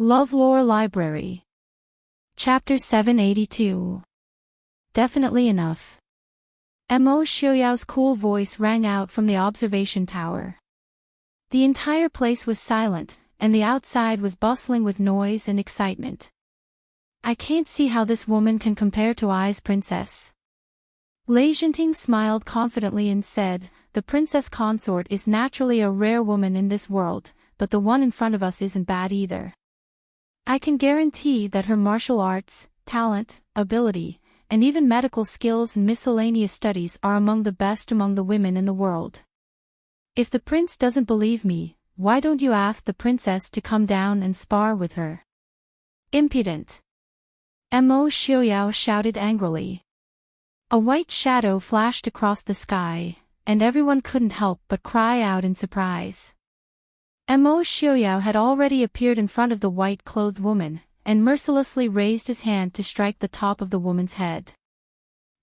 LoveLore Library. Chapter 782. Definitely enough. Mo Xiaoyao's cool voice rang out from the observation tower. The entire place was silent, and the outside was bustling with noise and excitement. I can't see how this woman can compare to Ai's princess. Enchanting smiled confidently and said, the princess consort is naturally a rare woman in this world, but the one in front of us isn't bad either. I can guarantee that her martial arts, talent, ability, and even medical skills and miscellaneous studies are among the best among the women in the world. If the prince doesn't believe me, why don't you ask the princess to come down and spar with her? Impudent! Mo Xiaoyao shouted angrily. A white shadow flashed across the sky, and everyone couldn't help but cry out in surprise. Mo Xiaoyao had already appeared in front of the white-clothed woman, and mercilessly raised his hand to strike the top of the woman's head.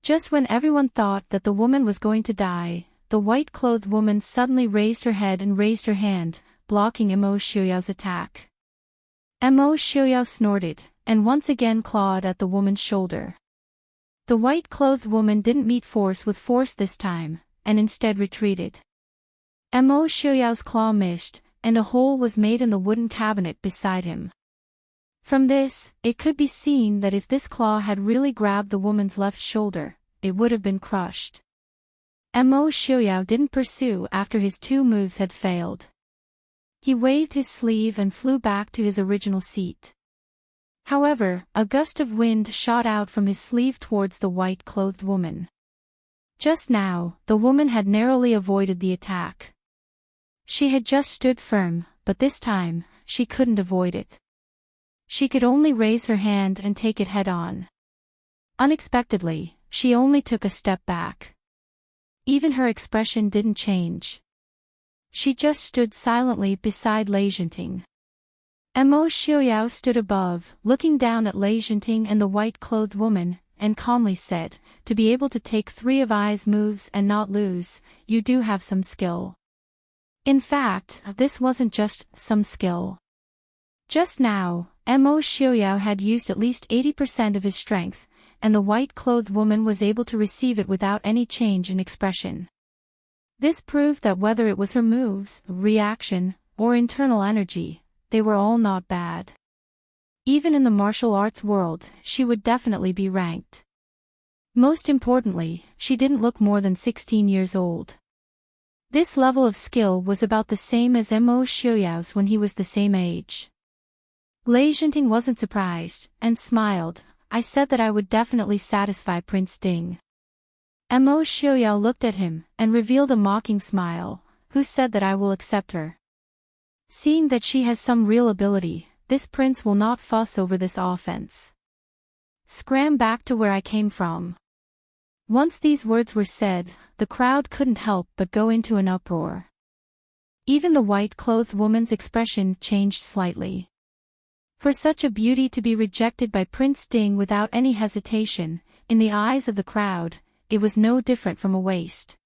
Just when everyone thought that the woman was going to die, the white-clothed woman suddenly raised her head and raised her hand, blocking Mo Xiaoyao's attack. Mo Xiaoyao snorted, and once again clawed at the woman's shoulder. The white-clothed woman didn't meet force with force this time, and instead retreated. Mo Xiaoyao's claw missed, and a hole was made in the wooden cabinet beside him. From this, it could be seen that if this claw had really grabbed the woman's left shoulder, it would have been crushed. Mo Xiaoyao didn't pursue after his two moves had failed. He waved his sleeve and flew back to his original seat. However, a gust of wind shot out from his sleeve towards the white-clothed woman. Just now, the woman had narrowly avoided the attack. She had just stood firm, but this time, she couldn't avoid it. She could only raise her hand and take it head-on. Unexpectedly, she only took a step back. Even her expression didn't change. She just stood silently beside Enchanting. Mo Xiaoyao stood above, looking down at Enchanting and the white-clothed woman, and calmly said, to be able to take 3 of Ai's moves and not lose, you do have some skill. In fact, this wasn't just some skill. Just now, Mo Xiaoyao had used at least 80% of his strength, and the white-clothed woman was able to receive it without any change in expression. This proved that whether it was her moves, reaction, or internal energy, they were all not bad. Even in the martial arts world, she would definitely be ranked. Most importantly, she didn't look more than 16 years old. This level of skill was about the same as Mo Xiaoyao's when he was the same age. Enchanting wasn't surprised, and smiled. I said that I would definitely satisfy Prince Ding. Mo Xiaoyao looked at him, and revealed a mocking smile. Who said that I will accept her? Seeing that she has some real ability, this prince will not fuss over this offense. Scram back to where I came from. Once these words were said, the crowd couldn't help but go into an uproar. Even the white-clothed woman's expression changed slightly. For such a beauty to be rejected by Prince Ding without any hesitation, in the eyes of the crowd, it was no different from a waste.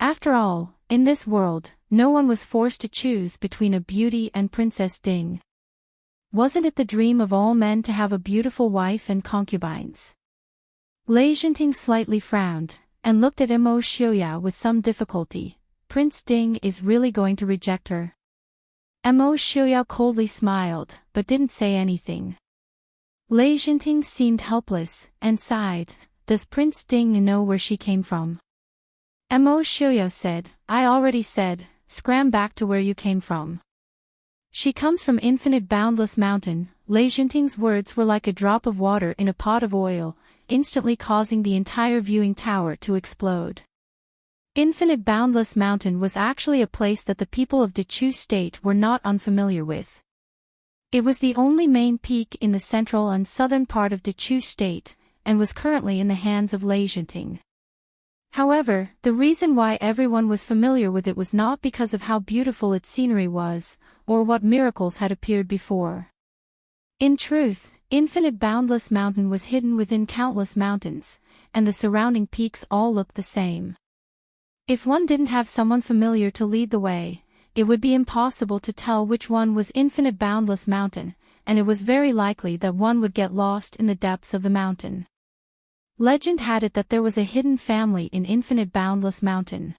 After all, in this world, no one was forced to choose between a beauty and Princess Ding. Wasn't it the dream of all men to have a beautiful wife and concubines? Enchanting slightly frowned, and looked at Mo Xiaoyao with some difficulty. Prince Ding is really going to reject her? Mo Xiaoyao coldly smiled, but didn't say anything. Enchanting seemed helpless, and sighed. Does Prince Ding know where she came from? Mo Xiaoyao said, I already said, scram back to where you came from. She comes from Infinite Boundless Mountain. Enchanting's words were like a drop of water in a pot of oil, instantly causing the entire viewing tower to explode. Infinite Boundless Mountain was actually a place that the people of Dechu State were not unfamiliar with. It was the only main peak in the central and southern part of Dechu State, and was currently in the hands of Enchanting. However, the reason why everyone was familiar with it was not because of how beautiful its scenery was, or what miracles had appeared before. In truth, Infinite Boundless Mountain was hidden within countless mountains, and the surrounding peaks all looked the same. If one didn't have someone familiar to lead the way, it would be impossible to tell which one was Infinite Boundless Mountain, and it was very likely that one would get lost in the depths of the mountain. Legend had it that there was a hidden family in Infinite Boundless Mountain.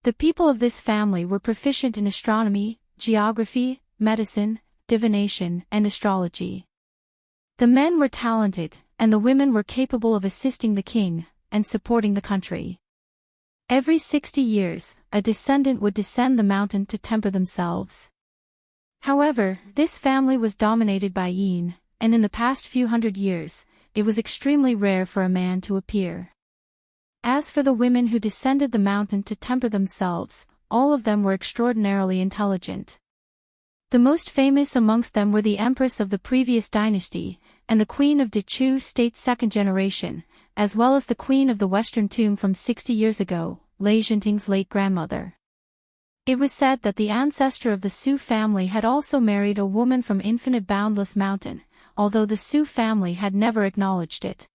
The people of this family were proficient in astronomy, geography, medicine, divination, and astrology. The men were talented, and the women were capable of assisting the king and supporting the country. Every 60 years, a descendant would descend the mountain to temper themselves. However, this family was dominated by Yin, and in the past few hundred years, it was extremely rare for a man to appear. As for the women who descended the mountain to temper themselves, all of them were extraordinarily intelligent. The most famous amongst them were the empress of the previous dynasty, and the queen of Dechu State's second generation, as well as the queen of the Western Tomb from 60 years ago, Enchanting's late grandmother. It was said that the ancestor of the Su family had also married a woman from Infinite Boundless Mountain, although the Su family had never acknowledged it.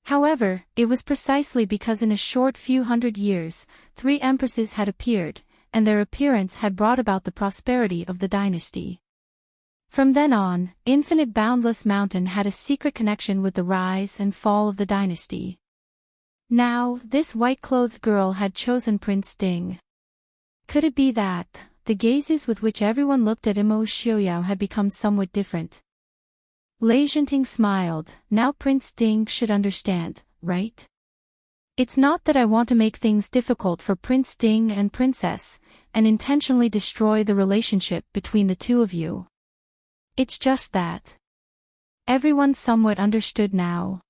However, it was precisely because in a short few hundred years, 3 empresses had appeared, and their appearance had brought about the prosperity of the dynasty. From then on, Infinite Boundless Mountain had a secret connection with the rise and fall of the dynasty. Now, this white-clothed girl had chosen Prince Ding. Could it be that the gazes with which everyone looked at Imo Xiaoyao had become somewhat different? Enchanting smiled. Now Prince Ding should understand, right? It's not that I want to make things difficult for Prince Ding and Princess, and intentionally destroy the relationship between the two of you. It's just that everyone somewhat understood now.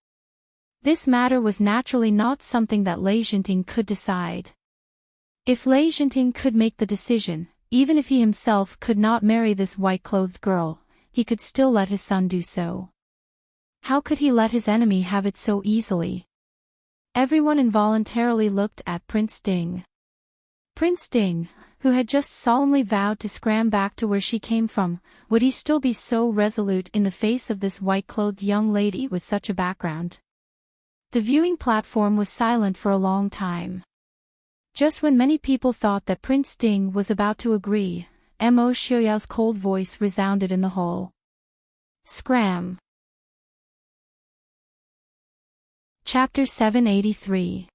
This matter was naturally not something that Enchanting could decide. If Enchanting could make the decision, even if he himself could not marry this white-clothed girl, he could still let his son do so. How could he let his enemy have it so easily? Everyone involuntarily looked at Prince Ding. Prince Ding, who had just solemnly vowed to scram back to where she came from, would he still be so resolute in the face of this white-clothed young lady with such a background? The viewing platform was silent for a long time. Just when many people thought that Prince Ding was about to agree, Mo Xiaoyao's cold voice resounded in the hall. Scram. Chapter 783.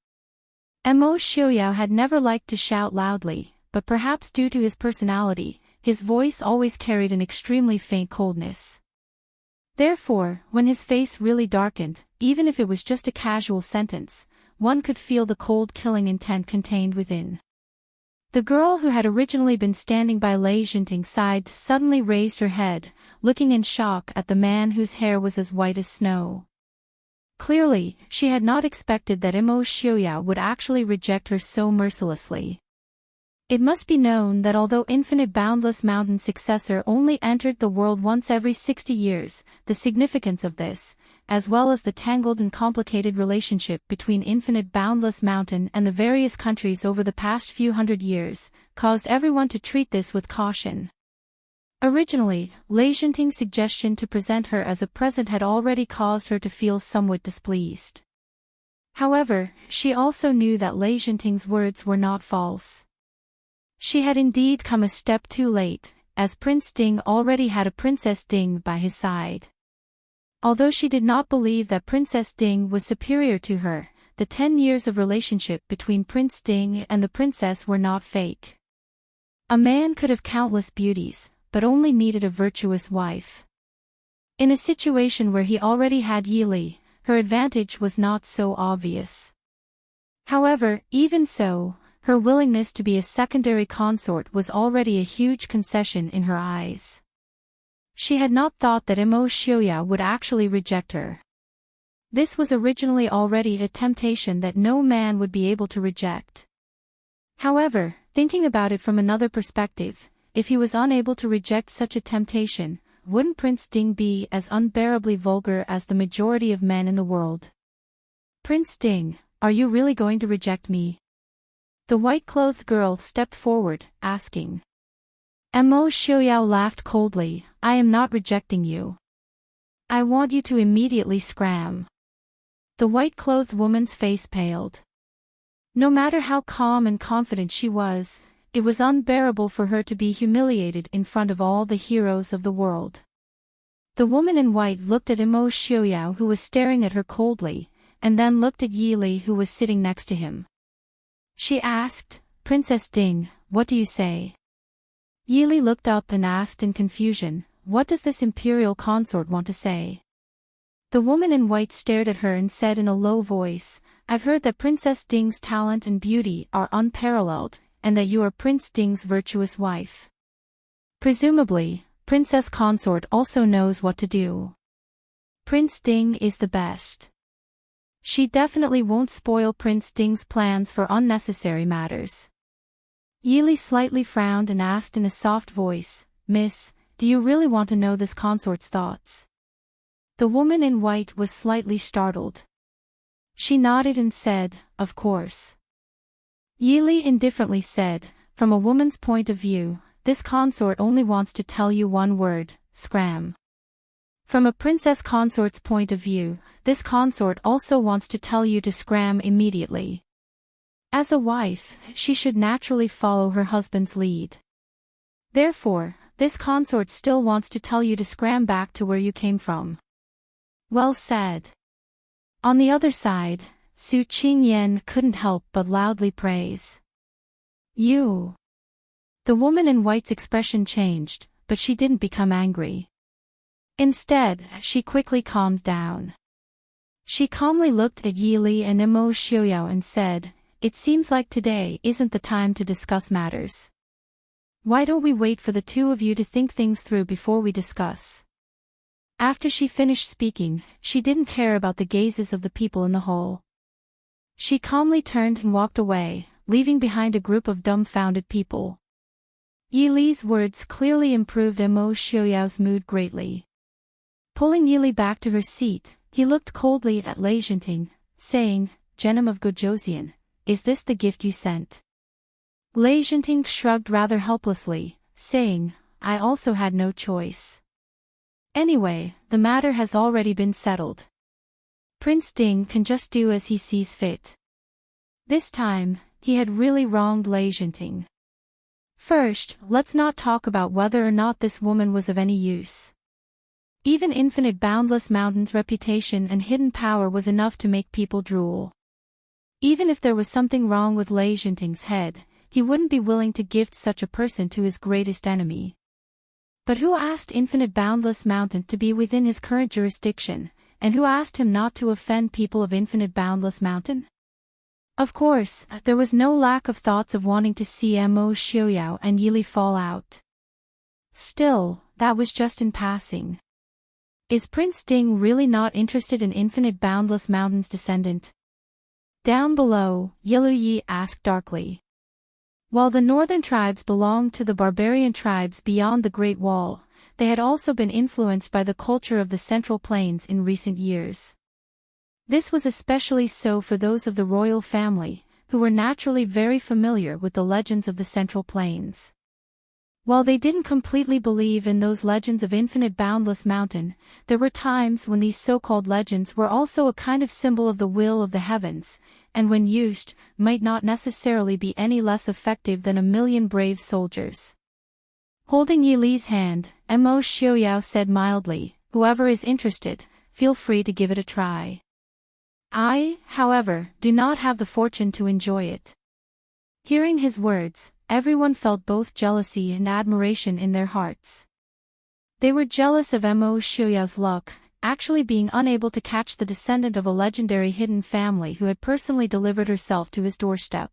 Mo Xiaoyao had never liked to shout loudly, but perhaps due to his personality, his voice always carried an extremely faint coldness. Therefore, when his face really darkened, even if it was just a casual sentence, one could feel the cold killing intent contained within. The girl who had originally been standing by Enchanting's side suddenly raised her head, looking in shock at the man whose hair was as white as snow. Clearly, she had not expected that Mo Xiaoyao would actually reject her so mercilessly. It must be known that although Infinite Boundless Mountain's successor only entered the world once every 60 years, the significance of this, as well as the tangled and complicated relationship between Infinite Boundless Mountain and the various countries over the past few hundred years, caused everyone to treat this with caution. Originally, Enchanting's suggestion to present her as a present had already caused her to feel somewhat displeased. However, she also knew that Enchanting's words were not false. She had indeed come a step too late, as Prince Ding already had a Princess Ding by his side. Although she did not believe that Princess Ding was superior to her, the 10 years of relationship between Prince Ding and the princess were not fake. A man could have countless beauties, but only needed a virtuous wife. In a situation where he already had Yili, her advantage was not so obvious. However, even so, her willingness to be a secondary consort was already a huge concession in her eyes. She had not thought that Mo Xiaoyao would actually reject her. This was originally already a temptation that no man would be able to reject. However, thinking about it from another perspective, if he was unable to reject such a temptation, wouldn't Prince Ding be as unbearably vulgar as the majority of men in the world? Prince Ding, are you really going to reject me? The white-clothed girl stepped forward, asking. Mo Xiaoyao laughed coldly, I am not rejecting you. I want you to immediately scram. The white-clothed woman's face paled. No matter how calm and confident she was, it was unbearable for her to be humiliated in front of all the heroes of the world. The woman in white looked at Imo Xiaoyao, who was staring at her coldly, and then looked at Yi Li, who was sitting next to him. She asked, "Princess Ding, what do you say?" Yi Li looked up and asked in confusion, "What does this imperial consort want to say?" The woman in white stared at her and said in a low voice, "I've heard that Princess Ding's talent and beauty are unparalleled, and that you are Prince Ding's virtuous wife. Presumably, Princess Consort also knows what to do. Prince Ding is the best. She definitely won't spoil Prince Ding's plans for unnecessary matters." Yi Li slightly frowned and asked in a soft voice, "Miss, do you really want to know this consort's thoughts?" The woman in white was slightly startled. She nodded and said, "Of course." Yi Li indifferently said, "From a woman's point of view, this consort only wants to tell you one word, scram. From a princess consort's point of view, this consort also wants to tell you to scram immediately. As a wife, she should naturally follow her husband's lead. Therefore, this consort still wants to tell you to scram back to where you came from." Well said. On the other side, Su Qingyan couldn't help but loudly praise. "You." The woman in white's expression changed, but she didn't become angry. Instead, she quickly calmed down. She calmly looked at Yi Li and Imo Xiaoyao and said, "It seems like today isn't the time to discuss matters. Why don't we wait for the two of you to think things through before we discuss?" After she finished speaking, she didn't care about the gazes of the people in the hall. She calmly turned and walked away, leaving behind a group of dumbfounded people. Yi Li's words clearly improved Imo Xiaoyao's mood greatly. Pulling Yi Li back to her seat, he looked coldly at Lei Jinting, saying, "Genom of Gojoseon, is this the gift you sent?" Lei Jinting shrugged rather helplessly, saying, "I also had no choice. Anyway, the matter has already been settled. Prince Ding can just do as he sees fit." This time, he had really wronged Lei Jinting. First, let's not talk about whether or not this woman was of any use. Even Infinite Boundless Mountain's reputation and hidden power was enough to make people drool. Even if there was something wrong with Lei Jinting's head, he wouldn't be willing to gift such a person to his greatest enemy. But who asked Infinite Boundless Mountain to be within his current jurisdiction, and who asked him not to offend people of Infinite Boundless Mountain? Of course, there was no lack of thoughts of wanting to see Imo Xiaoyao and Yi Li fall out. Still, that was just in passing. Is Prince Ding really not interested in Infinite Boundless Mountain's descendant? Down below, Yilu Yi asked darkly. While the northern tribes belonged to the barbarian tribes beyond the Great Wall, they had also been influenced by the culture of the Central Plains in recent years. This was especially so for those of the royal family, who were naturally very familiar with the legends of the Central Plains. While they didn't completely believe in those legends of Infinite Boundless Mountain, there were times when these so-called legends were also a kind of symbol of the will of the heavens, and when used, might not necessarily be any less effective than a million brave soldiers. Holding Yi Li's hand, Imo Xiaoyao said mildly, "Whoever is interested, feel free to give it a try. I, however, do not have the fortune to enjoy it." Hearing his words, everyone felt both jealousy and admiration in their hearts. They were jealous of Imo Xiaoyao's luck, actually being unable to catch the descendant of a legendary hidden family who had personally delivered herself to his doorstep.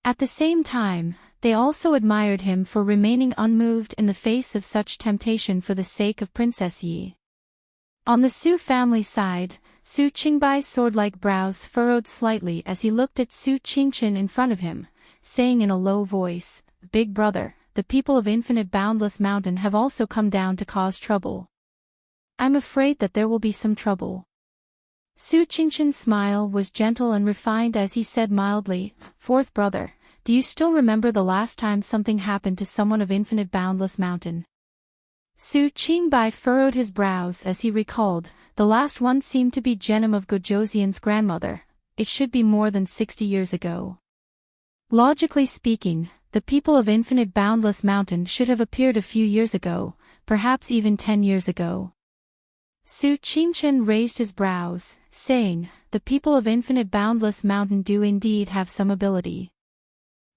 At the same time, they also admired him for remaining unmoved in the face of such temptation for the sake of Princess Yi. On the Su family side, Su Qingbai's sword-like brows furrowed slightly as he looked at Su Qingchen in front of him, saying in a low voice, "Big brother, the people of Infinite Boundless Mountain have also come down to cause trouble. I'm afraid that there will be some trouble." Su Qingchen's smile was gentle and refined as he said mildly, "Fourth brother, do you still remember the last time something happened to someone of Infinite Boundless Mountain?" Su Qingbai furrowed his brows as he recalled, the last one seemed to be Genom of Gojoseon's grandmother. It should be more than 60 years ago. Logically speaking, the people of Infinite Boundless Mountain should have appeared a few years ago, perhaps even 10 years ago. Su Qingchen raised his brows, saying, "The people of Infinite Boundless Mountain do indeed have some ability.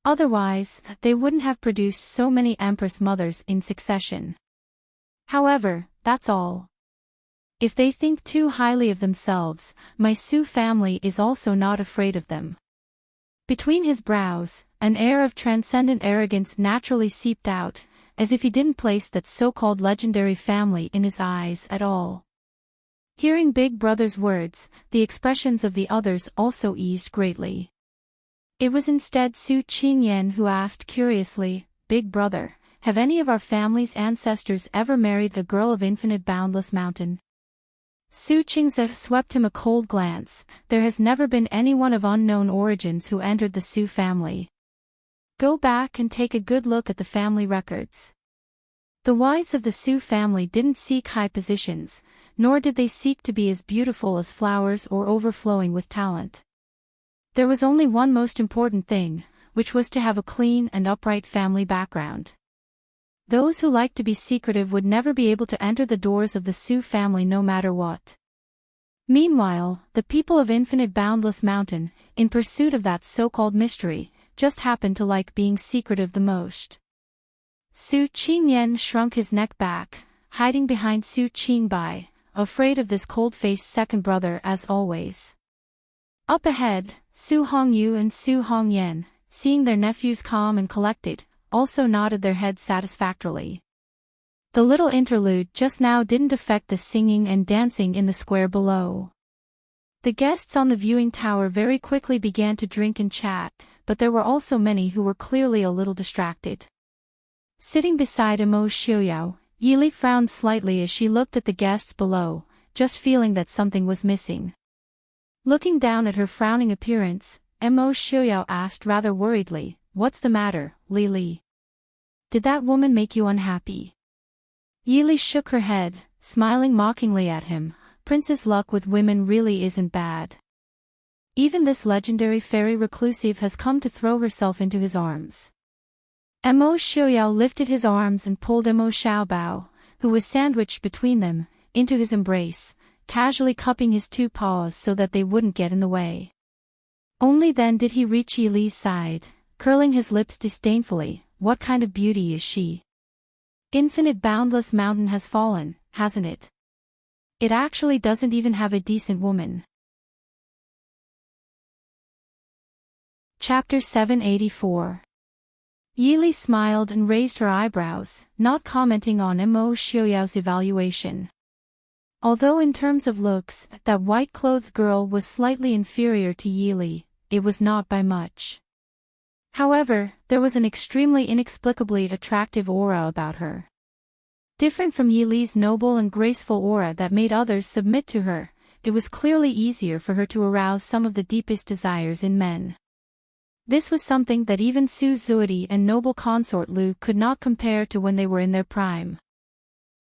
Otherwise, they wouldn't have produced so many Empress mothers in succession. However, that's all. If they think too highly of themselves, my Su family is also not afraid of them." Between his brows, an air of transcendent arrogance naturally seeped out, as if he didn't place that so-called legendary family in his eyes at all. Hearing Big Brother's words, the expressions of the others also eased greatly. It was instead Su Qingyan who asked curiously, "Big Brother, have any of our family's ancestors ever married a girl of Infinite Boundless Mountain?" Su Qingze swept him a cold glance. "There has never been anyone of unknown origins who entered the Su family. Go back and take a good look at the family records." The wives of the Su family didn't seek high positions, nor did they seek to be as beautiful as flowers or overflowing with talent. There was only one most important thing, which was to have a clean and upright family background. Those who liked to be secretive would never be able to enter the doors of the Su family no matter what. Meanwhile, the people of Infinite Boundless Mountain, in pursuit of that so-called mystery, just happened to like being secretive the most. Su Qingyan shrunk his neck back, hiding behind Su Qingbai, afraid of this cold-faced second brother as always. Up ahead, Su Hongyu and Su Hongyan, seeing their nephews calm and collected, also nodded their heads satisfactorily. The little interlude just now didn't affect the singing and dancing in the square below. The guests on the viewing tower very quickly began to drink and chat, but there were also many who were clearly a little distracted. Sitting beside Emo Xiuyao, Yili frowned slightly as she looked at the guests below, just feeling that something was missing. Looking down at her frowning appearance, Emo Xiuyao asked rather worriedly, "What's the matter, Li? Did that woman make you unhappy?" Yili shook her head, smiling mockingly at him. "Princess luck with women really isn't bad. Even this legendary fairy reclusive has come to throw herself into his arms." Emo Xiuyao lifted his arms and pulled Emo Xiaobao, who was sandwiched between them, into his embrace, casually cupping his two paws so that they wouldn't get in the way. Only then did he reach Yili's side, curling his lips disdainfully. "What kind of beauty is she? Infinite Boundless Mountain has fallen, hasn't it? It actually doesn't even have a decent woman." Chapter 784. Yili smiled and raised her eyebrows, not commenting on Emo Xiuyao's evaluation. Although in terms of looks, that white-clothed girl was slightly inferior to Yili, it was not by much. However, there was an extremely inexplicably attractive aura about her. Different from Yili's noble and graceful aura that made others submit to her, it was clearly easier for her to arouse some of the deepest desires in men. This was something that even Su Zuodi and noble consort Lu could not compare to when they were in their prime.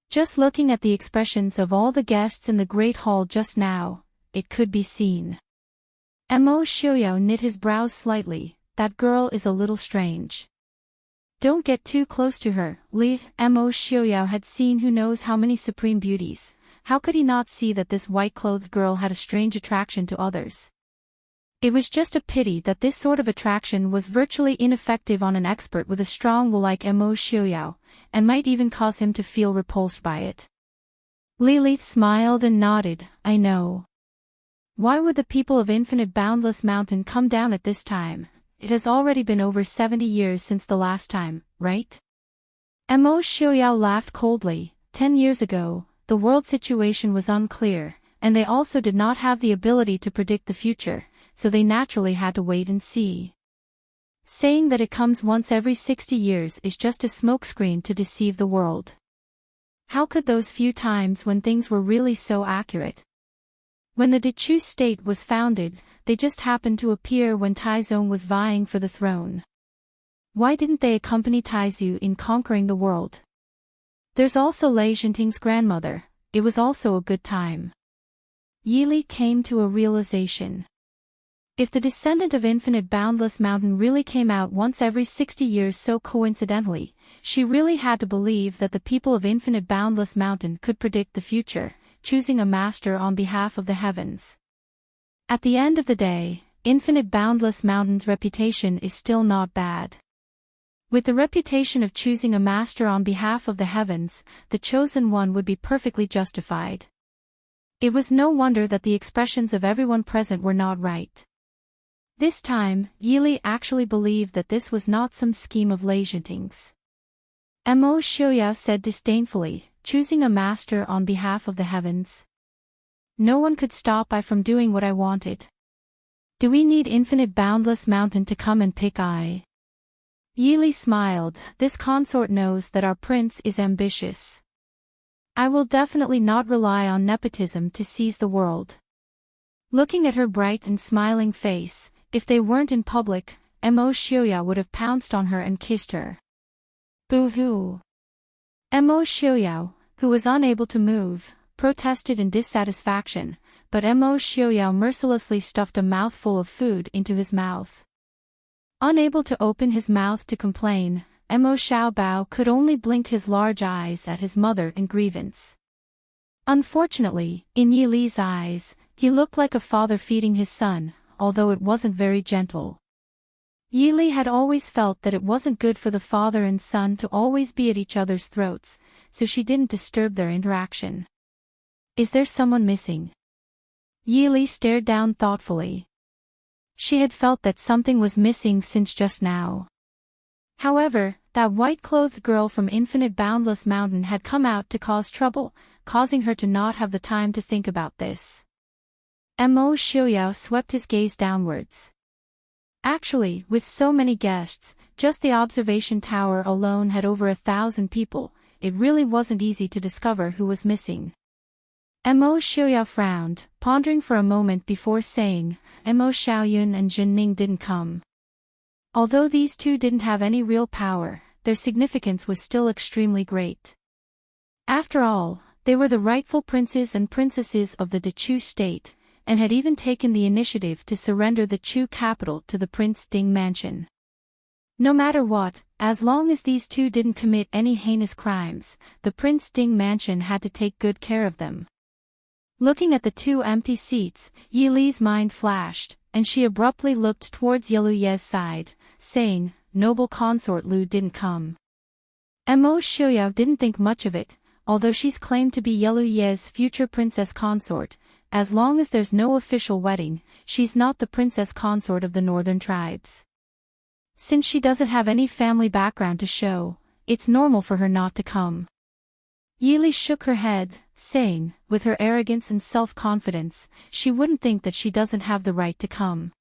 Just looking at the expressions of all the guests in the Great Hall just now, it could be seen. Emo Xiuyao knit his brows slightly. "That girl is a little strange. Don't get too close to her, Li." Emo Xiuyao had seen who knows how many supreme beauties. How could he not see that this white-clothed girl had a strange attraction to others? It was just a pity that this sort of attraction was virtually ineffective on an expert with a strong will like Emo Xiuyao, and might even cause him to feel repulsed by it. Li smiled and nodded. "I know. Why would the people of Infinite Boundless Mountain come down at this time? It has already been over 70 years since the last time, right?" Emo Xiuyao laughed coldly. 10 years ago, the world situation was unclear, and they also did not have the ability to predict the future, so they naturally had to wait and see. Saying that it comes once every 60 years is just a smokescreen to deceive the world. How could those few times when things were really so accurate? When the Dechu state was founded, they just happened to appear when Taizong was vying for the throne. Why didn't they accompany Taizu in conquering the world? There's also Lei Zhenting's grandmother. It was also a good time. Yili came to a realization. If the descendant of Infinite Boundless Mountain really came out once every 60 years so coincidentally, she really had to believe that the people of Infinite Boundless Mountain could predict the future, choosing a master on behalf of the heavens. At the end of the day, Infinite Boundless Mountain's reputation is still not bad. With the reputation of choosing a master on behalf of the heavens, the chosen one would be perfectly justified. It was no wonder that the expressions of everyone present were not right. This time, Yili actually believed that this was not some scheme of Enchanting's. Mo Xiaoyao said disdainfully, choosing a master on behalf of the heavens. No one could stop I from doing what I wanted. Do we need Infinite Boundless Mountain to come and pick I? Yili smiled, this consort knows that our prince is ambitious. I will definitely not rely on nepotism to seize the world. Looking at her bright and smiling face, if they weren't in public, Mo Xiaoyao would have pounced on her and kissed her. Boo-hoo. Mo Xiaoyao, who was unable to move, protested in dissatisfaction, but Mo Xiaoyao mercilessly stuffed a mouthful of food into his mouth. Unable to open his mouth to complain, Mo Xiaobao could only blink his large eyes at his mother in grievance. Unfortunately, in Yili's eyes, he looked like a father feeding his son, although it wasn't very gentle. Yili had always felt that it wasn't good for the father and son to always be at each other's throats, so she didn't disturb their interaction. Is there someone missing? Yili stared down thoughtfully. She had felt that something was missing since just now. However, that white-clothed girl from Infinite Boundless Mountain had come out to cause trouble, causing her to not have the time to think about this. Mo Xiaoyao swept his gaze downwards. Actually, with so many guests, just the observation tower alone had over 1,000 people, it really wasn't easy to discover who was missing. Mo Xiaoyao frowned, pondering for a moment before saying, Mo Xiaoyun and Jinning didn't come. Although these two didn't have any real power, their significance was still extremely great. After all, they were the rightful princes and princesses of the Dechu state, and had even taken the initiative to surrender the Chu capital to the Prince Ding mansion. No matter what, as long as these two didn't commit any heinous crimes, the Prince Ding mansion had to take good care of them. Looking at the two empty seats, Yili's mind flashed, and she abruptly looked towards Yelu Ye's side, saying, Noble consort Lu didn't come. Mo Xiaoyao didn't think much of it, although she's claimed to be Yelu Ye's future princess consort. As long as there's no official wedding, she's not the princess consort of the northern tribes. Since she doesn't have any family background to show, it's normal for her not to come. Yili shook her head, saying, with her arrogance and self-confidence, she wouldn't think that she doesn't have the right to come.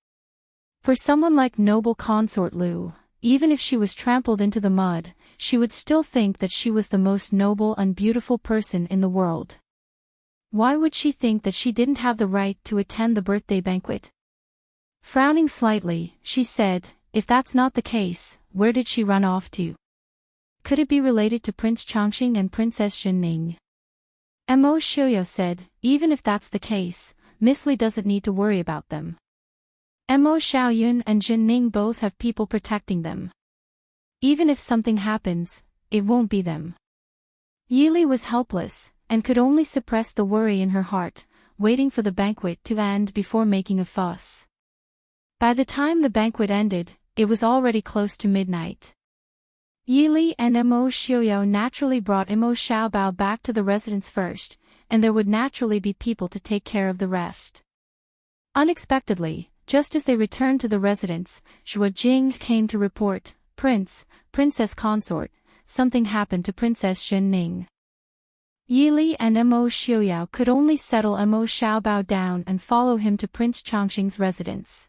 For someone like noble consort Lu, even if she was trampled into the mud, she would still think that she was the most noble and beautiful person in the world. Why would she think that she didn't have the right to attend the birthday banquet? Frowning slightly, she said, if that's not the case, where did she run off to? Could it be related to Prince Changxing and Princess Jinning? Mo Xiaoyao said, even if that's the case, Miss Li doesn't need to worry about them. Mo Xiaoyun and Jinning both have people protecting them. Even if something happens, it won't be them. Yili was helpless, and could only suppress the worry in her heart, waiting for the banquet to end before making a fuss. By the time the banquet ended, it was already close to midnight. Yili and Mo Xiaoyao naturally brought Mo Xiaobao back to the residence first, and there would naturally be people to take care of the rest. Unexpectedly, just as they returned to the residence, Zhuo Jing came to report, Princess consort, something happened to Princess Jinning. Yili and Mo Xiaoyao could only settle Mo Xiaobao down and follow him to Prince Changxing's residence.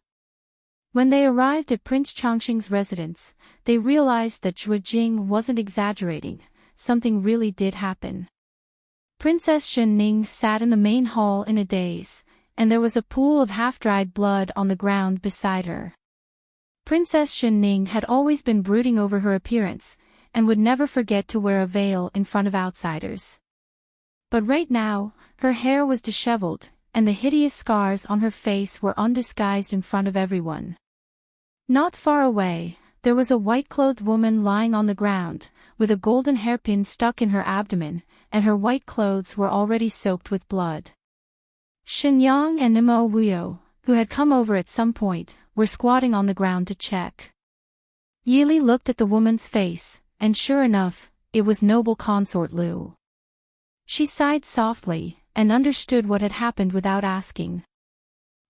When they arrived at Prince Changxing's residence, they realized that Zhuo Jing wasn't exaggerating, something really did happen. Princess Jinning sat in the main hall in a daze, and there was a pool of half-dried blood on the ground beside her. Princess Jinning had always been brooding over her appearance, and would never forget to wear a veil in front of outsiders. But right now, her hair was disheveled, and the hideous scars on her face were undisguised in front of everyone. Not far away, There was a white-clothed woman lying on the ground, with a golden hairpin stuck in her abdomen, and her white clothes were already soaked with blood. Shenyang and Nemo Wuyo, who had come over at some point, were squatting on the ground to check. Yili looked at the woman's face, and sure enough, it was noble consort Lu. She sighed softly, and understood what had happened without asking.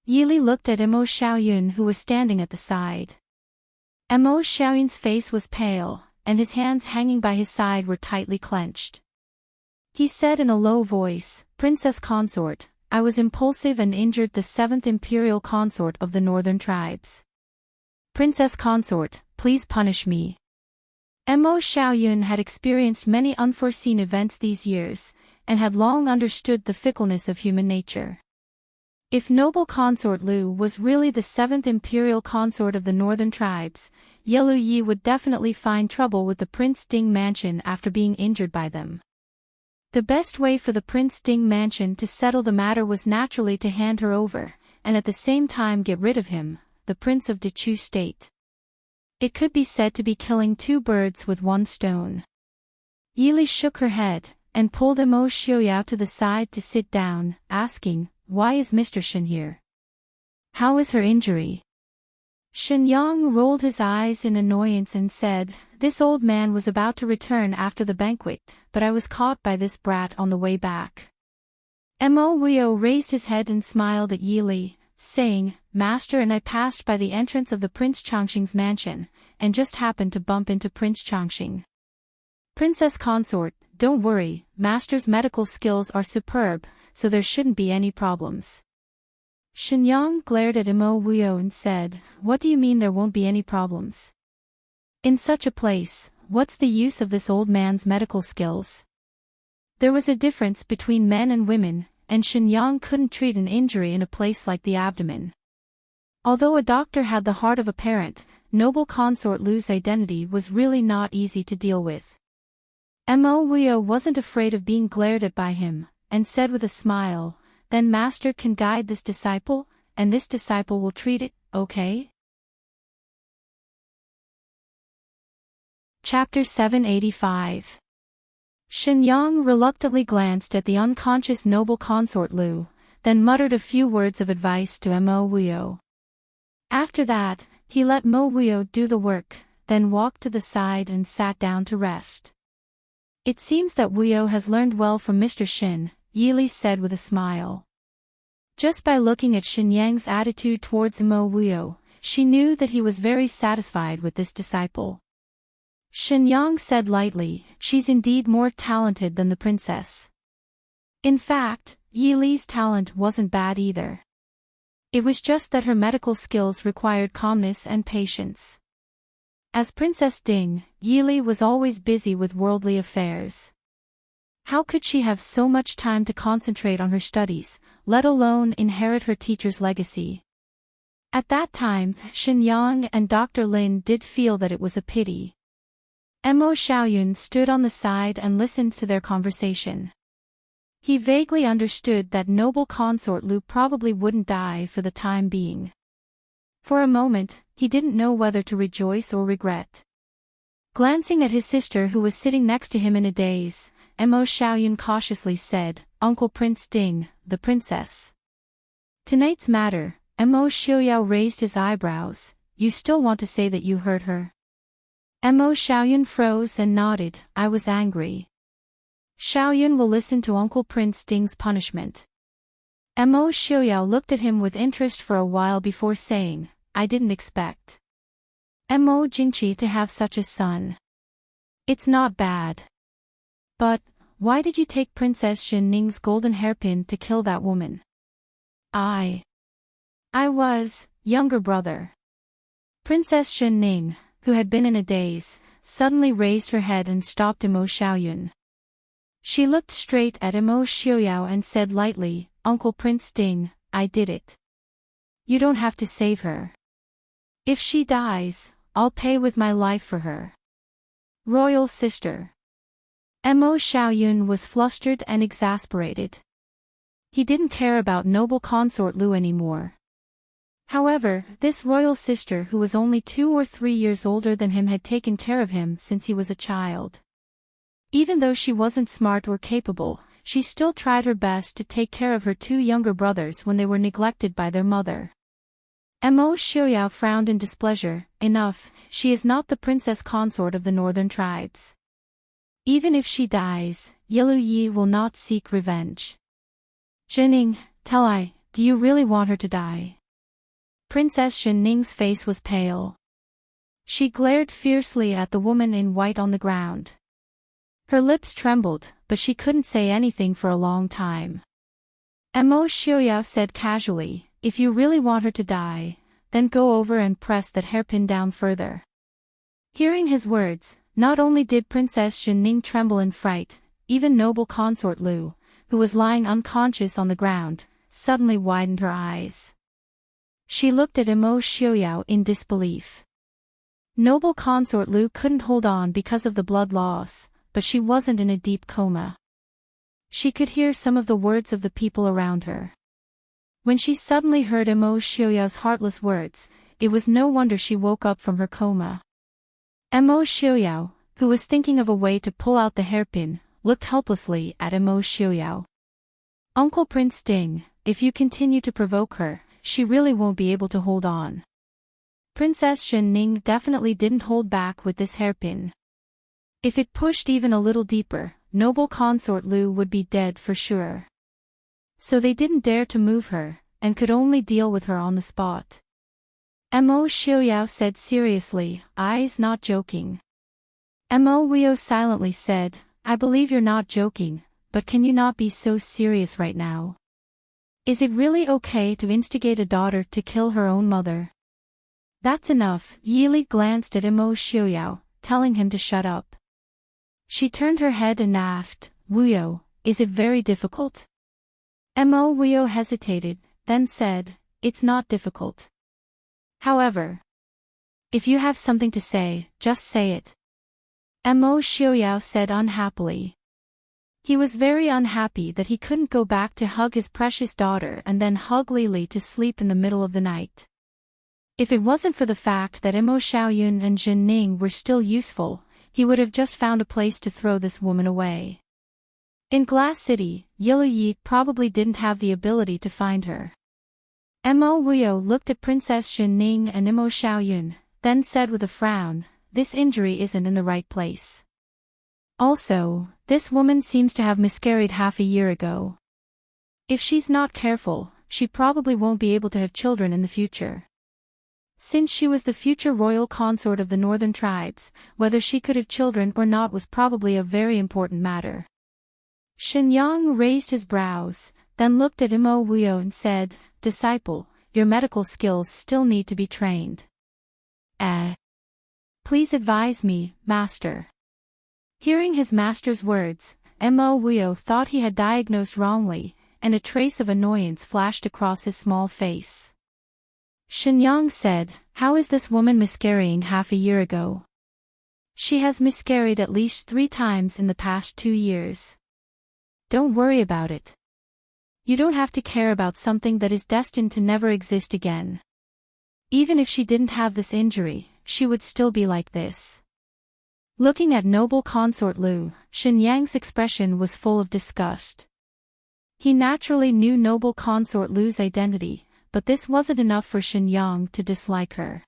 Yili looked at Emo Xiaoyun, who was standing at the side. Emo Xiaoyun's face was pale, and his hands hanging by his side were tightly clenched. He said in a low voice, "Princess Consort, I was impulsive and injured the 7th Imperial Consort of the Northern Tribes. Princess Consort, please punish me." Emo Xiaoyun had experienced many unforeseen events these years, and had long understood the fickleness of human nature. If noble consort Lu was really the 7th Imperial Consort of the Northern Tribes, Yelu Yi would definitely find trouble with the Prince Ding Mansion after being injured by them. The best way for the Prince Ding Mansion to settle the matter was naturally to hand her over, and at the same time get rid of him, the Prince of Dechu State. It could be said to be killing two birds with one stone. Yili shook her head, and pulled Emo Xiaoyao to the side to sit down, asking, "Why is Mr. Shen here? How is her injury?" Shenyang rolled his eyes in annoyance and said, "This old man was about to return after the banquet, but I was caught by this brat on the way back." Emo Wuyo raised his head and smiled at Yili, saying, "Master and I passed by the entrance of the Prince Chongqing's mansion, and just happened to bump into Prince Chongqing. Princess Consort, don't worry, Master's medical skills are superb, so there shouldn't be any problems." Shenyang glared at Emo Wuyo and said, "What do you mean there won't be any problems? In such a place, what's the use of this old man's medical skills?" There was a difference between men and women, and Shenyang couldn't treat an injury in a place like the abdomen. Although a doctor had the heart of a parent, noble consort Lu's identity was really not easy to deal with. Emo Wuyo wasn't afraid of being glared at by him, and said with a smile, "Then Master can guide this disciple, and this disciple will treat it, okay?" Chapter 785. Shenyang reluctantly glanced at the unconscious noble consort Lu, then muttered a few words of advice to Emo Wuyo. After that, he let Mo Wuyo do the work, then walked to the side and sat down to rest. "It seems that Wuyo has learned well from Mr. Shin," Yili said with a smile. Just by looking at Shenyang's attitude towards Emo Wuyo, she knew that he was very satisfied with this disciple. Shenyang said lightly, "She's indeed more talented than the princess." In fact, Yili's talent wasn't bad either. It was just that her medical skills required calmness and patience. As Princess Ding, Yili was always busy with worldly affairs. How could she have so much time to concentrate on her studies, let alone inherit her teacher's legacy? At that time, Shenyang and Dr. Lin did feel that it was a pity. Emo Xiaoyun stood on the side and listened to their conversation. He vaguely understood that noble consort Lu probably wouldn't die for the time being. For a moment, he didn't know whether to rejoice or regret. Glancing at his sister who was sitting next to him in a daze, Emo Xiaoyun cautiously said, "Uncle Prince Ding, the princess." Tonight's matter, Emo Xiaoyao raised his eyebrows, "You still want to say that you hurt her?" Emo Xiaoyun froze and nodded, "I was angry." "Xiaoyun will listen to Uncle Prince Ding's punishment." Emo Xiaoyao looked at him with interest for a while before saying, "I didn't expect Emo Jingqi to have such a son. It's not bad. But, why did you take Princess Xin Ning's golden hairpin to kill that woman?" I was, younger brother." Princess Xin Ning, who had been in a daze, suddenly raised her head and stopped Emo Xiaoyun. She looked straight at Emo Xiaoyao and said lightly, "Uncle Prince Ding, I did it. You don't have to save her. If she dies, I'll pay with my life for her. Royal sister." Emo Xiaoyun was flustered and exasperated. He didn't care about noble consort Lu anymore. However, this royal sister who was only 2 or 3 years older than him had taken care of him since he was a child. Even though she wasn't smart or capable, she still tried her best to take care of her 2 younger brothers when they were neglected by their mother. Mo Xiaoyao frowned in displeasure. Enough, she is not the princess consort of the northern tribes. Even if she dies, Yilu Yi will not seek revenge. Zhenning, do you really want her to die? Princess Zhenning's face was pale. She glared fiercely at the woman in white on the ground. Her lips trembled, but she couldn't say anything for a long time. Mo Xiaoyao said casually, if you really want her to die, then go over and press that hairpin down further. Hearing his words, not only did Princess Zhenning tremble in fright, even noble consort Lu, who was lying unconscious on the ground, suddenly widened her eyes. She looked at Mo Xiaoyao in disbelief. Noble consort Lu couldn't hold on because of the blood loss, but she wasn't in a deep coma. She could hear some of the words of the people around her. When she suddenly heard Mo Xiaoyao's heartless words, it was no wonder she woke up from her coma. Mo Xiaoyao, who was thinking of a way to pull out the hairpin, looked helplessly at Mo Xiaoyao. Uncle Prince Ding, if you continue to provoke her, she really won't be able to hold on. Princess Zhenning definitely didn't hold back with this hairpin. If it pushed even a little deeper, noble consort Lu would be dead for sure. So they didn't dare to move her, and could only deal with her on the spot. Mo Xiaoyao said seriously, eyes not joking. Mo Wio silently said, I believe you're not joking, but can you not be so serious right now? Is it really okay to instigate a daughter to kill her own mother? That's enough. Yili glanced at Mo Xiaoyao, telling him to shut up. She turned her head and asked, Wuyo, is it very difficult? Mo Wuyo hesitated, then said, it's not difficult. However, if you have something to say, just say it. Mo Xiaoyao said unhappily. He was very unhappy that he couldn't go back to hug his precious daughter and then hug Lili to sleep in the middle of the night. If it wasn't for the fact that Mo Xiaoyun and Zhenning were still useful, he would have just found a place to throw this woman away. In Glass City, Yilu Yi probably didn't have the ability to find her. Mo Wuyo looked at Princess Zhenning and Mo Xiaoyun, then said with a frown, this injury isn't in the right place. Also, this woman seems to have miscarried half a year ago. If she's not careful, she probably won't be able to have children in the future. Since she was the future royal consort of the northern tribes, whether she could have children or not was probably a very important matter. Shenyang raised his brows, then looked at Mo Wuyo and said, Disciple, your medical skills still need to be trained. Please advise me, master. Hearing his master's words, Mo Wuyo thought he had diagnosed wrongly, and a trace of annoyance flashed across his small face. Shenyang said, how is this woman miscarrying half a year ago? She has miscarried at least 3 times in the past 2 years. Don't worry about it. You don't have to care about something that is destined to never exist again. Even if she didn't have this injury, she would still be like this. Looking at noble consort Lu, Shenyang's expression was full of disgust. He naturally knew noble consort Lu's identity, but this wasn't enough for Shenyang to dislike her.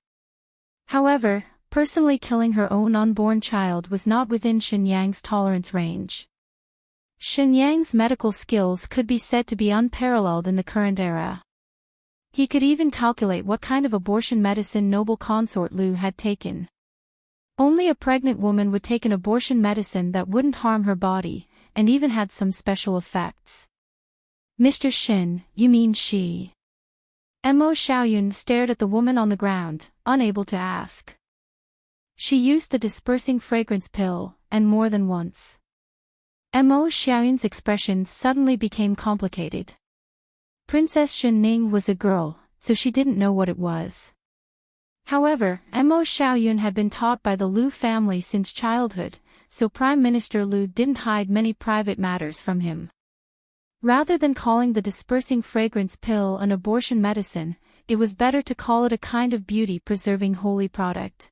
However, personally killing her own unborn child was not within Shenyang's tolerance range. Shenyang's medical skills could be said to be unparalleled in the current era. He could even calculate what kind of abortion medicine noble consort Lu had taken. Only a pregnant woman would take an abortion medicine that wouldn't harm her body, and even had some special effects. Mr. Shin, you mean she? Mo Xiaoyun stared at the woman on the ground, unable to ask. She used the dispersing fragrance pill, and more than once. Mo Xiaoyun's expression suddenly became complicated. Princess Zhenning was a girl, so she didn't know what it was. However, Mo Xiaoyun had been taught by the Lu family since childhood, so Prime Minister Lu didn't hide many private matters from him. Rather than calling the dispersing fragrance pill an abortion medicine, it was better to call it a kind of beauty-preserving holy product.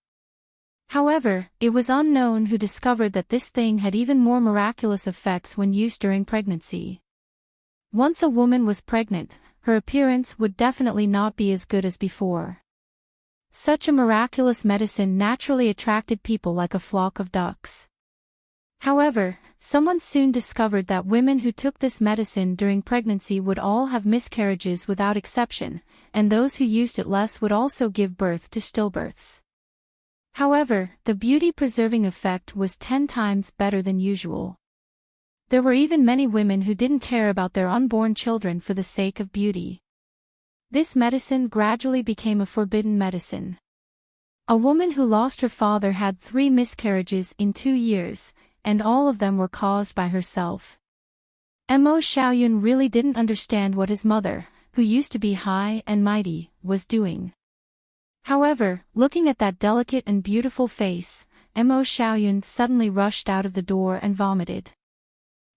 However, it was unknown who discovered that this thing had even more miraculous effects when used during pregnancy. Once a woman was pregnant, her appearance would definitely not be as good as before. Such a miraculous medicine naturally attracted people like a flock of ducks. However, someone soon discovered that women who took this medicine during pregnancy would all have miscarriages without exception, and those who used it less would also give birth to stillbirths. However, the beauty-preserving effect was 10 times better than usual. There were even many women who didn't care about their unborn children for the sake of beauty. This medicine gradually became a forbidden medicine. A woman who lost her father had 3 miscarriages in 2 years, and all of them were caused by herself. Mo Xiaoyun really didn't understand what his mother, who used to be high and mighty, was doing. However, looking at that delicate and beautiful face, Mo Xiaoyun suddenly rushed out of the door and vomited.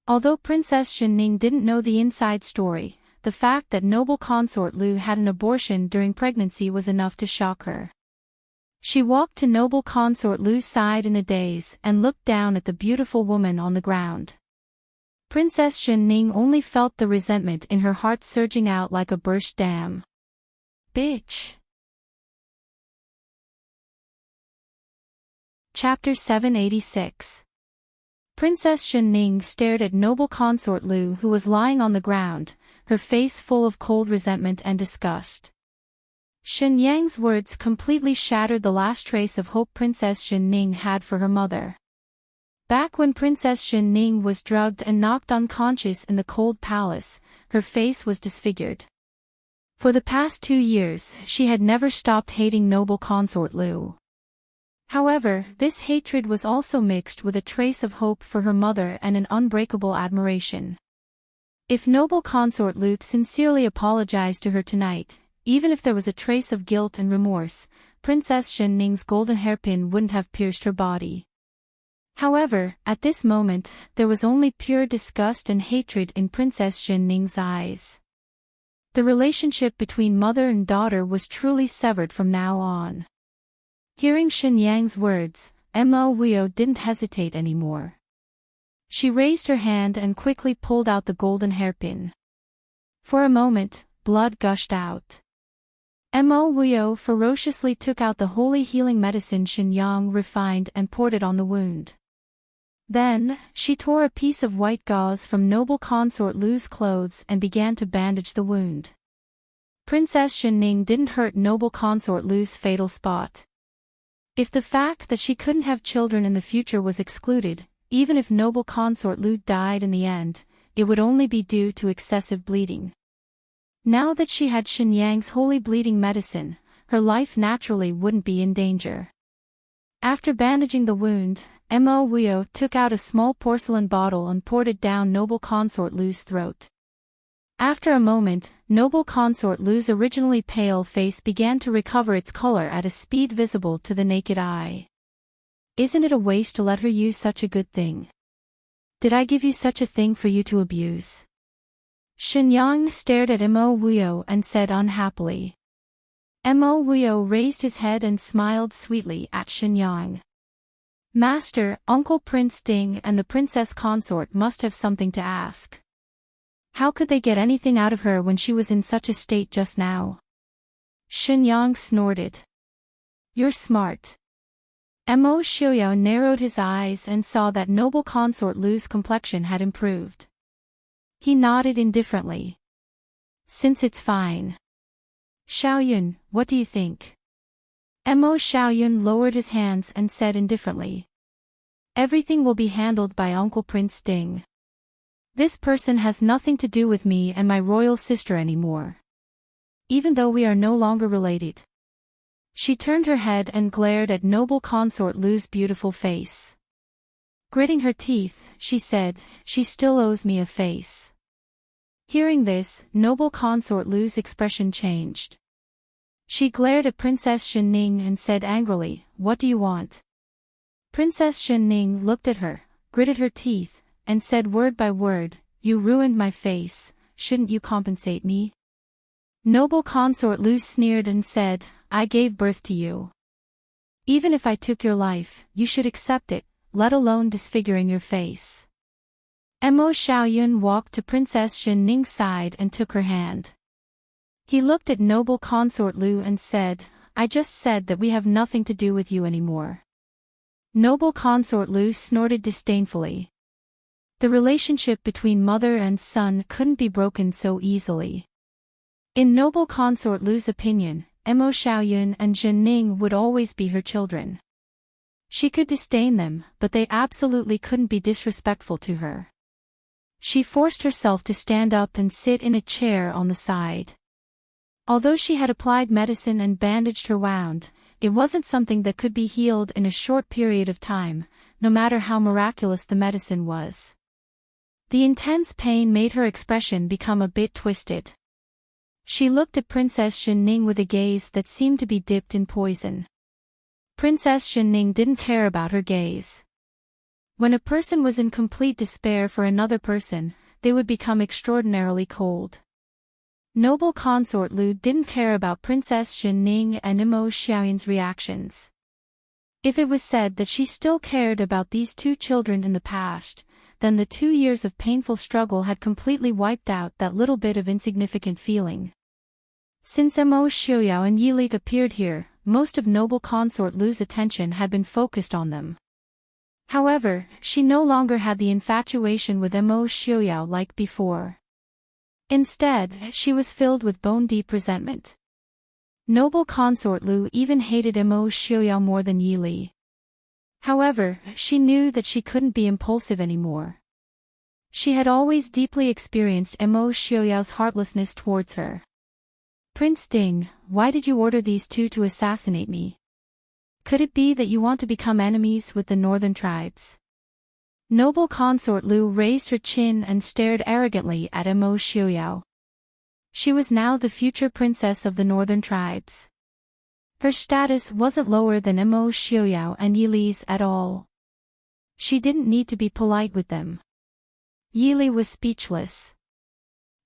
Although Princess Xinning didn't know the inside story, the fact that noble consort Lu had an abortion during pregnancy was enough to shock her. She walked to noble consort Lu's side in a daze and looked down at the beautiful woman on the ground. Princess Xinning only felt the resentment in her heart surging out like a burst dam. Bitch! Chapter 786. Princess Xinning stared at noble consort Lu, who was lying on the ground, her face full of cold resentment and disgust. Shen Yang's words completely shattered the last trace of hope Princess Xinning had for her mother. Back when Princess Xinning was drugged and knocked unconscious in the cold palace, her face was disfigured. For the past 2 years, she had never stopped hating noble consort Lu. However, this hatred was also mixed with a trace of hope for her mother and an unbreakable admiration. If noble consort Lu sincerely apologized to her tonight, even if there was a trace of guilt and remorse, Princess Xinning's golden hairpin wouldn't have pierced her body. However, at this moment, there was only pure disgust and hatred in Princess Xinning's eyes. The relationship between mother and daughter was truly severed from now on. Hearing Shen Yang's words, Mo Huio didn't hesitate anymore. She raised her hand and quickly pulled out the golden hairpin. For a moment, blood gushed out. Mo Huio ferociously took out the holy healing medicine Shen Yang refined and poured it on the wound. Then, she tore a piece of white gauze from noble consort Lu's clothes and began to bandage the wound. Princess Xinning didn't hurt noble consort Lu's fatal spot. If the fact that she couldn't have children in the future was excluded, even if noble consort Lu died in the end, it would only be due to excessive bleeding. Now that she had Shen Yang's holy bleeding medicine, her life naturally wouldn't be in danger. After bandaging the wound, Mo Huio took out a small porcelain bottle and poured it down noble consort Lu's throat. After a moment, noble consort Lu's originally pale face began to recover its color at a speed visible to the naked eye. Isn't it a waste to let her use such a good thing? Did I give you such a thing for you to abuse? Shen Yang stared at Mo Huio and said unhappily. Mo Huio raised his head and smiled sweetly at Shen Yang. Master, Uncle Prince Ding and the princess consort must have something to ask. How could they get anything out of her when she was in such a state just now? Shen Yang snorted. You're smart. Mo Xiuyao narrowed his eyes and saw that noble consort Lu's complexion had improved. He nodded indifferently. Since it's fine. Xiaoyun, what do you think? Mo Xiaoyun lowered his hands and said indifferently. Everything will be handled by Uncle Prince Ding. This person has nothing to do with me and my royal sister anymore. Even though we are no longer related. She turned her head and glared at noble consort Lu's beautiful face. Gritting her teeth, she said, she still owes me a face. Hearing this, noble consort Lu's expression changed. She glared at Princess Xinning and said angrily, what do you want? Princess Xinning looked at her, gritted her teeth, and said word by word, you ruined my face, shouldn't you compensate me? Noble consort Lu sneered and said, I gave birth to you. Even if I took your life, you should accept it, let alone disfiguring your face. Mo Xiaoyun walked to Princess Xin Ning's side and took her hand. He looked at noble consort Lu and said, I just said that we have nothing to do with you anymore. Noble consort Lu snorted disdainfully. The relationship between mother and son couldn't be broken so easily. In noble consort Lu's opinion, Mo Xiaoyun and Xin Ning would always be her children. She could disdain them, but they absolutely couldn't be disrespectful to her. She forced herself to stand up and sit in a chair on the side. Although she had applied medicine and bandaged her wound, it wasn't something that could be healed in a short period of time, no matter how miraculous the medicine was. The intense pain made her expression become a bit twisted. She looked at Princess Xin Ning with a gaze that seemed to be dipped in poison. Princess Xin Ning didn't care about her gaze. When a person was in complete despair for another person, they would become extraordinarily cold. Noble consort Lu didn't care about Princess Xin Ning and Mo Xiaoyun's reactions. If it was said that she still cared about these two children in the past, then the 2 years of painful struggle had completely wiped out that little bit of insignificant feeling. Since Mo Xiaoyao and Yili appeared here, most of noble consort Lu's attention had been focused on them. However, she no longer had the infatuation with Mo Xiaoyao like before. Instead, she was filled with bone-deep resentment. Noble consort Lu even hated Mo Xiaoyao more than Yili. However, she knew that she couldn't be impulsive anymore. She had always deeply experienced Mo Xiaoyao's heartlessness towards her. Prince Ding, why did you order these two to assassinate me? Could it be that you want to become enemies with the northern tribes? Noble consort Lu raised her chin and stared arrogantly at Mo Xiaoyao. She was now the future princess of the northern tribes. Her status wasn't lower than Mo Xiaoyao and Yili's at all. She didn't need to be polite with them. Yili was speechless.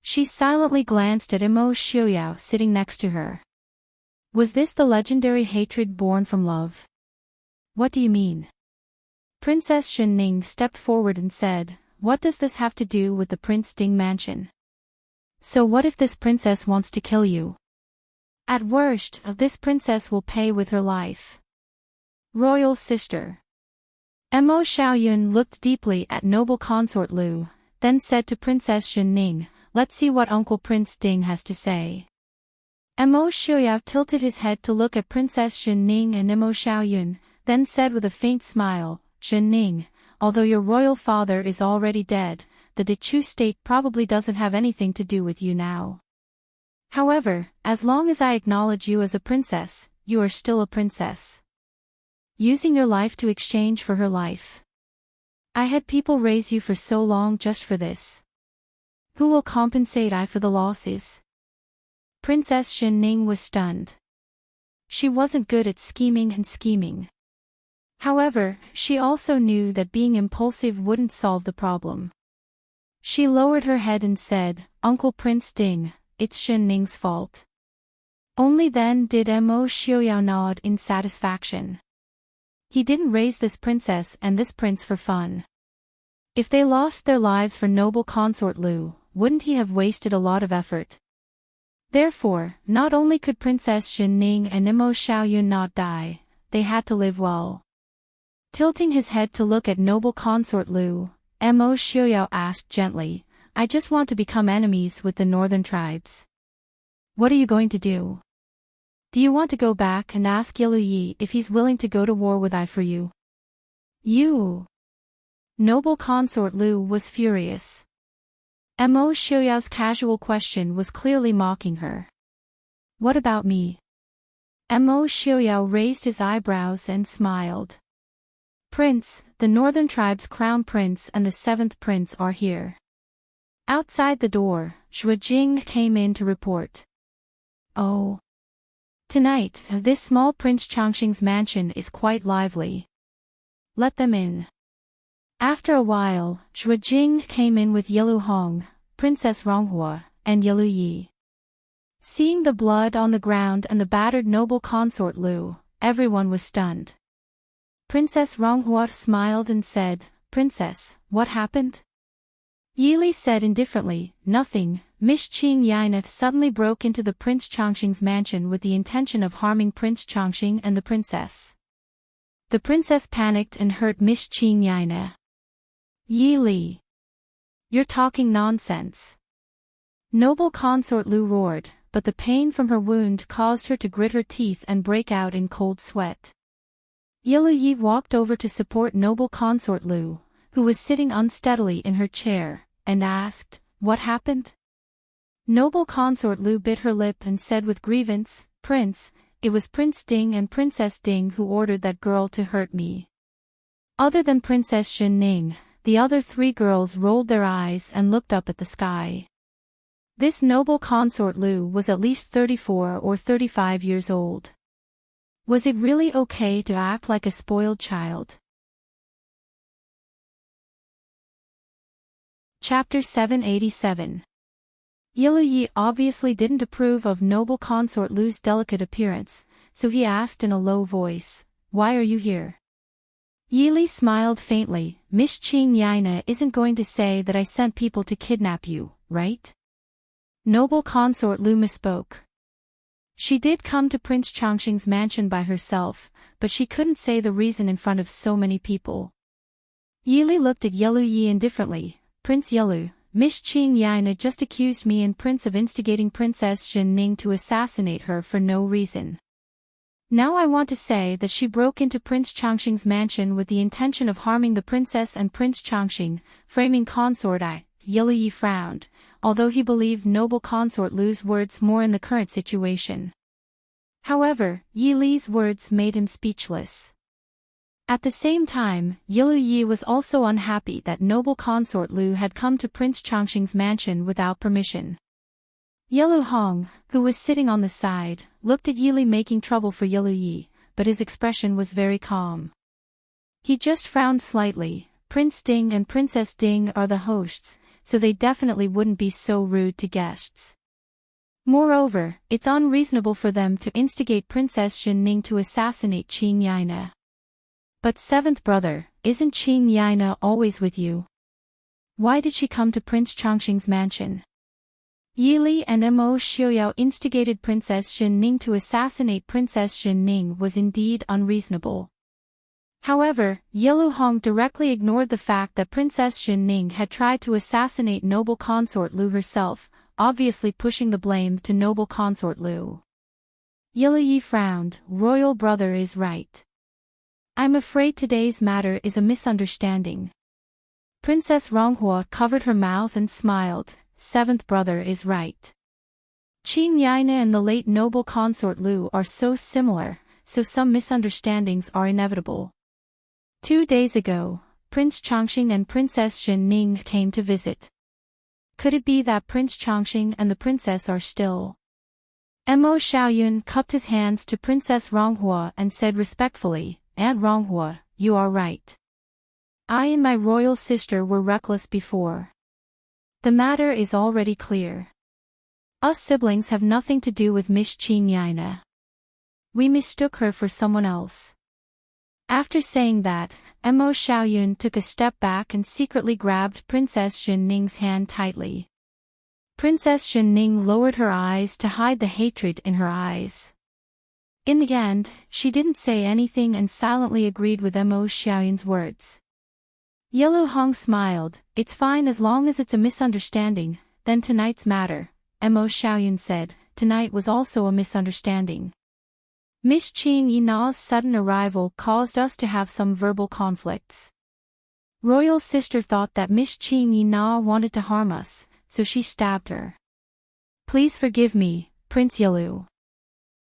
She silently glanced at Mo Xiaoyao sitting next to her. Was this the legendary hatred born from love? What do you mean? Princess Xin Ning stepped forward and said, what does this have to do with the Prince Ding mansion? So what if this princess wants to kill you? At worst, this princess will pay with her life. Royal sister. Mo Xiaoyun looked deeply at noble consort Lu, then said to Princess Xin Ning, let's see what Uncle Prince Ding has to say. Mo Xiaoyao tilted his head to look at Princess Xin Ning and Mo Xiaoyun, then said with a faint smile, Xin Ning, although your royal father is already dead, the Dechu state probably doesn't have anything to do with you now. However, as long as I acknowledge you as a princess, you are still a princess. Using your life to exchange for her life. I had people raise you for so long just for this. Who will compensate I for the losses? Princess Xin Ning was stunned. She wasn't good at scheming and scheming. However, she also knew that being impulsive wouldn't solve the problem. She lowered her head and said, Uncle Prince Ding, it's Xin Ning's fault. Only then did Mo Xiaoyao nod in satisfaction. He didn't raise this princess and this prince for fun. If they lost their lives for noble consort Lu, wouldn't he have wasted a lot of effort? Therefore, not only could Princess Xin Ning and Mo Xiaoyun not die, they had to live well. Tilting his head to look at noble consort Lu, Mo Xiaoyao asked gently, I just want to become enemies with the northern tribes. What are you going to do? Do you want to go back and ask Yilu Yi if he's willing to go to war with I for you? You! Noble consort Lu was furious. Mo Xiaoyao's casual question was clearly mocking her. What about me? Mo Xiaoyao raised his eyebrows and smiled. Prince, the northern tribe's crown prince and the 7th prince are here. Outside the door, Zhuajing came in to report. Oh. Tonight, this small Prince Changxing's mansion is quite lively. Let them in. After a while, Zhuajing came in with Yilu Hong, Princess Ronghua, and Yilu Yi. Seeing the blood on the ground and the battered noble consort Lu, everyone was stunned. Princess Ronghua smiled and said, "Princess, what happened?" Yili said indifferently, "Nothing." Miss Qing Yaina suddenly broke into the Prince Chongqing's mansion with the intention of harming Prince Chongqing and the princess. The princess panicked and hurt Miss Qing Yaina. "Yili! You're talking nonsense." Noble consort Lu roared, but the pain from her wound caused her to grit her teeth and break out in cold sweat. Yilu Yi walked over to support noble consort Lu, who was sitting unsteadily in her chair, and asked, "What happened?" Noble consort Lu bit her lip and said with grievance, "Prince, it was Prince Ding and Princess Ding who ordered that girl to hurt me." Other than Princess Xin Ning, the other three girls rolled their eyes and looked up at the sky. This noble consort Lu was at least 34 or 35 years old. Was it really okay to act like a spoiled child? Chapter 787. Yilu Yi obviously didn't approve of noble consort Lu's delicate appearance, so he asked in a low voice, "Why are you here?" Yili smiled faintly. "Miss Qing Yaina isn't going to say that I sent people to kidnap you, right?" Noble consort Lu misspoke. She did come to Prince Chongqing's mansion by herself, but she couldn't say the reason in front of so many people. Yili looked at Yilu Yi indifferently. "Prince Yilu, Miss Qing Yaina just accused me and Prince of instigating Princess Xin Ning to assassinate her for no reason. Now I want to say that she broke into Prince Chongqing's mansion with the intention of harming the princess and Prince Chongqing, framing consort I." Yilu Yi frowned, although he believed noble consort Lu's words more in the current situation. However, Yi Li's words made him speechless. At the same time, Yilu Yi was also unhappy that noble consort Lu had come to Prince Chongqing's mansion without permission. Yilu Hong, who was sitting on the side, looked at Yili making trouble for Yilu Yi, but his expression was very calm. He just frowned slightly. Prince Ding and Princess Ding are the hosts, so they definitely wouldn't be so rude to guests. Moreover, it's unreasonable for them to instigate Princess Xin Ning to assassinate Qing Yaina. "But seventh brother, isn't Qing Yaina always with you? Why did she come to Prince Chongqing's mansion?" Yili and Mo Xiuyao instigated Princess Xin Ning to assassinate Princess Xin Ning was indeed unreasonable. However, Yilu Hong directly ignored the fact that Princess Xin Ning had tried to assassinate noble consort Lu herself, obviously pushing the blame to noble consort Lu. Yilu Yi frowned. "Royal brother is right. I'm afraid today's matter is a misunderstanding." Princess Ronghua covered her mouth and smiled. "Seventh brother is right. Qing Yaina and the late noble consort Lu are so similar, so some misunderstandings are inevitable. 2 days ago, Prince Chongqing and Princess Xin Ning came to visit. Could it be that Prince Chongqing and the princess are still?" Mo Xiaoyun cupped his hands to Princess Ronghua and said respectfully, "Aunt Ronghua, you are right. I and my royal sister were reckless before. The matter is already clear. Us siblings have nothing to do with Miss Qing Yaina. We mistook her for someone else." After saying that, Mo Xiaoyun took a step back and secretly grabbed Princess Xin Ning's hand tightly. Princess Xin Ning lowered her eyes to hide the hatred in her eyes. In the end, she didn't say anything and silently agreed with Mo Xiaoyun's words. Yilu Hong smiled. "It's fine as long as it's a misunderstanding, then tonight's matter," Mo Xiaoyun said. "Tonight was also a misunderstanding. Miss Qing Yina's sudden arrival caused us to have some verbal conflicts. Royal sister thought that Miss Qing Yina wanted to harm us, so she stabbed her. Please forgive me, Prince Yilu.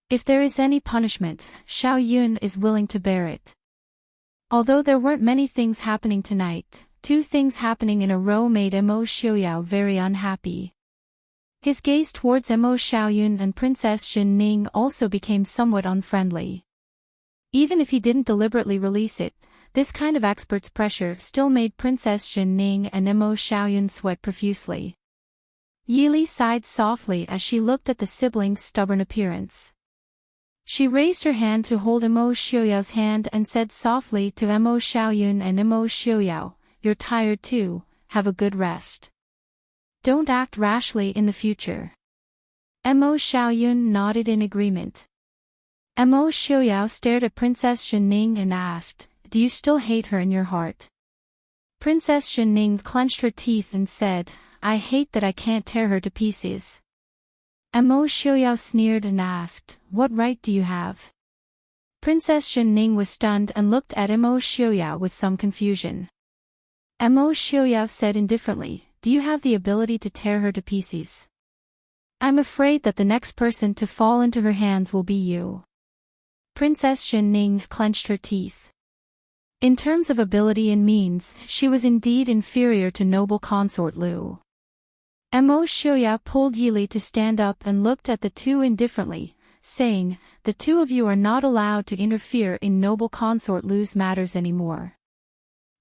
If there is any punishment, Xiao Yun is willing to bear it." Although there weren't many things happening tonight, 2 things happening in a row made Mo Xiuyao very unhappy. His gaze towards Mo Xiaoyun and Princess Xin Ning also became somewhat unfriendly. Even if he didn't deliberately release it, this kind of expert's pressure still made Princess Xin Ning and Mo Xiaoyun sweat profusely. Yili sighed softly as she looked at the siblings' stubborn appearance. She raised her hand to hold Imo Xiaoyao's hand and said softly to Imo Xiaoyun and Imo Xiaoyao, "You're tired too, have a good rest. Don't act rashly in the future." Imo Xiaoyun nodded in agreement. Imo Xiaoyao stared at Princess Shenning and asked, "Do you still hate her in your heart?" Princess Shenning clenched her teeth and said, "I hate that I can't tear her to pieces." Imo Xiaoyao sneered and asked, "What right do you have?" Princess Shenning was stunned and looked at Imo Xiaoyao with some confusion. Imo Xiaoyao said indifferently, "Do you have the ability to tear her to pieces? I'm afraid that the next person to fall into her hands will be you." Princess Shenning clenched her teeth. In terms of ability and means, she was indeed inferior to noble consort Lu. Imo Xiaoyao pulled Yili to stand up and looked at the two indifferently, saying, "The two of you are not allowed to interfere in noble consort Lu's matters anymore.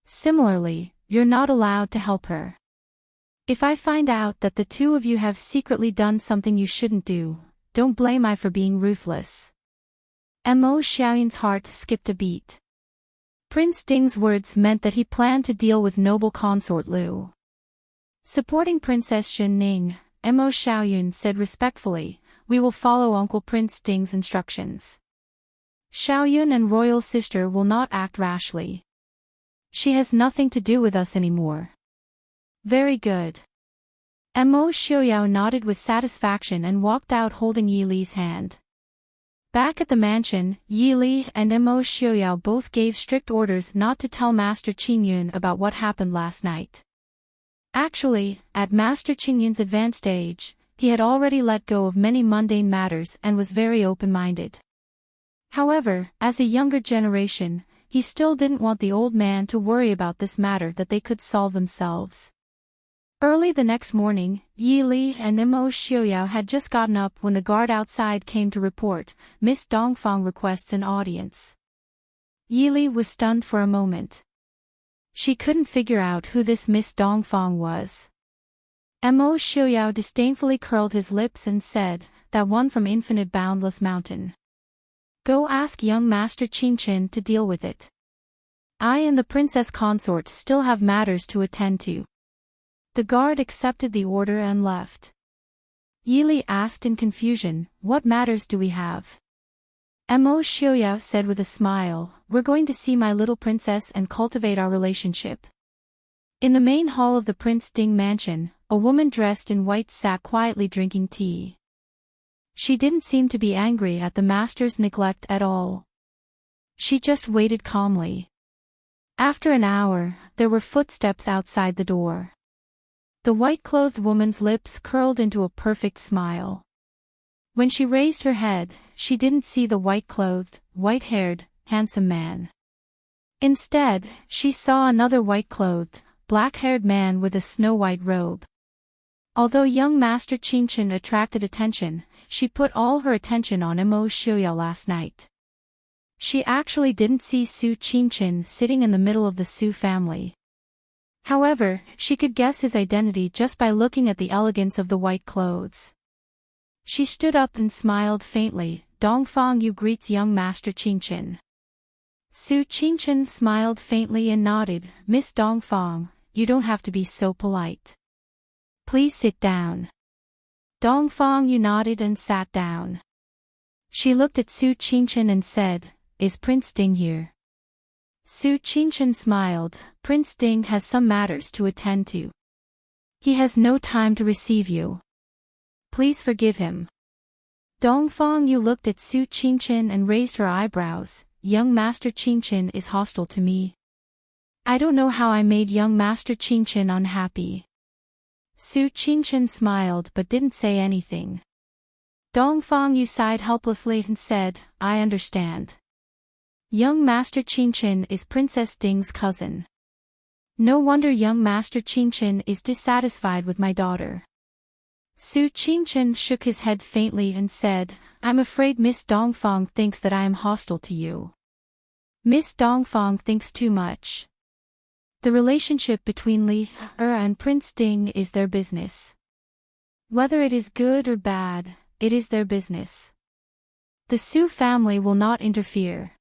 Similarly, you're not allowed to help her. If I find out that the two of you have secretly done something you shouldn't do, don't blame I for being ruthless." Imo Xiaoyun's heart skipped a beat. Prince Ding's words meant that he planned to deal with noble consort Lu. Supporting Princess Shenning, Imo Xiaoyun said respectfully, "We will follow Uncle Prince Ding's instructions. Xiaoyun and royal sister will not act rashly. She has nothing to do with us anymore." "Very good." Imo Xiaoyao nodded with satisfaction and walked out holding Yi Li's hand. Back at the mansion, Yi Li and Imo Xiaoyao both gave strict orders not to tell Master Qingyun about what happened last night. Actually, at Master Qingyun's advanced age, he had already let go of many mundane matters and was very open-minded. However, as a younger generation, he still didn't want the old man to worry about this matter that they could solve themselves. Early the next morning, Yi Li and Imo Xiaoyao had just gotten up when the guard outside came to report, "Miss Dongfang requests an audience." Yi Li was stunned for a moment. She couldn't figure out who this Miss Dongfang was. Imo Xiaoyao disdainfully curled his lips and said, "That one from Infinite Boundless Mountain. Go ask young Master Qingchen to deal with it. I and the princess consort still have matters to attend to." The guard accepted the order and left. Yi Li asked in confusion, "What matters do we have?" Imo Xiaoyao said with a smile, "We're going to see my little princess and cultivate our relationship." In the main hall of the Prince Ding mansion, a woman dressed in white sat quietly drinking tea. She didn't seem to be angry at the master's neglect at all. She just waited calmly. After an hour, there were footsteps outside the door. The white-clothed woman's lips curled into a perfect smile. When she raised her head, she didn't see the white-clothed, white-haired, handsome man. Instead, she saw another white-clothed, black-haired man with a snow-white robe. Although young Master Qingchen attracted attention, she put all her attention on Imo Xiaoyao last night. She actually didn't see Su Qingchen sitting in the middle of the Su family. However, she could guess his identity just by looking at the elegance of the white clothes. She stood up and smiled faintly. "Dongfang Yu greets young Master Qingchen." Su Qingchen smiled faintly and nodded. "Miss Dongfang, you don't have to be so polite. Please sit down." Dongfang Yu nodded and sat down. She looked at Su Qingchen and said, "Is Prince Ding here?" Su Qingchen smiled. "Prince Ding has some matters to attend to. He has no time to receive you. Please forgive him." Dongfang Yu looked at Su Qingchen and raised her eyebrows. "Young Master Qingchen is hostile to me. I don't know how I made young Master Qingchen unhappy." Su Qingchen smiled but didn't say anything. Dongfang Yu sighed helplessly and said, "I understand. Young Master Qingchen is Princess Ding's cousin. No wonder young Master Qingchen is dissatisfied with my daughter." Su Qingchen shook his head faintly and said, "I'm afraid Miss Dongfang thinks that I am hostile to you. Miss Dongfang thinks too much. The relationship between Li and Prince Ding is their business. Whether it is good or bad, it is their business. The Su family will not interfere.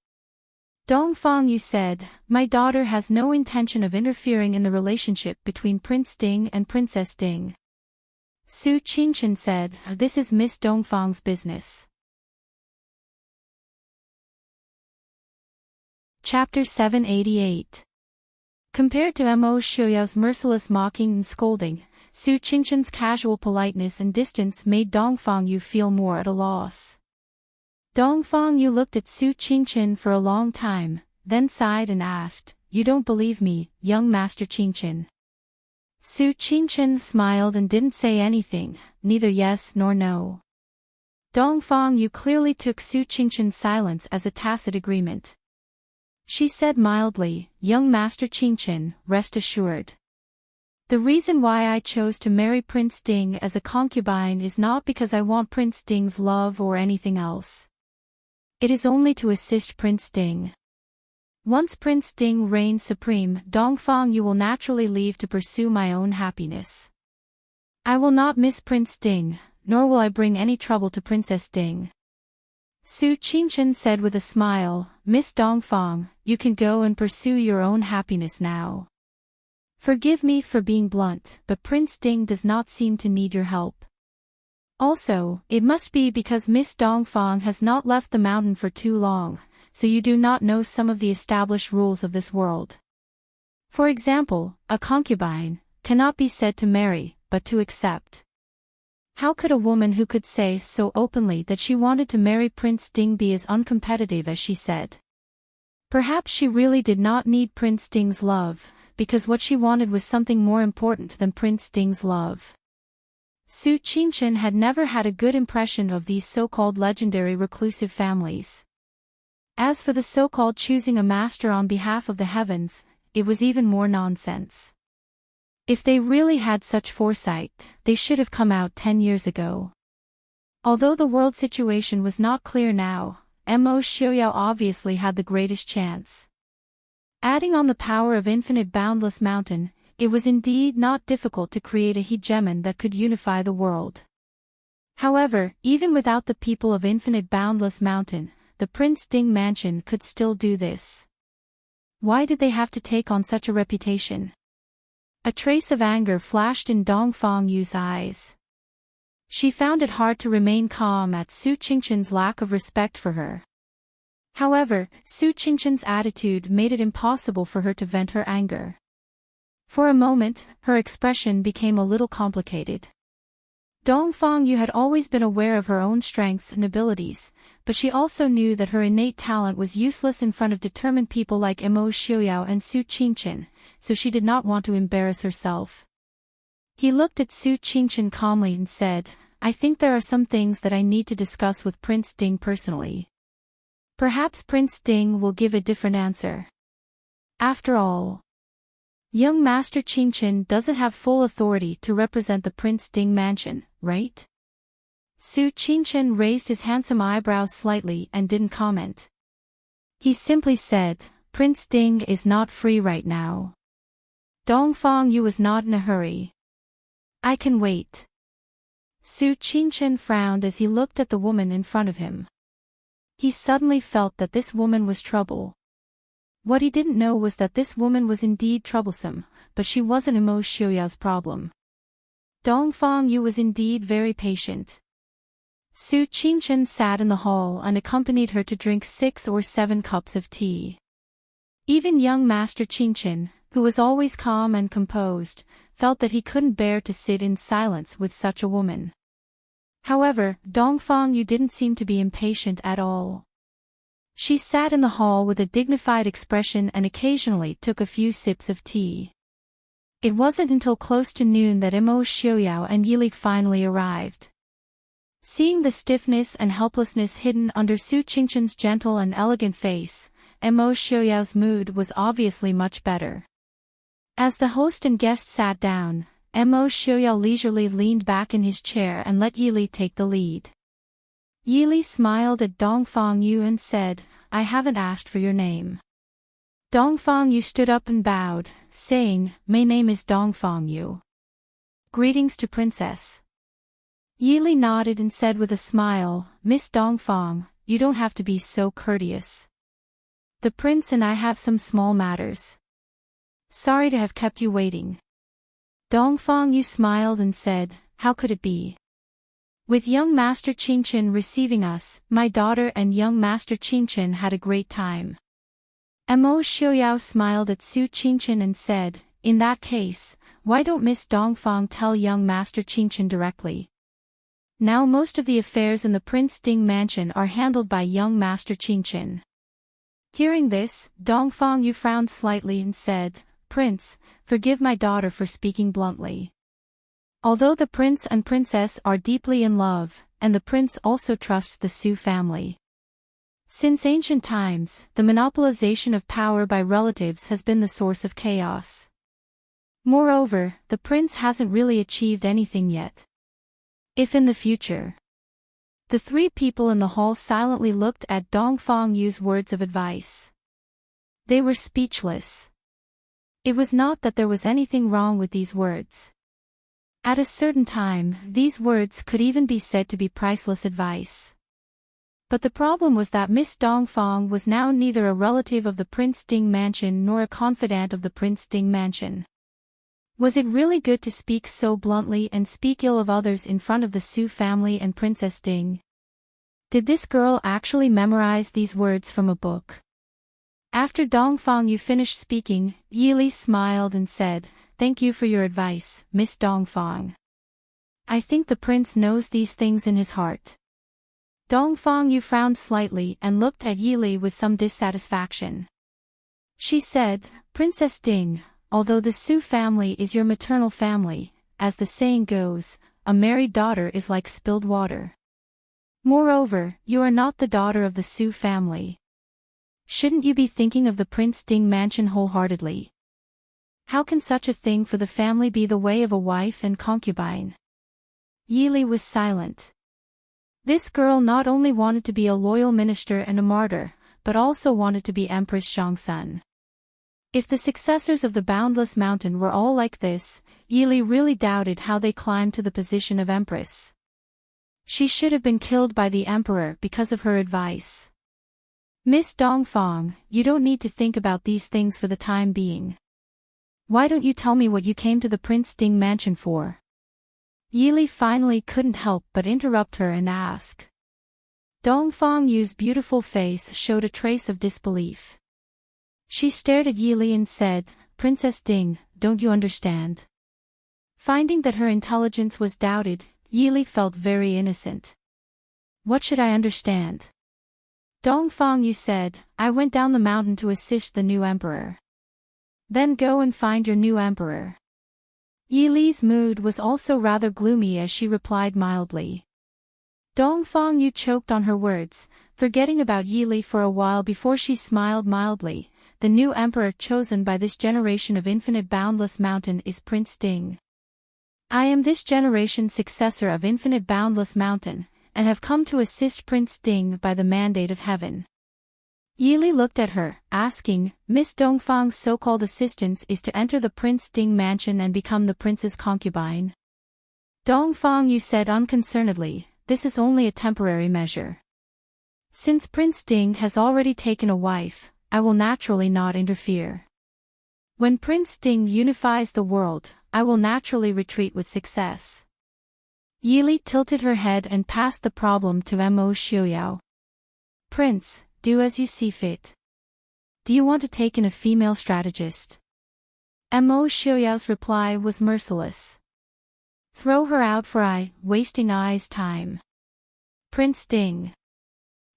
Dongfang Yu said, my daughter has no intention of interfering in the relationship between Prince Ding and Princess Ding. Su Qingchen said, this is Miss Dongfang's business. Chapter 788. Compared to Mo Xiuyao's merciless mocking and scolding, Su Qingchen's casual politeness and distance made Dongfang Yu feel more at a loss. Dongfang Yu looked at Su Qingchen for a long time, then sighed and asked, you don't believe me, young Master Qingchen? Su Qingchen smiled and didn't say anything, neither yes nor no. Dongfang Yu clearly took Su Qingchen's silence as a tacit agreement. She said mildly, young Master Qingchen, rest assured. The reason why I chose to marry Prince Ding as a concubine is not because I want Prince Ding's love or anything else. It is only to assist Prince Ding. Once Prince Ding reigns supreme, Dongfang Yu will naturally leave to pursue my own happiness. I will not miss Prince Ding, nor will I bring any trouble to Princess Ding. Su Qingchen said with a smile, Miss Dongfang, you can go and pursue your own happiness now. Forgive me for being blunt, but Prince Ding does not seem to need your help. Also, it must be because Miss Dongfang has not left the mountain for too long, so you do not know some of the established rules of this world. For example, a concubine cannot be said to marry, but to accept. How could a woman who could say so openly that she wanted to marry Prince Ding be as uncompetitive as she said? Perhaps she really did not need Prince Ding's love, because what she wanted was something more important than Prince Ding's love. Su Qingchen had never had a good impression of these so-called legendary reclusive families. As for the so-called choosing a master on behalf of the heavens, it was even more nonsense. If they really had such foresight, they should have come out 10 years ago. Although the world situation was not clear now, Mo Xiuyao obviously had the greatest chance. Adding on the power of infinite boundless mountain, it was indeed not difficult to create a hegemon that could unify the world. However, even without the people of infinite boundless mountain, the Prince Ding mansion could still do this. Why did they have to take on such a reputation? A trace of anger flashed in Dongfang Yu's eyes. She found it hard to remain calm at Su Qingchen's lack of respect for her. However, Su Qingchen's attitude made it impossible for her to vent her anger. For a moment, her expression became a little complicated. Dongfang Yu had always been aware of her own strengths and abilities, but she also knew that her innate talent was useless in front of determined people like Mo Xiuyao and Su Qingchen, so she did not want to embarrass herself. He looked at Su Qingchen calmly and said, I think there are some things that I need to discuss with Prince Ding personally. Perhaps Prince Ding will give a different answer. After all, young Master Qingchen doesn't have full authority to represent the Prince Ding mansion, right? Su Qingchen raised his handsome eyebrows slightly and didn't comment. He simply said, Prince Ding is not free right now. Dongfang Yu was not in a hurry. I can wait. Su Qingchen frowned as he looked at the woman in front of him. He suddenly felt that this woman was trouble. What he didn't know was that this woman was indeed troublesome, but she wasn't Mo Xiuyao's problem. Dongfang Yu was indeed very patient. Su Qingchen sat in the hall and accompanied her to drink 6 or 7 cups of tea. Even young Master Qingchen, who was always calm and composed, felt that he couldn't bear to sit in silence with such a woman. However, Dongfang Yu didn't seem to be impatient at all. She sat in the hall with a dignified expression and occasionally took a few sips of tea. It wasn't until close to noon that Mo Xiuyao and Yili finally arrived. Seeing the stiffness and helplessness hidden under Su Qingchen's gentle and elegant face, Mo Xiuyao's mood was obviously much better. As the host and guest sat down, Mo Xiuyao leisurely leaned back in his chair and let Yili take the lead. Yili smiled at Dongfang Yu and said, I haven't asked for your name. Dongfang Yu stood up and bowed, saying, My name is Dongfang Yu. Greetings to Princess. Yili nodded and said with a smile, Miss Dongfang, you don't have to be so courteous. The prince and I have some small matters. Sorry to have kept you waiting. Dongfang Yu smiled and said, how could it be? With young Master Qingchen receiving us, my daughter and young Master Qingchen had a great time. Mo Xiuyao smiled at Su Qingchen and said, in that case, why don't Miss Dongfang tell young Master Qingchen directly? Now most of the affairs in the Prince Ding mansion are handled by young Master Qingchen. Hearing this, Dongfang Yu frowned slightly and said, Prince, forgive my daughter for speaking bluntly. Although the prince and princess are deeply in love, and the prince also trusts the Su family. Since ancient times, the monopolization of power by relatives has been the source of chaos. Moreover, the prince hasn't really achieved anything yet. If in the future. The three people in the hall silently looked at Dongfang Yu's words of advice. They were speechless. It was not that there was anything wrong with these words. At a certain time, these words could even be said to be priceless advice. But the problem was that Miss Dongfang was now neither a relative of the Prince Ding mansion nor a confidant of the Prince Ding mansion. Was it really good to speak so bluntly and speak ill of others in front of the Su family and Princess Ding? Did this girl actually memorize these words from a book? After Dongfang Yu finished speaking, Yili smiled and said, thank you for your advice, Miss Dongfang. I think the prince knows these things in his heart. Dongfang Yu frowned slightly and looked at Yili with some dissatisfaction. She said, Princess Ding, although the Su family is your maternal family, as the saying goes, a married daughter is like spilled water. Moreover, you are not the daughter of the Su family. Shouldn't you be thinking of the Prince Ding mansion wholeheartedly? How can such a thing for the family be the way of a wife and concubine? Yili was silent. This girl not only wanted to be a loyal minister and a martyr, but also wanted to be Empress Zhongsun. If the successors of the Boundless Mountain were all like this, Yili really doubted how they climbed to the position of Empress. She should have been killed by the Emperor because of her advice. Miss Dongfang, you don't need to think about these things for the time being. Why don't you tell me what you came to the Prince Ding mansion for? Yili finally couldn't help but interrupt her and ask. Dongfang Yu's beautiful face showed a trace of disbelief. She stared at Yili and said, Princess Ding, don't you understand? Finding that her intelligence was doubted, Yili felt very innocent. What should I understand? Dongfang Yu said, I went down the mountain to assist the new emperor. Then go and find your new emperor. Yili's mood was also rather gloomy as she replied mildly. Dongfang Yu choked on her words, forgetting about Yili for a while before she smiled mildly. The new emperor chosen by this generation of Infinite Boundless Mountain is Prince Ding. I am this generation's successor of Infinite Boundless Mountain, and have come to assist Prince Ding by the mandate of heaven. Yili looked at her, asking, Miss Dongfang's so-called assistance is to enter the Prince Ding mansion and become the prince's concubine. Dongfang Yu said unconcernedly, this is only a temporary measure. Since Prince Ding has already taken a wife, I will naturally not interfere. When Prince Ding unifies the world, I will naturally retreat with success. Yili tilted her head and passed the problem to Mo Xiuyao. Prince, do as you see fit. Do you want to take in a female strategist? Mo Xiuyao's reply was merciless. Throw her out for wasting I's time. Prince Ding.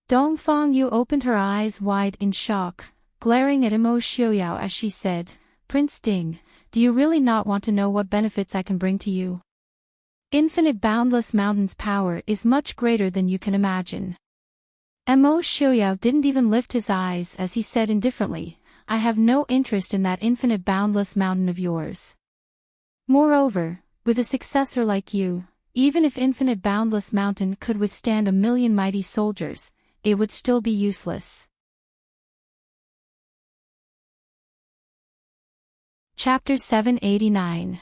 Dongfang Yu opened her eyes wide in shock, glaring at Mo Xiuyao as she said, Prince Ding, do you really not want to know what benefits I can bring to you? Infinite Boundless Mountain's power is much greater than you can imagine. Mo Xiuyao didn't even lift his eyes as he said indifferently, I have no interest in that Infinite Boundless Mountain of yours. Moreover, with a successor like you, even if Infinite Boundless Mountain could withstand 1,000,000 mighty soldiers, it would still be useless. Chapter 789.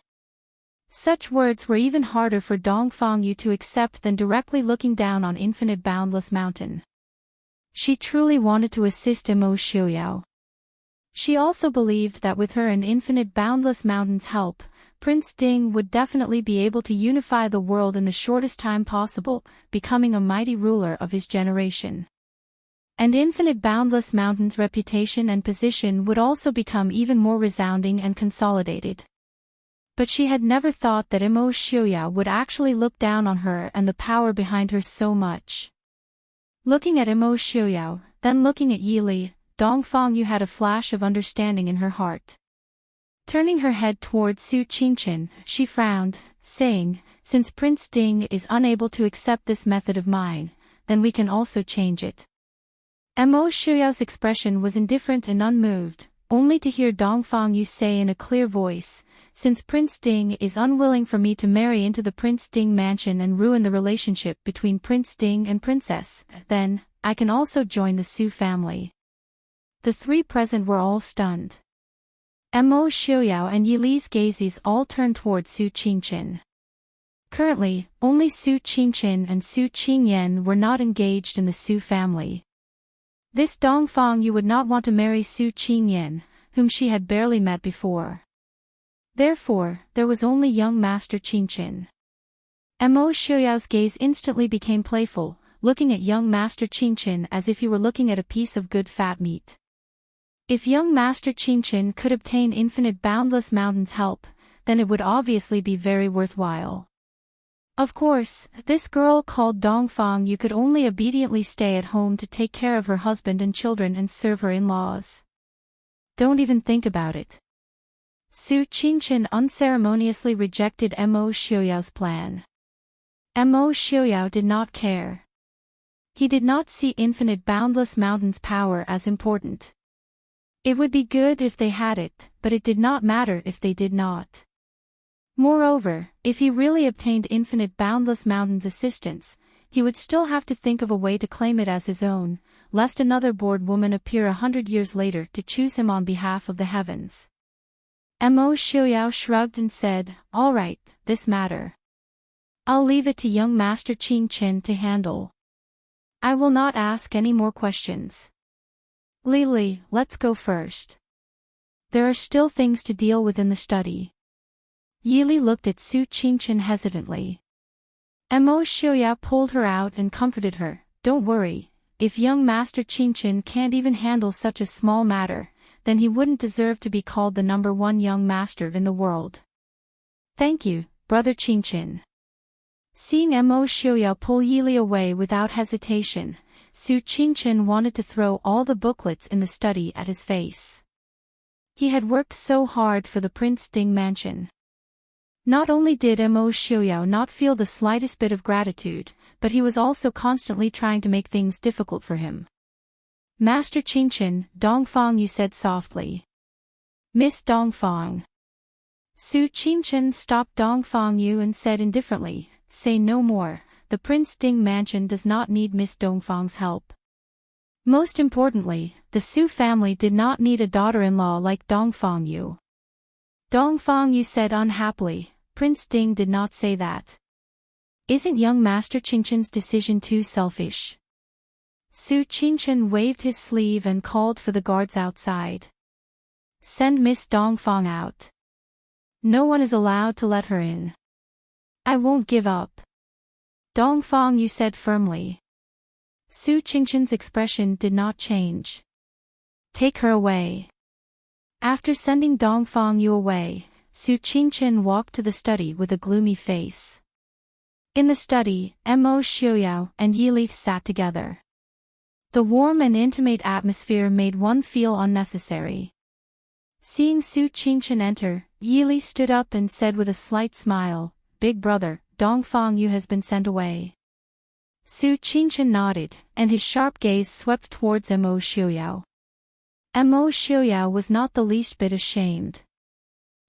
Such words were even harder for Dongfang Yu to accept than directly looking down on infinite boundless mountain. She truly wanted to assist Mo Xiuyao. She also believed that with her and infinite boundless mountain's help, Prince Ding would definitely be able to unify the world in the shortest time possible, becoming a mighty ruler of his generation. And infinite boundless mountain's reputation and position would also become even more resounding and consolidated. But she had never thought that Mo Xiuyao would actually look down on her and the power behind her so much. Looking at Mo Xiuyao, then looking at Yi Li, Dongfang Yu had a flash of understanding in her heart. Turning her head towards Su Qingchen, she frowned, saying, "Since Prince Ding is unable to accept this method of mine, then we can also change it." Mo Xiuyao's expression was indifferent and unmoved, only to hear Dongfang Yu say in a clear voice, "Since Prince Ding is unwilling for me to marry into the Prince Ding mansion and ruin the relationship between Prince Ding and Princess, then, I can also join the Su family." The three present were all stunned. Mo Xiuyao and Yi Li's gazes all turned toward Su Qingchen. Currently, only Su Qingchen and Su Qingyan were not engaged in the Su family. This Dongfang Yu would not want to marry Su Qingyan, whom she had barely met before. Therefore, there was only young Master Qingchen. Mo Xiuyao's gaze instantly became playful, looking at young Master Qingchen as if he were looking at a piece of good fat meat. If young Master Qingchen could obtain infinite boundless mountain's help, then it would obviously be very worthwhile. Of course, this girl called Dongfang Yu could only obediently stay at home to take care of her husband and children and serve her in-laws. Don't even think about it. Su Qingchen unceremoniously rejected Mo Xiuyao's plan. Mo Xiuyao did not care. He did not see infinite boundless mountain's power as important. It would be good if they had it, but it did not matter if they did not. Moreover, if he really obtained infinite boundless mountain's assistance, he would still have to think of a way to claim it as his own, lest another bored woman appear 100 years later to choose him on behalf of the heavens. Mo Xiuyao shrugged and said, "All right, this matter. I'll leave it to young Master Qingchen to handle. I will not ask any more questions. Li, let's go first. There are still things to deal with in the study." Yi Li looked at Su Qingchen hesitantly. Mo Xiuyao pulled her out and comforted her, "Don't worry, if young Master Qingchen can't even handle such a small matter, then he wouldn't deserve to be called the #1 young master in the world." "Thank you, brother Qingchen." Seeing Mo Xiuyao pull Yi Li away without hesitation, Su Qingchen wanted to throw all the booklets in the study at his face. He had worked so hard for the Prince Ding mansion. Not only did Mo Xiuyao not feel the slightest bit of gratitude, but he was also constantly trying to make things difficult for him. "Master Qingchen," Dongfang Yu said softly. "Miss Dongfang." Su Qingchen stopped Dongfang Yu and said indifferently, "Say no more. The Prince Ding mansion does not need Miss Dongfang's help. Most importantly, the Su family did not need a daughter-in-law like Dongfang Yu." Dongfang Yu said unhappily, "Prince Ding did not say that. Isn't young Master Qingchen's decision too selfish?" Su Qingchen waved his sleeve and called for the guards outside. "Send Miss Dongfang out. No one is allowed to let her in." "I won't give up," Dongfang Yu said firmly. Su Qingchen's expression did not change. "Take her away." After sending Dongfang Yu away, Su Qingchen walked to the study with a gloomy face. In the study, Mo Xiuyao and Yi Li sat together. The warm and intimate atmosphere made one feel unnecessary. Seeing Su Qingchen enter, Yi Li stood up and said with a slight smile, "Big brother, Dongfang Yu has been sent away." Su Qingchen nodded, and his sharp gaze swept towards Mo Xiuyao. Mo Xiuyao was not the least bit ashamed.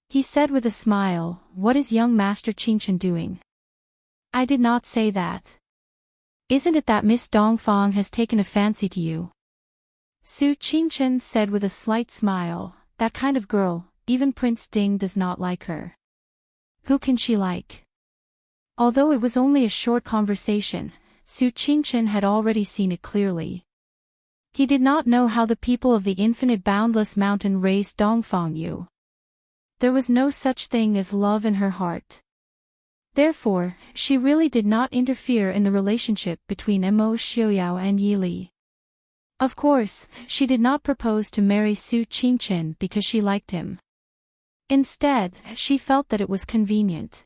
He said with a smile, "What is young Master Qingchen doing?" "I did not say that. Isn't it that Miss Dongfang has taken a fancy to you?" Su Qingchen said with a slight smile, "That kind of girl, even Prince Ding does not like her." who can she like? Although it was only a short conversation, Su Qingchen had already seen it clearly. He did not know how the people of the infinite boundless mountain raised Dongfang Yu. There was no such thing as love in her heart. Therefore, she really did not interfere in the relationship between Mo Xiaoyao and Yi Li. Of course, she did not propose to marry Su Qingchen because she liked him. Instead, she felt that it was convenient.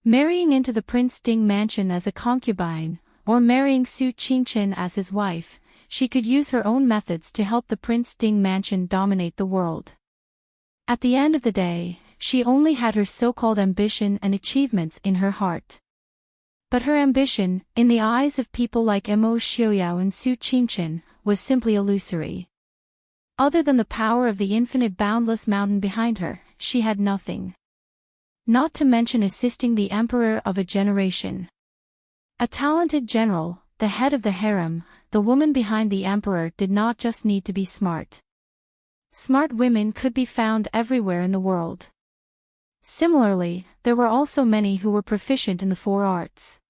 Marrying into the Prince Ding mansion as a concubine, or marrying Su Qingchen as his wife, she could use her own methods to help the Prince Ding mansion dominate the world. At the end of the day, she only had her so-called ambition and achievements in her heart. But her ambition, in the eyes of people like Mo Xiaoyao and Su Qingchen, was simply illusory. Other than the power of the infinite boundless mountain behind her, she had nothing. Not to mention assisting the emperor of a generation. A talented general, the head of the harem, the woman behind the emperor did not just need to be smart. Smart women could be found everywhere in the world. Similarly, there were also many who were proficient in the four arts.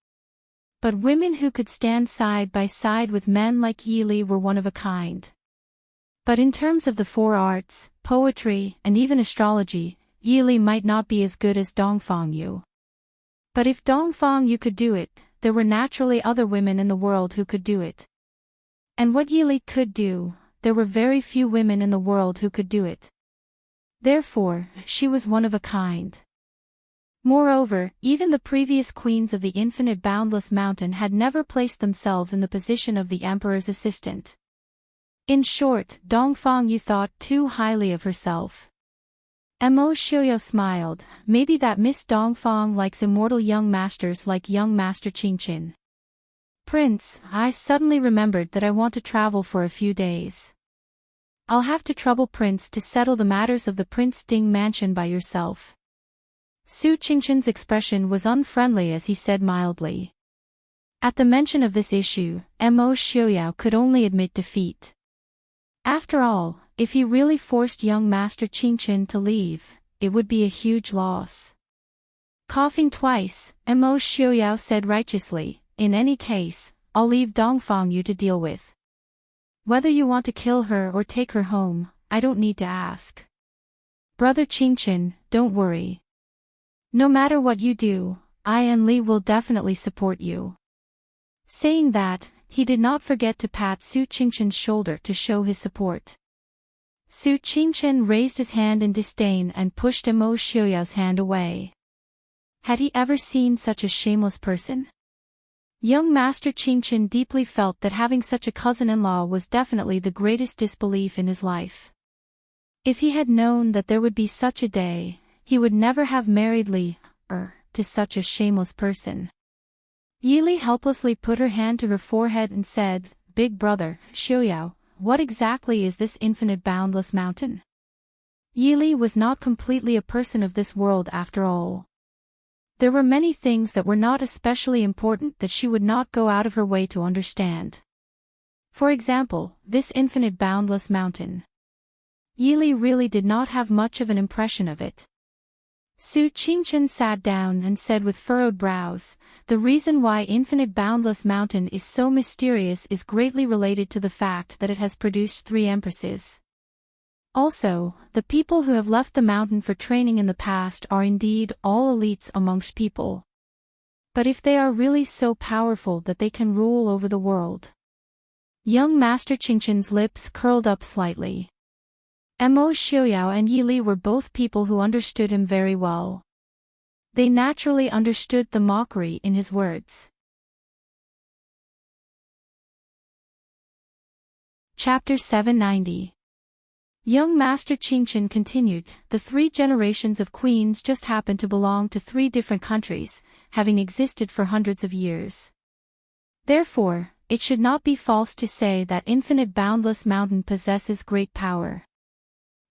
But women who could stand side by side with men like Yi Li were one of a kind. But in terms of the four arts, poetry, and even astrology, Yi Li might not be as good as Dongfang Yu. But if Dongfang Yu could do it, there were naturally other women in the world who could do it. And what Yi Li could do, there were very few women in the world who could do it. Therefore, she was one of a kind. Moreover, even the previous queens of the infinite boundless mountain had never placed themselves in the position of the emperor's assistant. In short, Dongfang Yu thought too highly of herself. Mo Xiaoyao smiled, maybe that Miss Dongfang likes immortal young masters like young Master Qingchen. Prince, I suddenly remembered that I want to travel for a few days. I'll have to trouble Prince to settle the matters of the Prince Ding mansion by yourself. Su Qingchen's expression was unfriendly as he said mildly. At the mention of this issue, Mo Xiaoyao could only admit defeat. After all, if he really forced young Master Qingchen to leave, it would be a huge loss. Coughing twice, Mo Xiaoyao said righteously, in any case, I'll leave Dongfang Yu to deal with. Whether you want to kill her or take her home, I don't need to ask. Brother Qingchen, don't worry. No matter what you do, I and Li will definitely support you. Saying that, he did not forget to pat Su Qingchen's shoulder to show his support. Su Qingchen raised his hand in disdain and pushed Mo Xiaoyao's hand away. Had he ever seen such a shameless person? Young Master Qingchen deeply felt that having such a cousin-in-law was definitely the greatest disbelief in his life. If he had known that there would be such a day, he would never have married Li, to such a shameless person. Yi Li helplessly put her hand to her forehead and said, Big brother, Xiaoyao, what exactly is this infinite boundless mountain? Yi Li was not completely a person of this world after all. There were many things that were not especially important that she would not go out of her way to understand. For example, this infinite boundless mountain. Yi Li really did not have much of an impression of it. Su Qingchen sat down and said with furrowed brows, the reason why infinite boundless mountain is so mysterious is greatly related to the fact that it has produced 3 empresses. Also, the people who have left the mountain for training in the past are indeed all elites amongst people. But if they are really so powerful that they can rule over the world? Young Master Qingchen's lips curled up slightly. Mo Xiaoyao and Yi Li were both people who understood him very well. They naturally understood the mockery in his words. Chapter 790. Young Master Qingchen continued, the 3 generations of queens just happened to belong to 3 different countries, having existed for hundreds of years. Therefore, it should not be false to say that infinite boundless mountain possesses great power.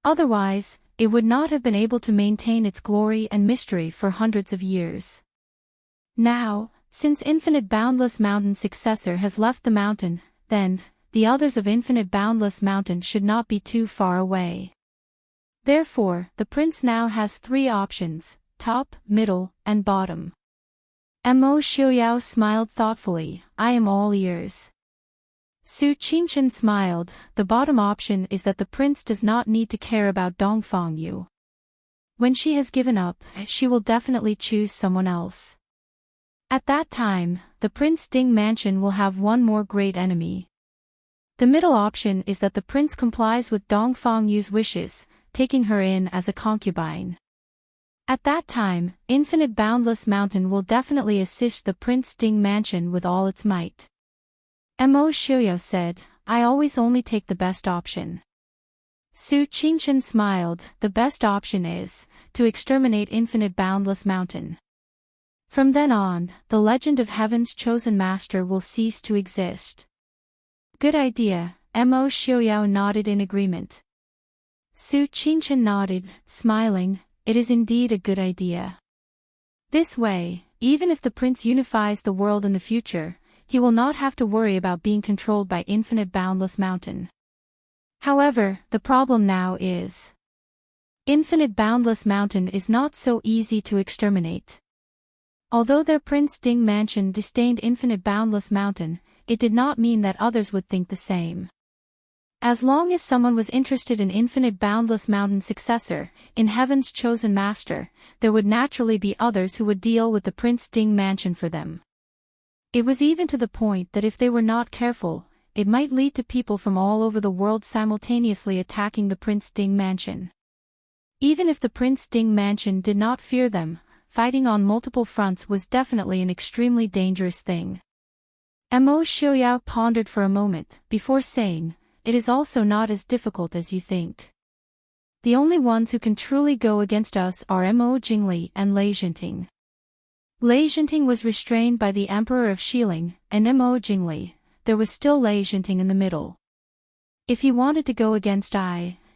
Otherwise, it would not have been able to maintain its glory and mystery for hundreds of years. Now, since infinite boundless mountain's successor has left the mountain, then, the others of infinite boundless mountain should not be too far away. Therefore, the prince now has 3 options, top, middle, and bottom. Mo Xiaoyao smiled thoughtfully. I am all ears. Su Qingchen smiled. The bottom option is that the prince does not need to care about Dongfang Yu. When she has given up, she will definitely choose someone else. At that time, the Prince Ding mansion will have one more great enemy. The middle option is that the prince complies with Dongfang Yu's wishes, taking her in as a concubine. At that time, Infinite Boundless Mountain will definitely assist the Prince Ding mansion with all its might. Mo Xiaoyao said, I always only take the best option. Su Qingchen smiled. The best option is to exterminate Infinite Boundless Mountain. From then on, the legend of Heaven's chosen master will cease to exist. Good idea, Mo Xiaoyao nodded in agreement. Su Qingchen nodded, smiling. It is indeed a good idea. This way, even if the prince unifies the world in the future, he will not have to worry about being controlled by Infinite Boundless Mountain. However, the problem now is Infinite Boundless Mountain is not so easy to exterminate. Although their Prince Ding mansion disdained Infinite Boundless Mountain, it did not mean that others would think the same. As long as someone was interested in Infinite Boundless Mountain's successor, in Heaven's chosen master, there would naturally be others who would deal with the Prince Ding mansion for them. It was even to the point that if they were not careful, it might lead to people from all over the world simultaneously attacking the Prince Ding mansion. Even if the Prince Ding mansion did not fear them, fighting on multiple fronts was definitely an extremely dangerous thing. Mo Xiaoyao pondered for a moment, before saying, it is also not as difficult as you think. The only ones who can truly go against us are Mo Jingli and Lei Zhenting. Lei Zhenting was restrained by the Emperor of Xiling, and Mo Jingli. There was still Lei Zhenting in the middle. If he wanted to go against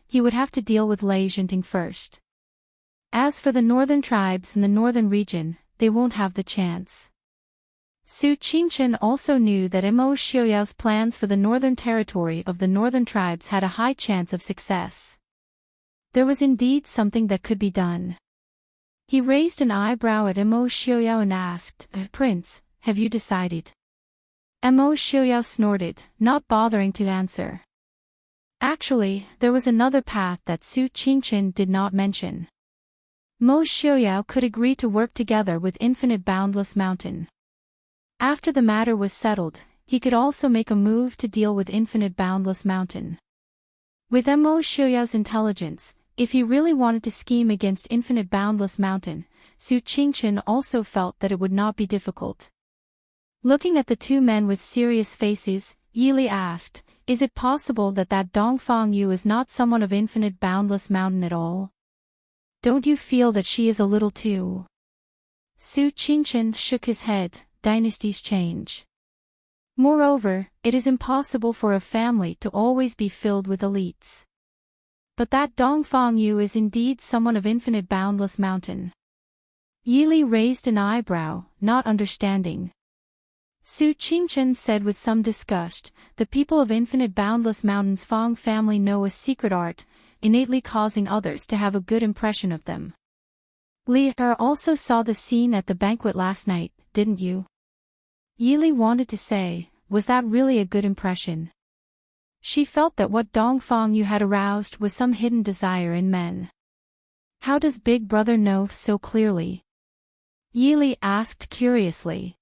he would have to deal with Lei Zhenting first. As for the northern tribes in the northern region, they won't have the chance. Su Qingchen also knew that Mo Xiaoyao's plans for the northern territory of the northern tribes had a high chance of success. There was indeed something that could be done. He raised an eyebrow at Mo Xiaoyao and asked, Prince, have you decided? Mo Xiaoyao snorted, not bothering to answer. Actually, there was another path that Su Qingchen did not mention. Mo Xiaoyao could agree to work together with Infinite Boundless Mountain. After the matter was settled, he could also make a move to deal with Infinite Boundless Mountain. With Mo Xiaoyao's intelligence, if he really wanted to scheme against Infinite Boundless Mountain, Su Qingchen also felt that it would not be difficult. Looking at the two men with serious faces, Yili asked, is it possible that Dongfang Yu is not someone of Infinite Boundless Mountain at all? Don't you feel that she is a little too? Su Qingchen shook his head. Dynasties change. Moreover, it is impossible for a family to always be filled with elites. But that Dongfang Yu is indeed someone of Infinite Boundless Mountain. Yili raised an eyebrow, not understanding. Su Qingchen said with some disgust, the people of Infinite Boundless Mountain's Fang family know a secret art, innately causing others to have a good impression of them. Li Er also saw the scene at the banquet last night, didn't you? Yili wanted to say, was that really a good impression? She felt that what Dongfang Yu had aroused was some hidden desire in men. How does Big Brother know so clearly? Yili asked curiously.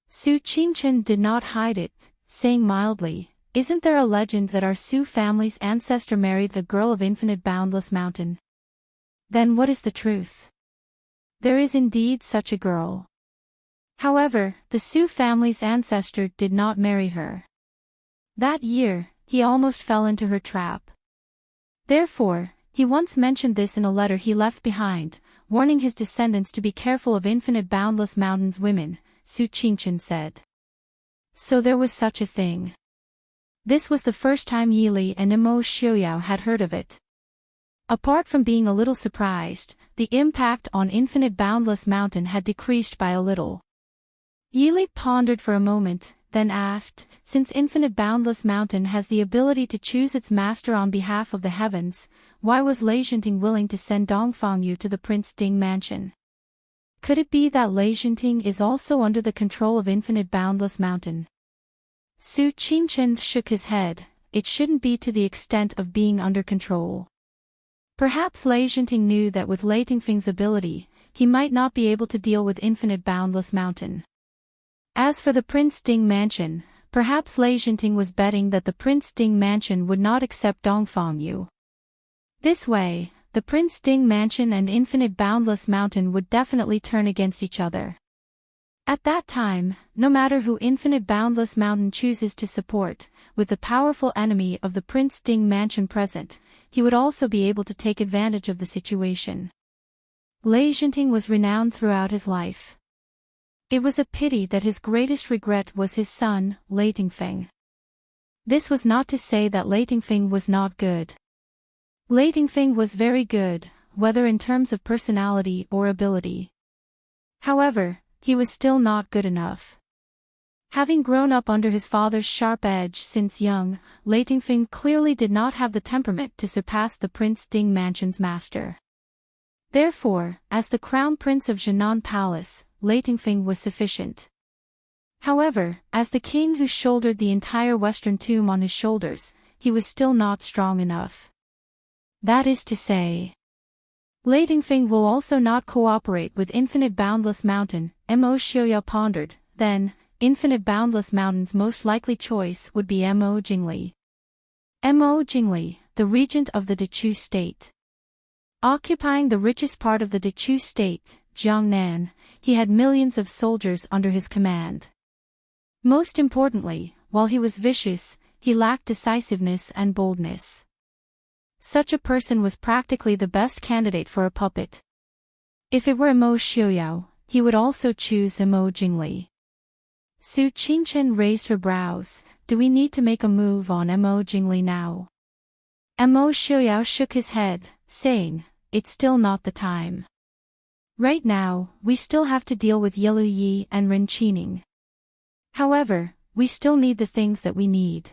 Su Qingchen did not hide it, saying mildly, isn't there a legend that our Su family's ancestor married a girl of Infinite Boundless Mountain? Then what is the truth? There is indeed such a girl. However, the Su family's ancestor did not marry her. That year, he almost fell into her trap. Therefore, he once mentioned this in a letter he left behind, warning his descendants to be careful of Infinite Boundless Mountain's women, Su Qingchen said. So there was such a thing. This was the first time Yili and Mo Xiaoyao had heard of it. Apart from being a little surprised, the impact on Infinite Boundless Mountain had decreased by a little. Yili pondered for a moment, then asked, since Infinite Boundless Mountain has the ability to choose its master on behalf of the heavens, why was Lei Zhenting willing to send Dongfang Yu to the Prince Ding mansion? Could it be that Enchanting is also under the control of Infinite Boundless Mountain? Su Qingchen shook his head. It shouldn't be to the extent of being under control. Perhaps Enchanting knew that with Enchanting's ability, he might not be able to deal with Infinite Boundless Mountain. As for the Prince Ding Mansion, perhaps Enchanting was betting that the Prince Ding Mansion would not accept Dongfang Yu. This way, the Prince Ding Mansion and Infinite Boundless Mountain would definitely turn against each other. At that time, no matter who Infinite Boundless Mountain chooses to support, with the powerful enemy of the Prince Ding Mansion present, he would also be able to take advantage of the situation. Enchanting was renowned throughout his life. It was a pity that his greatest regret was his son, Enchanting. This was not to say that Enchanting was not good. Enchanting was very good, whether in terms of personality or ability. However, he was still not good enough. Having grown up under his father's sharp edge since young, Enchanting clearly did not have the temperament to surpass the Prince Ding Mansion's master. Therefore, as the Crown Prince of Jinan Palace, Enchanting was sufficient. However, as the king who shouldered the entire Western Tomb on his shoulders, he was still not strong enough. That is to say, Enchanting will also not cooperate with Infinite Boundless Mountain. Mo Xiaoyao pondered. Then, Infinite Boundless Mountain's most likely choice would be Mo Jingli. Mo Jingli, the regent of the Dechu state. Occupying the richest part of the Dechu state, Jiangnan, he had millions of soldiers under his command. Most importantly, while he was vicious, he lacked decisiveness and boldness. Such a person was practically the best candidate for a puppet. If it were Mo Xiaoyao, he would also choose Mo Jingli. Su Qingchen raised her brows. Do we need to make a move on Mo Jingli now? Mo Xiaoyao shook his head, saying, it's still not the time. Right now, we still have to deal with Yelu Yi and Ren Qining. However, we still need the things that we need.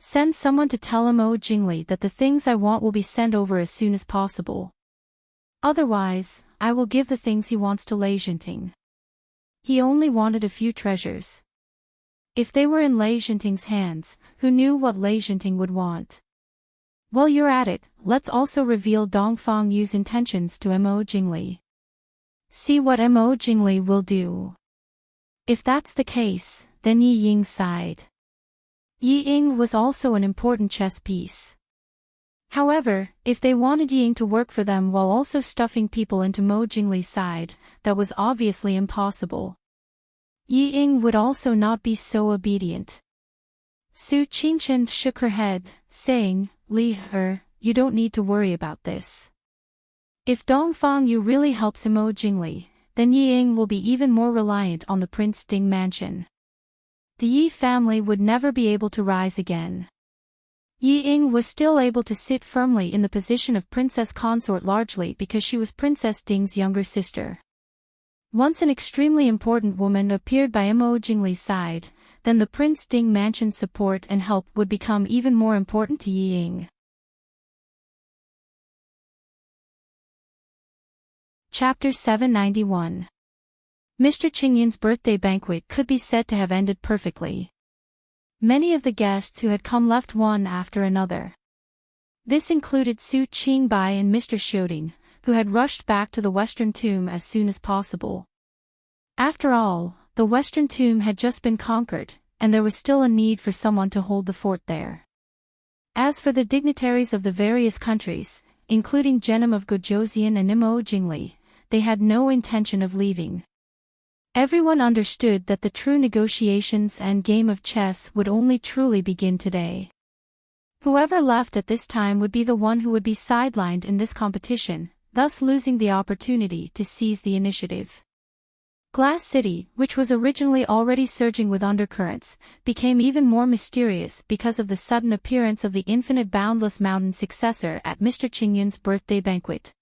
Send someone to tell Mo Jingli that the things I want will be sent over as soon as possible. Otherwise, I will give the things he wants to Enchanting. He only wanted a few treasures. If they were in Enchanting's hands, who knew what Enchanting would want? While you're at it, let's also reveal Dongfang Yu's intentions to Mo Jingli. See what Mo Jingli will do. If that's the case, then Yi Ying sighed. Yi Ying was also an important chess piece. However, if they wanted Yi Ying to work for them while also stuffing people into Mo Jingli's side, that was obviously impossible. Yi Ying would also not be so obedient. Su Qingchen shook her head, saying, Li He, you don't need to worry about this. If Dongfang Yu really helps Mo Jingli, then Yi Ying will be even more reliant on the Prince Ding Mansion. The Yi family would never be able to rise again. Yi Ying was still able to sit firmly in the position of princess consort largely because she was Princess Ding's younger sister. Once an extremely important woman appeared by Mo Jingli's side, then the Prince Ding Mansion's support and help would become even more important to Yi Ying. Chapter 791. Mr. Qingyun's birthday banquet could be said to have ended perfectly. Many of the guests who had come left one after another. This included Su Qingbai and Mr. Xiaoding, who had rushed back to the Western Tomb as soon as possible. After all, the Western Tomb had just been conquered, and there was still a need for someone to hold the fort there. As for the dignitaries of the various countries, including Genom of Gojoseon and Mo Jingli, they had no intention of leaving. Everyone understood that the true negotiations and game of chess would only truly begin today. Whoever left at this time would be the one who would be sidelined in this competition, thus losing the opportunity to seize the initiative. Glass City, which was originally already surging with undercurrents, became even more mysterious because of the sudden appearance of the Infinite Boundless Mountain successor at Mr. Qingyun's birthday banquet.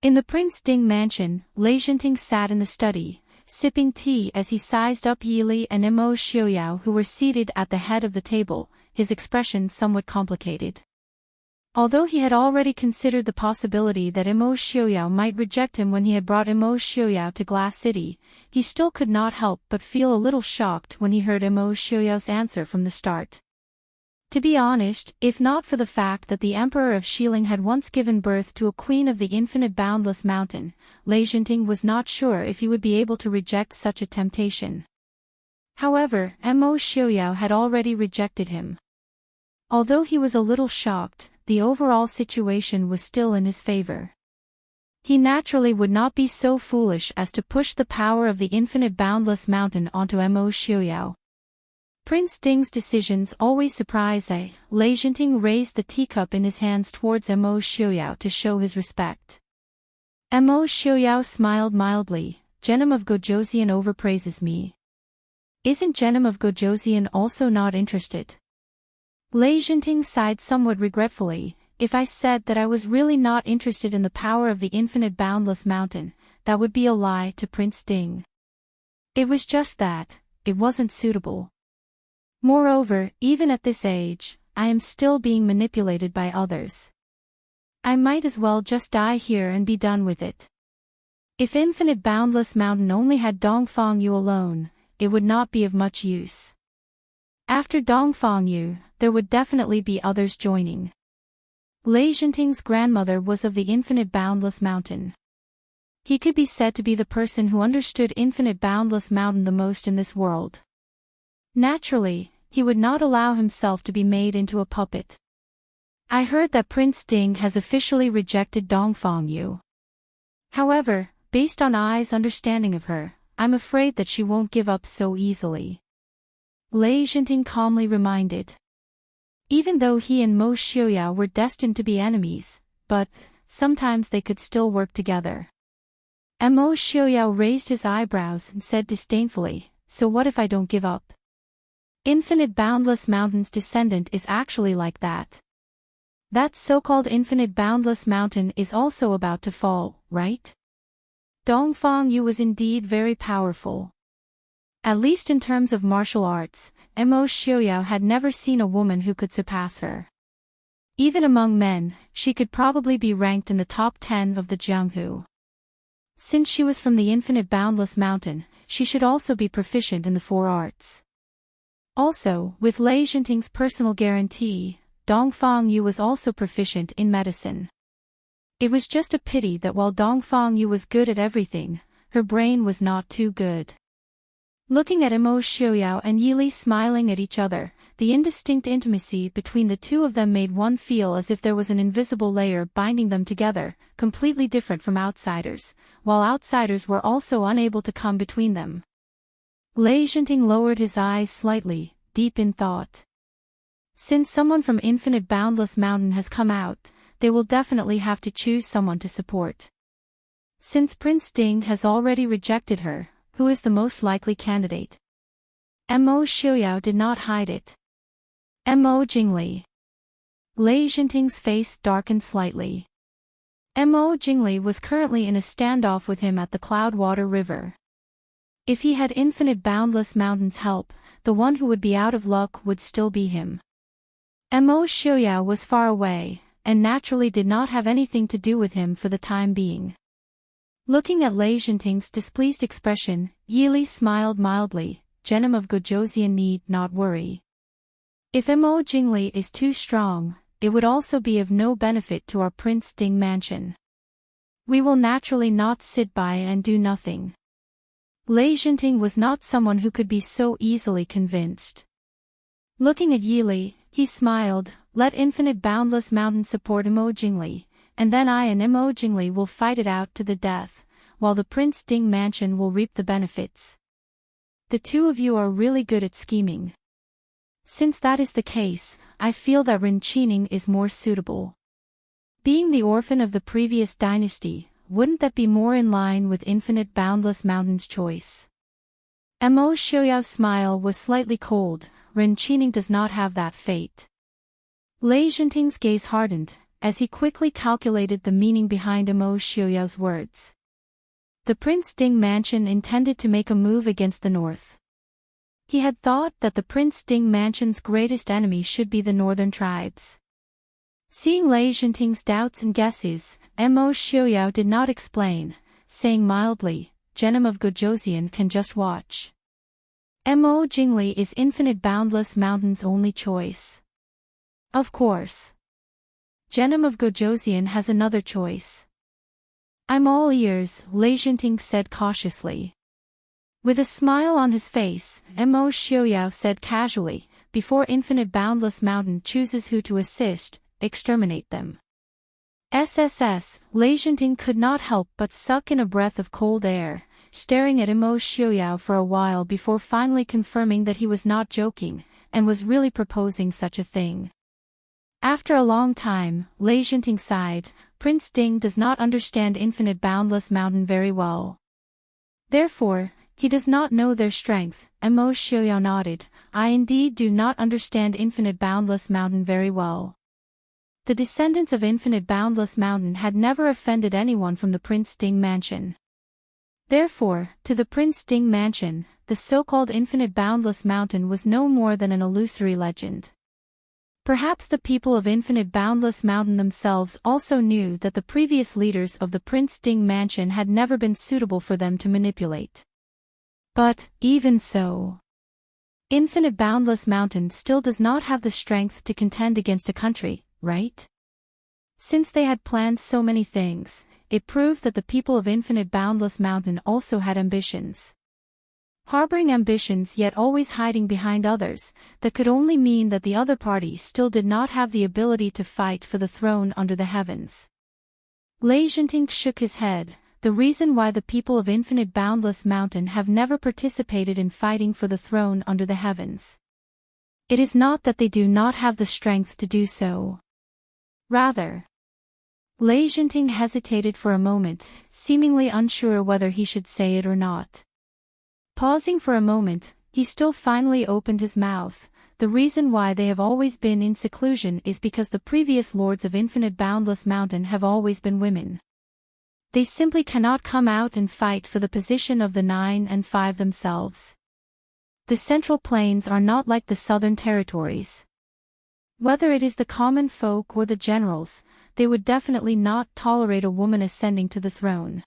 In the Prince Ding Mansion, Enchanting sat in the study, sipping tea as he sized up Yili and Mo Xiaoyao who were seated at the head of the table, his expression somewhat complicated. Although he had already considered the possibility that Immerse Xiaoyao might reject him when he had brought Immerse Xiaoyao to Glass City, he still could not help but feel a little shocked when he heard Immerse Xiaoyao's answer from the start. To be honest, if not for the fact that the Emperor of Xiling had once given birth to a queen of the infinite boundless mountain, Enchanting was not sure if he would be able to reject such a temptation. However, Immerse Xiaoyao had already rejected him. Although he was a little shocked, the overall situation was still in his favor. He naturally would not be so foolish as to push the power of the infinite boundless mountain onto Immerse Xiaoyao. Prince Ding's decisions always surprise Enchanting raised the teacup in his hands towards Immerse Xiaoyao to show his respect. Immerse Xiaoyao smiled mildly. Genom of Gojoseon overpraises me. Isn't Genom of Gojoseon also not interested? Enchanting sighed somewhat regretfully. If I said that I was really not interested in the power of the infinite boundless mountain, that would be a lie to Prince Ding. It was just that, it wasn't suitable. Moreover, even at this age, I am still being manipulated by others. I might as well just die here and be done with it. If infinite boundless mountain only had Dongfang Yu alone, it would not be of much use. After Dongfang Yu, there would definitely be others joining. Enchanting's grandmother was of the infinite boundless mountain. He could be said to be the person who understood infinite boundless mountain the most in this world. Naturally, he would not allow himself to be made into a puppet. I heard that Prince Ding has officially rejected Dongfang Yu. However, based on Ai's understanding of her, I'm afraid that she won't give up so easily. Enchanting calmly reminded. Even though he and Immerse Xiaoyao were destined to be enemies, but sometimes they could still work together. Immerse Xiaoyao raised his eyebrows and said disdainfully, so what if I don't give up? Infinite boundless mountain's descendant is actually like that. That so-called infinite boundless mountain is also about to fall, right? Dongfang Yu was indeed very powerful. At least in terms of martial arts, Immerse Xiaoyao had never seen a woman who could surpass her. Even among men, she could probably be ranked in the top 10 of the Jianghu. Since she was from the infinite boundless mountain, she should also be proficient in the 4 arts. Also, with Enchanting's personal guarantee, Dongfang Yu was also proficient in medicine. It was just a pity that while Dongfang Yu was good at everything, her brain was not too good. Looking at Immerse Xiaoyao and Yili smiling at each other, the indistinct intimacy between the two of them made one feel as if there was an invisible layer binding them together, completely different from outsiders, while outsiders were also unable to come between them. Enchanting lowered his eyes slightly, deep in thought. Since someone from Infinite Boundless Mountain has come out, they will definitely have to choose someone to support. Since Prince Ding has already rejected her, who is the most likely candidate? Immerse Xiaoyao did not hide it. Mo Jingli. Enchanting's face darkened slightly. Mo Jingli was currently in a standoff with him at the Cloudwater River. If he had Infinite Boundless Mountain's help, the one who would be out of luck would still be him. Immerse Xiaoyao was far away, and naturally did not have anything to do with him for the time being. Looking at Enchanting's displeased expression, Yili smiled mildly. Genom of Gojoseon need not worry. If Mo Jingli is too strong, it would also be of no benefit to our Prince Ding mansion. We will naturally not sit by and do nothing. Enchanting was not someone who could be so easily convinced. Looking at Yili, he smiled. Let Infinite Boundless Mountain support Mo Jingli, and then I and Mo Jingli will fight it out to the death, while the Prince Ding mansion will reap the benefits. The two of you are really good at scheming. Since that is the case, I feel that Enchanting is more suitable. Being the orphan of the previous dynasty, wouldn't that be more in line with Infinite Boundless Mountain's choice? Immerse Xiaoyao's smile was slightly cold. Enchanting does not have that fate. Enchanting's gaze hardened, as he quickly calculated the meaning behind Immerse Xiaoyao's words. The Prince Ding mansion intended to make a move against the north. He had thought that the Prince Ding mansion's greatest enemy should be the northern tribes. Seeing Lei Jinting's doubts and guesses, Mo Xiaoyao did not explain, saying mildly, Genom of Gojosian can just watch. Mo Jingli is Infinite Boundless Mountain's only choice. Of course. Genom of Gojosian has another choice. I'm all ears, Lei Jinting said cautiously. With a smile on his face, Mo Xiaoyao said casually, before Infinite Boundless Mountain chooses who to assist, exterminate them. SSS, Lei Jinting could not help but suck in a breath of cold air, staring at Mo Xiaoyao for a while before finally confirming that he was not joking, and was really proposing such a thing. After a long time, Lei Jinting sighed, Prince Ding does not understand Infinite Boundless Mountain very well. Therefore, he does not know their strength. Mo Xiaoyao nodded, I indeed do not understand Infinite Boundless Mountain very well. The descendants of Infinite Boundless Mountain had never offended anyone from the Prince Ding mansion. Therefore, to the Prince Ding mansion, the so-called Infinite Boundless Mountain was no more than an illusory legend. Perhaps the people of Infinite Boundless Mountain themselves also knew that the previous leaders of the Prince Ding mansion had never been suitable for them to manipulate. But, even so, Infinite Boundless Mountain still does not have the strength to contend against a country, right? Since they had planned so many things, it proved that the people of Infinite Boundless Mountain also had ambitions. Harboring ambitions yet always hiding behind others, that could only mean that the other party still did not have the ability to fight for the throne under the heavens. Lei Jinting shook his head. The reason why the people of Infinite Boundless Mountain have never participated in fighting for the throne under the heavens. It is not that they do not have the strength to do so. Rather, Lei Jinting hesitated for a moment, seemingly unsure whether he should say it or not. Pausing for a moment, he still finally opened his mouth. The reason why they have always been in seclusion is because the previous lords of Infinite Boundless Mountain have always been women. They simply cannot come out and fight for the position of the 9 and 5 themselves. The Central Plains are not like the Southern Territories. Whether it is the common folk or the generals, they would definitely not tolerate a woman ascending to the throne.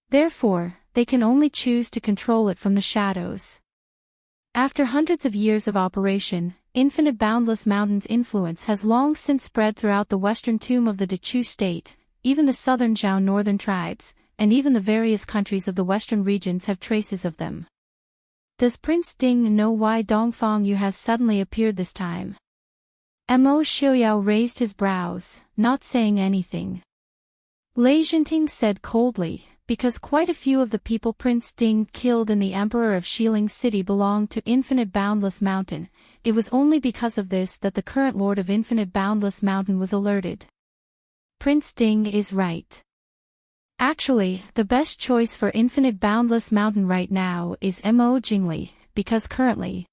Therefore, they can only choose to control it from the shadows. After hundreds of years of operation, Infinite Boundless Mountain's influence has long since spread throughout the western tomb of the Dechu state. Even the southern Zhao northern tribes, and even the various countries of the western regions have traces of them. Does Prince Ding know why Dongfang Yu has suddenly appeared this time? Mo Xiaoyao raised his brows, not saying anything. Lei Jinting said coldly, because quite a few of the people Prince Ding killed in the Emperor of Xiling City belonged to Infinite Boundless Mountain. It was only because of this that the current Lord of Infinite Boundless Mountain was alerted. Prince Ding is right. Actually, the best choice for Infinite Boundless Mountain right now is Mo Jingli, because currently,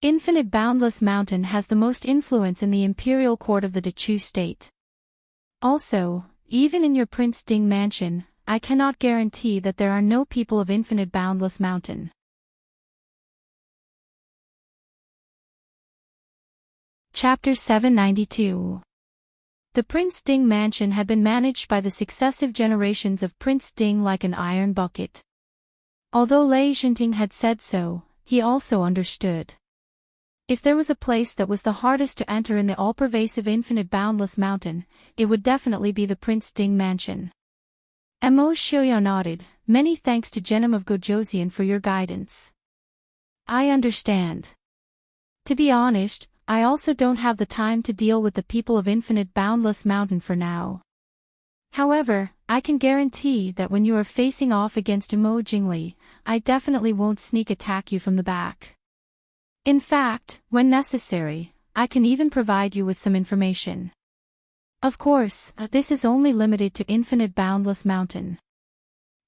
Infinite Boundless Mountain has the most influence in the imperial court of the Dechu state. Also, even in your Prince Ding mansion, I cannot guarantee that there are no people of Infinite Boundless Mountain. Chapter 792. The Prince Ding mansion had been managed by the successive generations of Prince Ding like an iron bucket. Although Lei Jinting had said so, he also understood. If there was a place that was the hardest to enter in the all-pervasive Infinite Boundless Mountain, it would definitely be the Prince Ding mansion. Mo Xiaoyao nodded, many thanks to Genom of Gojosian for your guidance. I understand. To be honest, I also don't have the time to deal with the people of Infinite Boundless Mountain for now. However, I can guarantee that when you are facing off against Mo Jingli, I definitely won't sneak attack you from the back. In fact, when necessary, I can even provide you with some information. Of course, this is only limited to Infinite Boundless Mountain.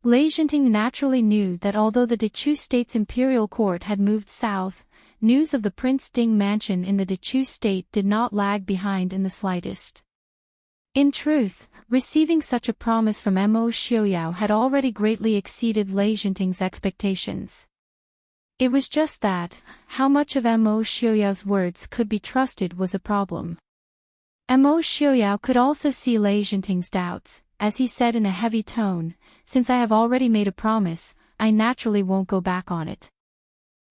Lei Jinting naturally knew that although the Dechu state's imperial court had moved south, news of the Prince Ding mansion in the Dechu state did not lag behind in the slightest. In truth, receiving such a promise from Mo Xiaoyao had already greatly exceeded Lei Jinting's expectations. It was just that, how much of Mo Xiaoyao's words could be trusted was a problem. Mo Xiaoyao could also see Lei Zhenting's doubts, as he said in a heavy tone, since I have already made a promise, I naturally won't go back on it.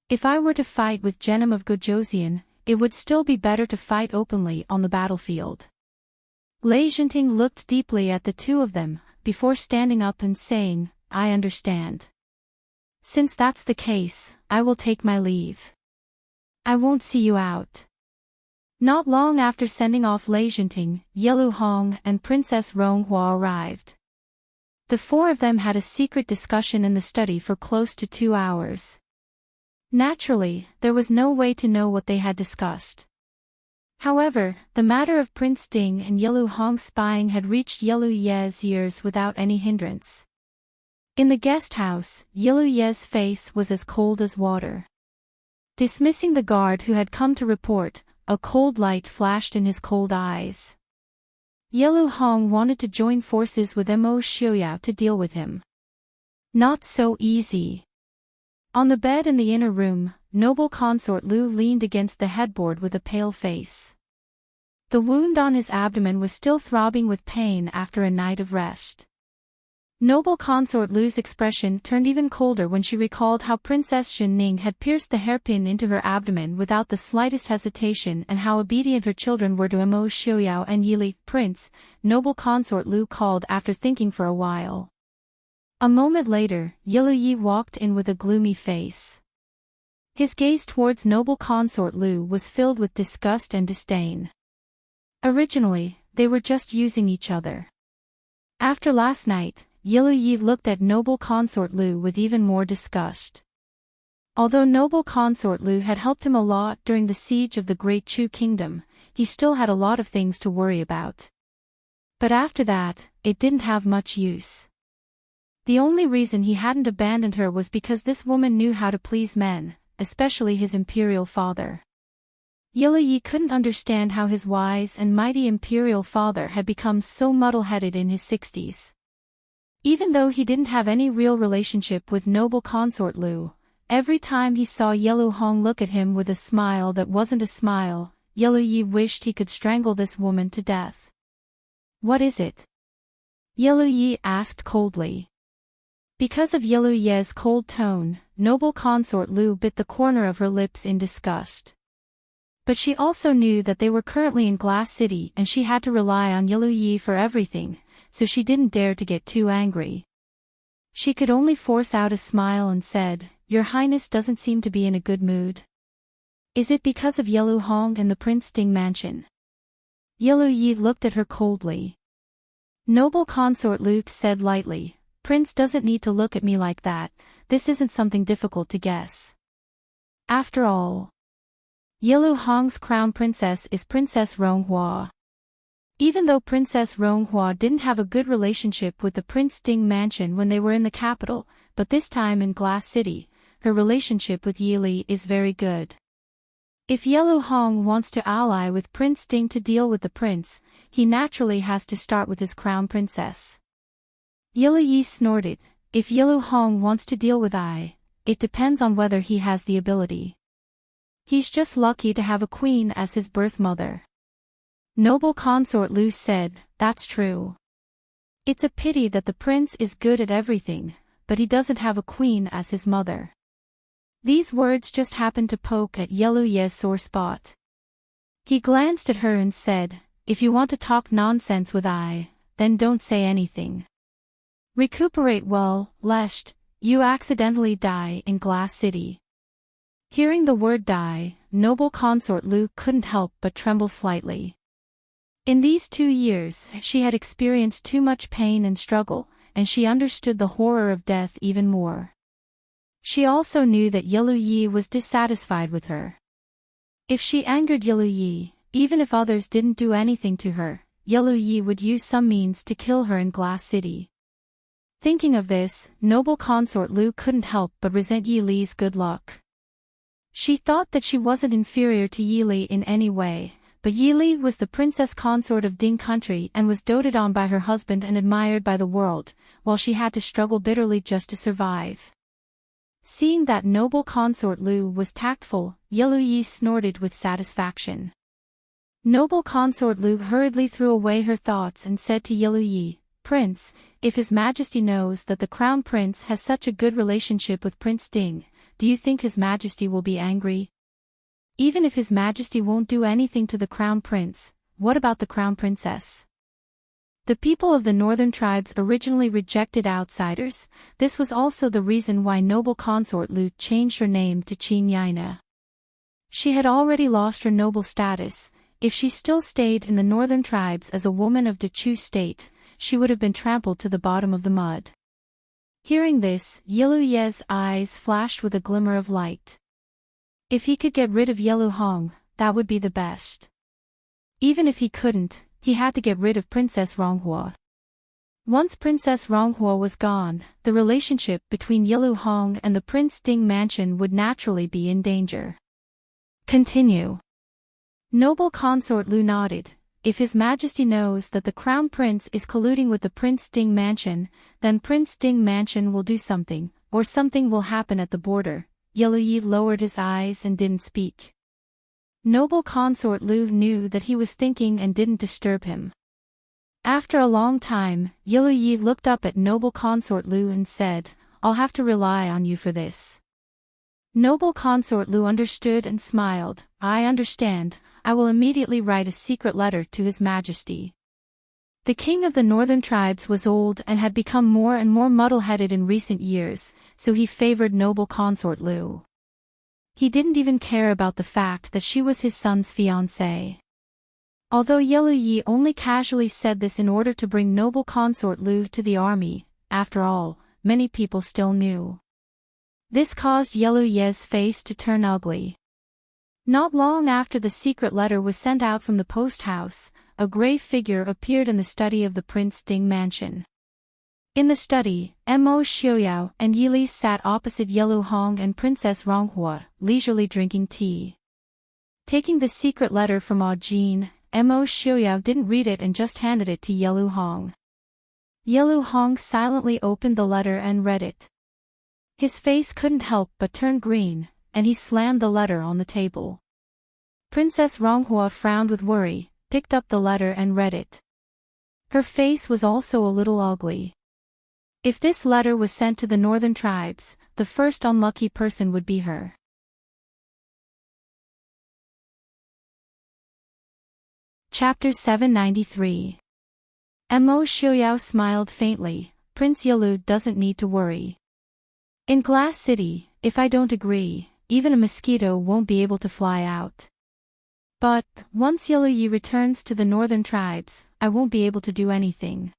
If I were to fight with Genom of Gojoseon, it would still be better to fight openly on the battlefield. Lei Zhenting looked deeply at the two of them, before standing up and saying, I understand. Since that's the case, I will take my leave. I won't see you out. Not long after sending off Lei Zhenting, Yelu Hong and Princess Ronghua arrived. The four of them had a secret discussion in the study for close to 2 hours. Naturally, there was no way to know what they had discussed. However, the matter of Prince Ding and Yelu Hong's spying had reached Yelu Ye's ears without any hindrance. In the guest house, Yelu Ye's face was as cold as water. Dismissing the guard who had come to report, a cold light flashed in his cold eyes. Yelu Hong wanted to join forces with Mo Xiaoyao to deal with him. Not so easy. On the bed in the inner room, noble consort Lu leaned against the headboard with a pale face. The wound on his abdomen was still throbbing with pain after a night of rest. Noble consort Lu's expression turned even colder when she recalled how Princess Xin had pierced the hairpin into her abdomen without the slightest hesitation and how obedient her children were to Mo Xiaoyao and Yili. Prince, noble consort Lu called after thinking for a while. A moment later, Yilu Yi walked in with a gloomy face. His gaze towards noble consort Lu was filled with disgust and disdain. Originally, they were just using each other. After last night, Yilu Yi looked at noble consort Lu with even more disgust. Although noble consort Lu had helped him a lot during the siege of the Great Chu Kingdom, he still had a lot of things to worry about. But after that, it didn't have much use. The only reason he hadn't abandoned her was because this woman knew how to please men, especially his imperial father. Yilu Yi couldn't understand how his wise and mighty imperial father had become so muddle-headed in his 60s. Even though he didn't have any real relationship with noble consort Lu, every time he saw Yelu Hong look at him with a smile that wasn't a smile, Yilu Yi wished he could strangle this woman to death. What is it? Yilu Yi asked coldly. Because of Yilu Ye's cold tone, noble consort Lu bit the corner of her lips in disgust. But she also knew that they were currently in Glass City and she had to rely on Yilu Yi for everything, so she didn't dare to get too angry. She could only force out a smile and said, Your Highness doesn't seem to be in a good mood. Is it because of Yelu Hong and the Prince Ding mansion? Yilu Yi looked at her coldly. Noble consort Lu said lightly, Prince doesn't need to look at me like that, this isn't something difficult to guess. After all, Yelu Hong's crown princess is Princess Ronghua. Even though Princess Ronghua didn't have a good relationship with the Prince Ding mansion when they were in the capital, but this time in Glass City, her relationship with Yili is very good. If Yelu Hong wants to ally with Prince Ding to deal with the prince, he naturally has to start with his crown princess. Yilu Yi snorted, if Yelu Hong wants to deal with it depends on whether he has the ability. He's just lucky to have a queen as his birth mother. Noble consort Lu said, that's true. It's a pity that the prince is good at everything, but he doesn't have a queen as his mother. These words just happened to poke at Yilu Ye's sore spot. He glanced at her and said, if you want to talk nonsense with then don't say anything. Recuperate well, lest you accidentally die in Glass City. Hearing the word die, noble consort Lu couldn't help but tremble slightly. In these 2 years, she had experienced too much pain and struggle, and she understood the horror of death even more. She also knew that Yilu Yi was dissatisfied with her. If she angered Yilu Yi, even if others didn't do anything to her, Yilu Yi would use some means to kill her in Glass City. Thinking of this, noble consort Lu couldn't help but resent Yi Li's good luck. She thought that she wasn't inferior to Yi Li in any way, but Yi Li was the princess consort of Ding country and was doted on by her husband and admired by the world, while she had to struggle bitterly just to survive. Seeing that noble consort Lu was tactful, Yilu Yi snorted with satisfaction. Noble consort Lu hurriedly threw away her thoughts and said to Yilu Yi, Prince, if His Majesty knows that the Crown Prince has such a good relationship with Prince Ding, do you think His Majesty will be angry? Even if His Majesty won't do anything to the Crown Prince, what about the Crown Princess? The people of the northern tribes originally rejected outsiders. This was also the reason why noble consort Lu changed her name to Qin Yaina. She had already lost her noble status. If she still stayed in the northern tribes as a woman of Dechu state, she would have been trampled to the bottom of the mud. Hearing this, Yilu Ye's eyes flashed with a glimmer of light. If he could get rid of Yilu Hong, that would be the best. Even if he couldn't, he had to get rid of Princess Ronghua. Once Princess Ronghua was gone, the relationship between Yilu Hong and the Prince Ding mansion would naturally be in danger. Continue. Noble consort Lu nodded. If His Majesty knows that the Crown Prince is colluding with the Prince Ding mansion, then Prince Ding mansion will do something, or something will happen at the border. Yilu Yi lowered his eyes and didn't speak. Noble consort Lu knew that he was thinking and didn't disturb him. After a long time, Yilu Yi looked up at noble consort Lu and said, I'll have to rely on you for this. Noble consort Lu understood and smiled. I understand. I will immediately write a secret letter to His Majesty. The king of the northern tribes was old and had become more and more muddle-headed in recent years, so he favored noble consort Lu. He didn't even care about the fact that she was his son's fiancée. Although Yilu Yi only casually said this in order to bring noble consort Lu to the army, after all, many people still knew. This caused Yilu Ye's face to turn ugly. Not long after the secret letter was sent out from the post house, a gray figure appeared in the study of the Prince Ding mansion. In the study, Mo Xiaoyao and Yili sat opposite Yilu Hong and Princess Ronghua, leisurely drinking tea. Taking the secret letter from Jin, Mo Xiaoyao didn't read it and just handed it to Yilu Hong. Yilu Hong silently opened the letter and read it. His face couldn't help but turn green, and he slammed the letter on the table. Princess Ronghua frowned with worry, picked up the letter and read it. Her face was also a little ugly. If this letter was sent to the northern tribes, the first unlucky person would be her. Chapter 793. Mo Xiaoyao smiled faintly. Prince Yilu doesn't need to worry. In Glass City, if I don't agree, even a mosquito won't be able to fly out. But, once Yilu Yi returns to the northern tribes, I won't be able to do anything.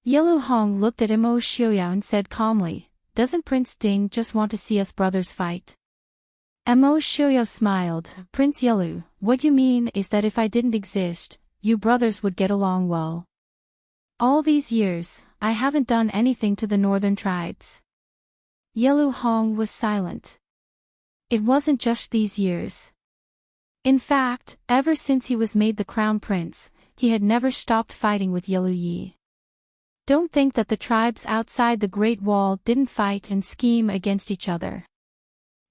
Yilu Hong looked at Mo Xiaoyao and said calmly, Doesn't Prince Ding just want to see us brothers fight? Mo Xiaoyao smiled. Prince Yilu, what you mean is that if I didn't exist, you brothers would get along well. All these years, I haven't done anything to the northern tribes. Yilu Hong was silent. It wasn't just these years. In fact, ever since he was made the crown prince, he had never stopped fighting with Yilu Yi. Don't think that the tribes outside the Great Wall didn't fight and scheme against each other.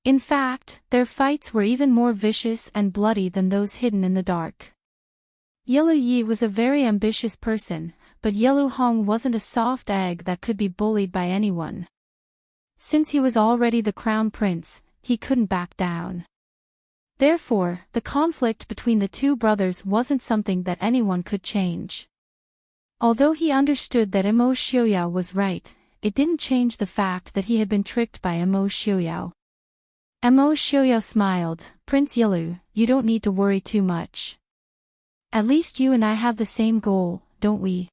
In fact, their fights were even more vicious and bloody than those hidden in the dark. Yilu Yi was a very ambitious person, but Yilu Hong wasn't a soft egg that could be bullied by anyone. Since he was already the crown prince, he couldn't back down. Therefore, the conflict between the two brothers wasn't something that anyone could change. Although he understood that Mo Xiaoyao was right, it didn't change the fact that he had been tricked by Mo Xiaoyao. Mo Xiaoyao smiled. Prince Yilu, you don't need to worry too much. At least you and I have the same goal, don't we?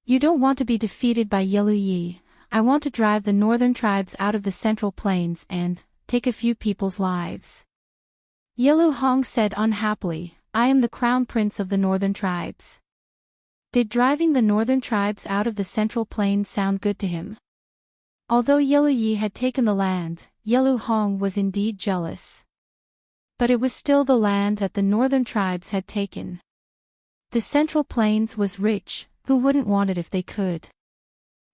You don't want to be defeated by Yilu Yi. I want to drive the northern tribes out of the central plains and take a few people's lives. Yilu Hong said unhappily, I am the crown prince of the northern tribes. Did driving the northern tribes out of the central plains sound good to him? Although Yilu Yi had taken the land, Yilu Hong was indeed jealous. But it was still the land that the northern tribes had taken. The central plains was rich, who wouldn't want it if they could?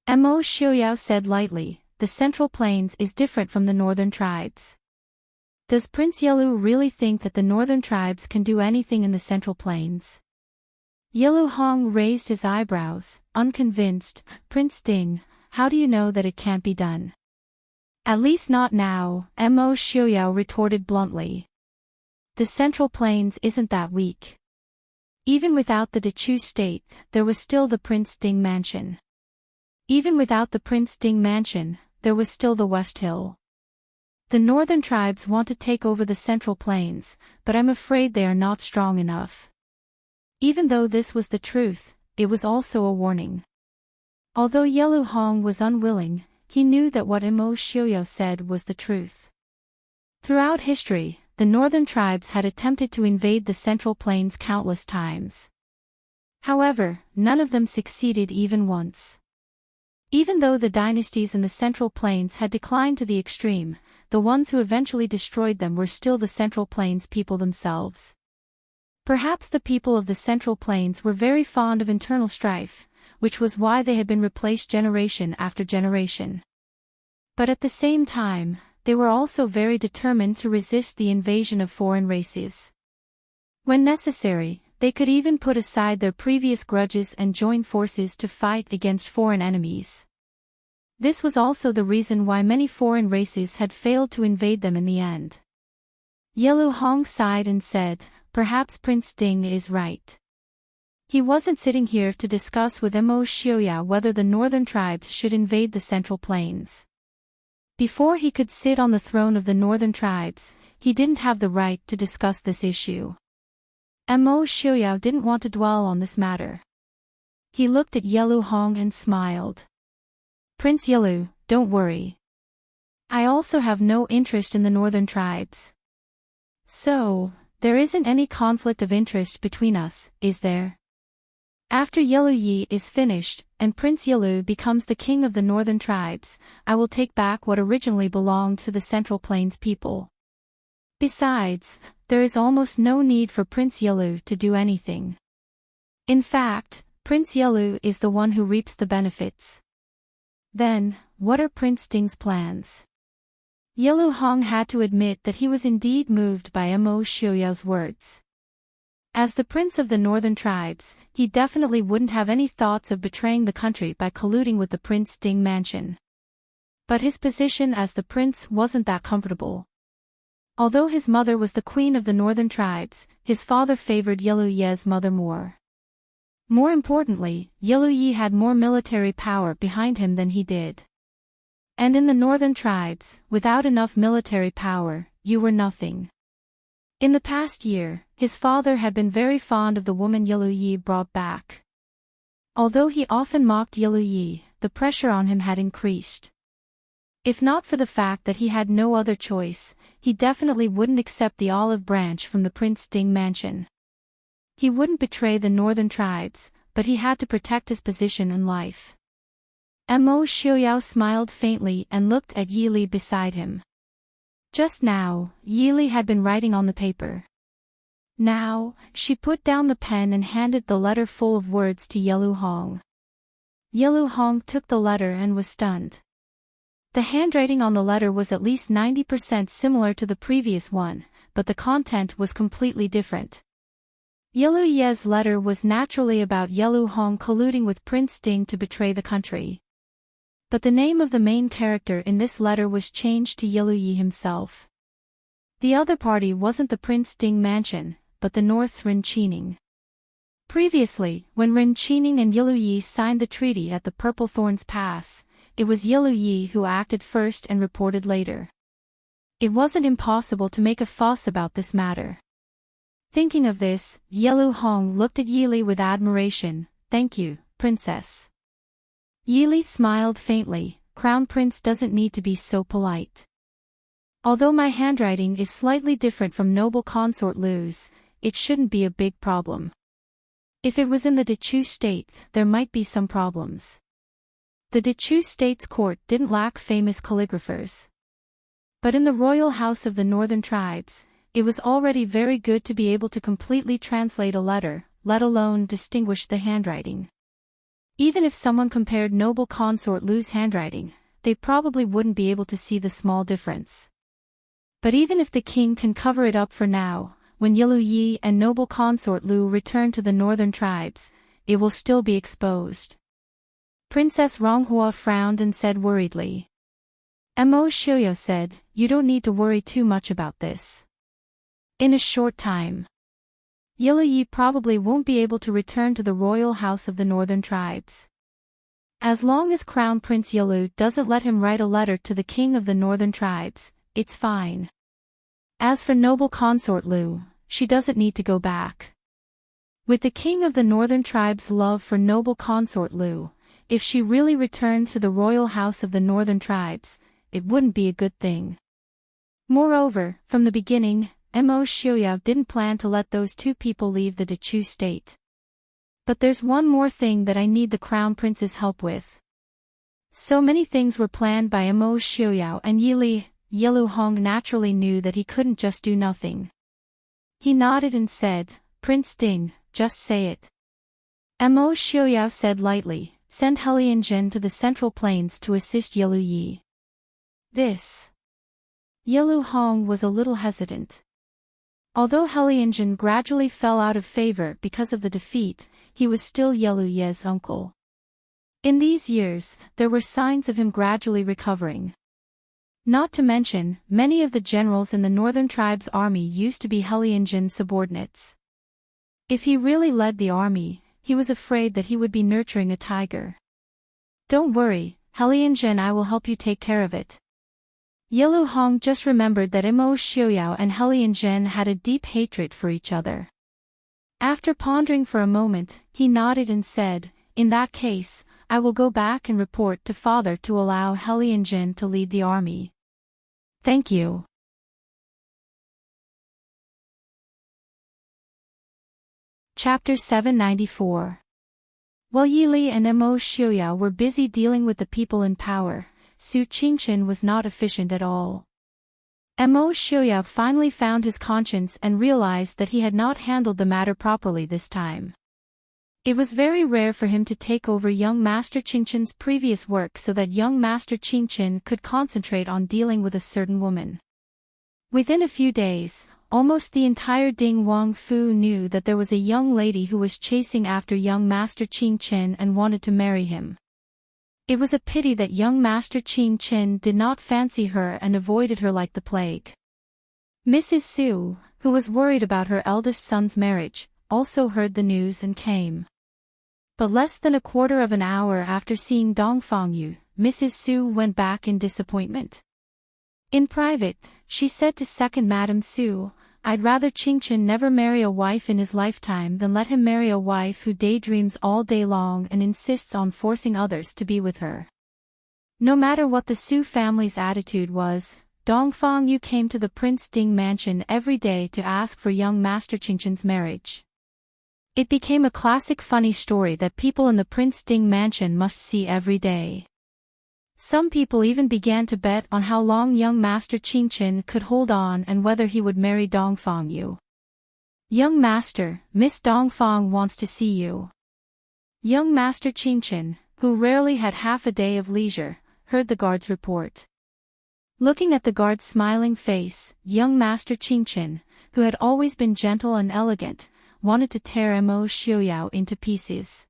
Mo Xiaoyao said lightly, the central plains is different from the northern tribes. Does Prince Yelu really think that the northern tribes can do anything in the Central Plains? Yelu Hong raised his eyebrows, unconvinced. Prince Ding, how do you know that it can't be done? At least not now, Mo Xiaoyao retorted bluntly. The Central Plains isn't that weak. Even without the Dechu state, there was still the Prince Ding mansion. Even without the Prince Ding mansion, there was still the West Hill. The northern tribes want to take over the Central Plains, but I'm afraid they are not strong enough. Even though this was the truth, it was also a warning. Although Yelu Hong was unwilling, he knew that what Mo Xiaoyao said was the truth. Throughout history, the northern tribes had attempted to invade the Central Plains countless times. However, none of them succeeded even once. Even though the dynasties in the Central Plains had declined to the extreme, the ones who eventually destroyed them were still the Central Plains people themselves. Perhaps the people of the Central Plains were very fond of internal strife, which was why they had been replaced generation after generation. But at the same time, they were also very determined to resist the invasion of foreign races. When necessary, they could even put aside their previous grudges and join forces to fight against foreign enemies. This was also the reason why many foreign races had failed to invade them in the end. Yelu Hong sighed and said, perhaps Prince Ding is right. He wasn't sitting here to discuss with Mo Xiaoyao whether the northern tribes should invade the Central Plains. Before he could sit on the throne of the northern tribes, he didn't have the right to discuss this issue. Mo Xiaoyao didn't want to dwell on this matter. He looked at Yelu Hong and smiled. Prince Yelu, don't worry. I also have no interest in the northern tribes. So, there isn't any conflict of interest between us, is there? After Yelu Yi is finished, and Prince Yelu becomes the king of the northern tribes, I will take back what originally belonged to the Central Plains people. Besides, there is almost no need for Prince Yelu to do anything. In fact, Prince Yelu is the one who reaps the benefits. Then, what are Prince Ding's plans? Yelu Hong had to admit that he was indeed moved by Mo Xiaoyao's words. As the prince of the northern tribes, he definitely wouldn't have any thoughts of betraying the country by colluding with the Prince Ding mansion. But his position as the prince wasn't that comfortable. Although his mother was the queen of the northern tribes, his father favored Yelu Ye's mother more. More importantly, Yelu Yi had more military power behind him than he did. And in the northern tribes, without enough military power, you were nothing. In the past year, his father had been very fond of the woman Yelu Yi brought back. Although he often mocked Yelu Yi, the pressure on him had increased. If not for the fact that he had no other choice, he definitely wouldn't accept the olive branch from the Prince Ding mansion. He wouldn't betray the northern tribes, but he had to protect his position in life. Mo Xiaoyao smiled faintly and looked at Yi Li beside him. Just now, Yi Li had been writing on the paper. Now, she put down the pen and handed the letter full of words to Yelu Hong. Yelu Hong took the letter and was stunned. The handwriting on the letter was at least 90% similar to the previous one, but the content was completely different. Yelu Ye's letter was naturally about Yelu Hong colluding with Prince Ding to betray the country. But the name of the main character in this letter was changed to Yelu Yi himself. The other party wasn't the Prince Ding mansion, but the North's Ren Qining. Previously, when Ren Qining and Yelu Yi signed the treaty at the Purple Thorns Pass, it was Yelu Yi who acted first and reported later. It wasn't impossible to make a fuss about this matter. Thinking of this, Yelu Hong looked at Yi Li with admiration. Thank you, Princess. Yi Li smiled faintly. Crown Prince doesn't need to be so polite. Although my handwriting is slightly different from noble consort Lu's, it shouldn't be a big problem. If it was in the Dechu state, there might be some problems. The Dechu state's court didn't lack famous calligraphers. But in the royal house of the northern tribes, it was already very good to be able to completely translate a letter, let alone distinguish the handwriting. Even if someone compared noble consort Lu's handwriting, they probably wouldn't be able to see the small difference. But even if the king can cover it up for now, when Yilu Yi and noble consort Lu return to the northern tribes, it will still be exposed. Princess Ronghua frowned and said worriedly. Mo Xiuyou said, you don't need to worry too much about this. In a short time, Yilu Yi probably won't be able to return to the royal house of the northern tribes. As long as Crown Prince Yilu doesn't let him write a letter to the king of the northern tribes, it's fine. As for noble consort Lu, she doesn't need to go back. With the king of the northern tribes' love for noble consort Lu, if she really returned to the royal house of the northern tribes, it wouldn't be a good thing. Moreover, from the beginning, Mo Xiuyou didn't plan to let those two people leave the Dechu state. But there's one more thing that I need the crown prince's help with. So many things were planned by Mo Xiuyou and Yilu Hong naturally knew that he couldn't just do nothing. He nodded and said, Prince Ding, just say it. Mo Xiuyou said lightly, send Helianjin to the central plains to assist Yilu Yi. This. Yilu Hong was a little hesitant. Although Helianjin gradually fell out of favor because of the defeat, he was still Yilu Ye's uncle. In these years, there were signs of him gradually recovering. Not to mention, many of the generals in the northern tribes' army used to be Helianjin's subordinates. If he really led the army, he was afraid that he would be nurturing a tiger. Don't worry, Helianjin, I will help you take care of it. Yilu Hong just remembered that Mo Xiuyou and Helianjin had a deep hatred for each other. After pondering for a moment, he nodded and said, in that case, I will go back and report to father to allow Helianjin to lead the army. Thank you. Chapter 794. While Yili and Mo Xiuyou were busy dealing with the people in power, Su Qingchen was not efficient at all. Mo Xiuyou finally found his conscience and realized that he had not handled the matter properly this time. It was very rare for him to take over young Master Qingchen's previous work so that young Master Qingchen could concentrate on dealing with a certain woman. Within a few days, almost the entire Ding Wang Fu knew that there was a young lady who was chasing after young Master Qingchen and wanted to marry him. It was a pity that young Master Qingchen did not fancy her and avoided her like the plague. Mrs. Su, who was worried about her eldest son's marriage, also heard the news and came. But less than a quarter of an hour after seeing Dongfang Yu, Mrs. Su went back in disappointment. In private, she said to second Madame Su, I'd rather Qingchen never marry a wife in his lifetime than let him marry a wife who daydreams all day long and insists on forcing others to be with her. No matter what the Su family's attitude was, Dongfang Yu came to the Prince Ding mansion every day to ask for young Master Qingchen's marriage. It became a classic funny story that people in the Prince Ding mansion must see every day. Some people even began to bet on how long young Master Qingchen could hold on and whether he would marry Dongfang Yu. Young Master, Miss Dongfang wants to see you. Young Master Qingchen, who rarely had half a day of leisure, heard the guard's report. Looking at the guard's smiling face, young Master Qingchen, who had always been gentle and elegant, wanted to tear Mo Xiuyou into pieces.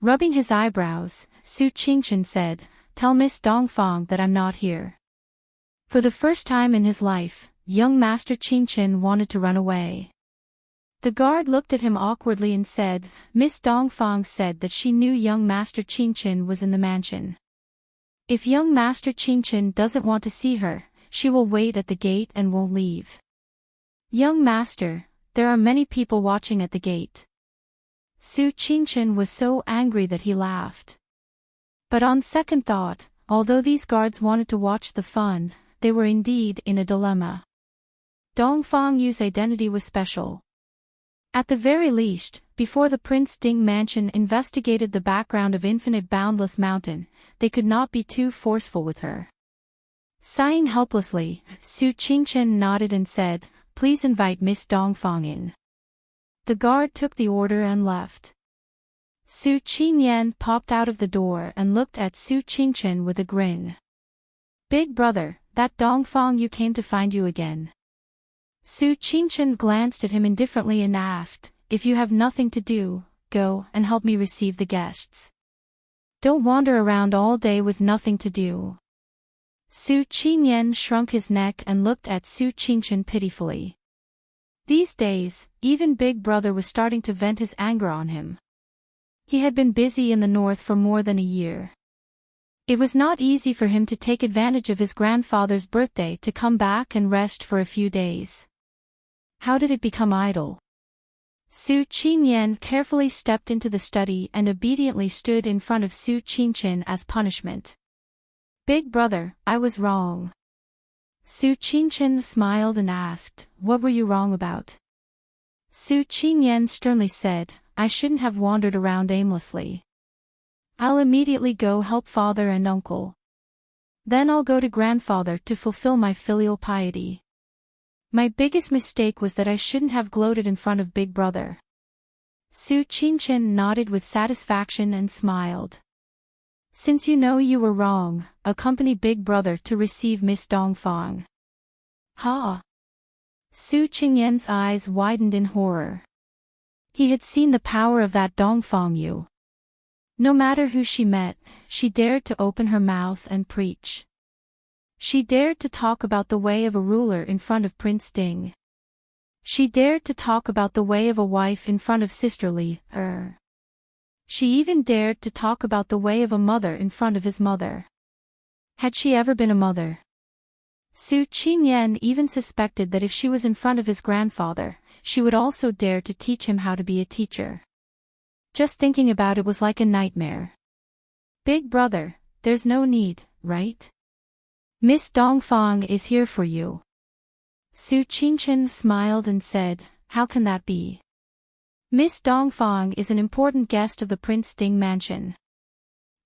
Rubbing his eyebrows, Su Qingchen said, Tell Miss Dongfang that I'm not here. For the first time in his life, young Master Qingchen wanted to run away. The guard looked at him awkwardly and said, Miss Dongfang said that she knew young Master Qingchen was in the mansion. If young Master Qingchen doesn't want to see her, she will wait at the gate and won't leave. Young Master, there are many people watching at the gate. Su Qingchen was so angry that he laughed. But on second thought, although these guards wanted to watch the fun, they were indeed in a dilemma. Dongfang Yu's identity was special. At the very least, before the Prince Ding mansion investigated the background of Infinite Boundless Mountain, they could not be too forceful with her. Sighing helplessly, Su Qingchen nodded and said, Please invite Miss Dongfang in. The guard took the order and left. Su Qingyan popped out of the door and looked at Su Qingchen with a grin. Big brother, that Dongfang Yu came to find you again. Su Qingchen glanced at him indifferently and asked, if you have nothing to do, go and help me receive the guests. Don't wander around all day with nothing to do. Su Qingyan shrunk his neck and looked at Su Qingchen pitifully. These days, even Big Brother was starting to vent his anger on him. He had been busy in the north for more than a year. It was not easy for him to take advantage of his grandfather's birthday to come back and rest for a few days. How did it become idle? Su Qingyan carefully stepped into the study and obediently stood in front of Su Qingchen as punishment. Big Brother, I was wrong. Su Qingchen smiled and asked, what were you wrong about? Su Qingyan sternly said, I shouldn't have wandered around aimlessly. I'll immediately go help father and uncle. Then I'll go to grandfather to fulfill my filial piety. My biggest mistake was that I shouldn't have gloated in front of Big Brother. Su Qingchen nodded with satisfaction and smiled. Since you know you were wrong, accompany Big Brother to receive Miss Dongfang. Ha! Su Qingyan's eyes widened in horror. He had seen the power of that Dongfang Yu. No matter who she met, she dared to open her mouth and preach. She dared to talk about the way of a ruler in front of Prince Ding. She dared to talk about the way of a wife in front of Sister Li. She even dared to talk about the way of a mother in front of his mother. Had she ever been a mother? Su Qingyan even suspected that if she was in front of his grandfather, she would also dare to teach him how to be a teacher. Just thinking about it was like a nightmare. Big Brother, there's no need, right? Miss Dongfang is here for you. Su Qingchen smiled and said, how can that be? Miss Dongfang is an important guest of the Prince Ding mansion.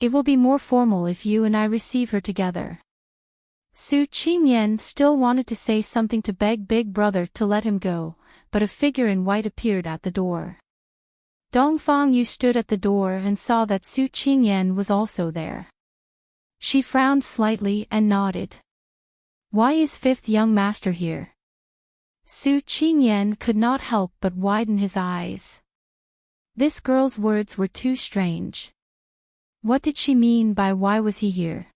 It will be more formal if you and I receive her together. Su Qingyan still wanted to say something to beg Big Brother to let him go, but a figure in white appeared at the door. Dongfang Yu stood at the door and saw that Su Qingyan was also there. She frowned slightly and nodded. Why is fifth young master here? Su Qingyan could not help but widen his eyes. This girl's words were too strange. What did she mean by why was he here?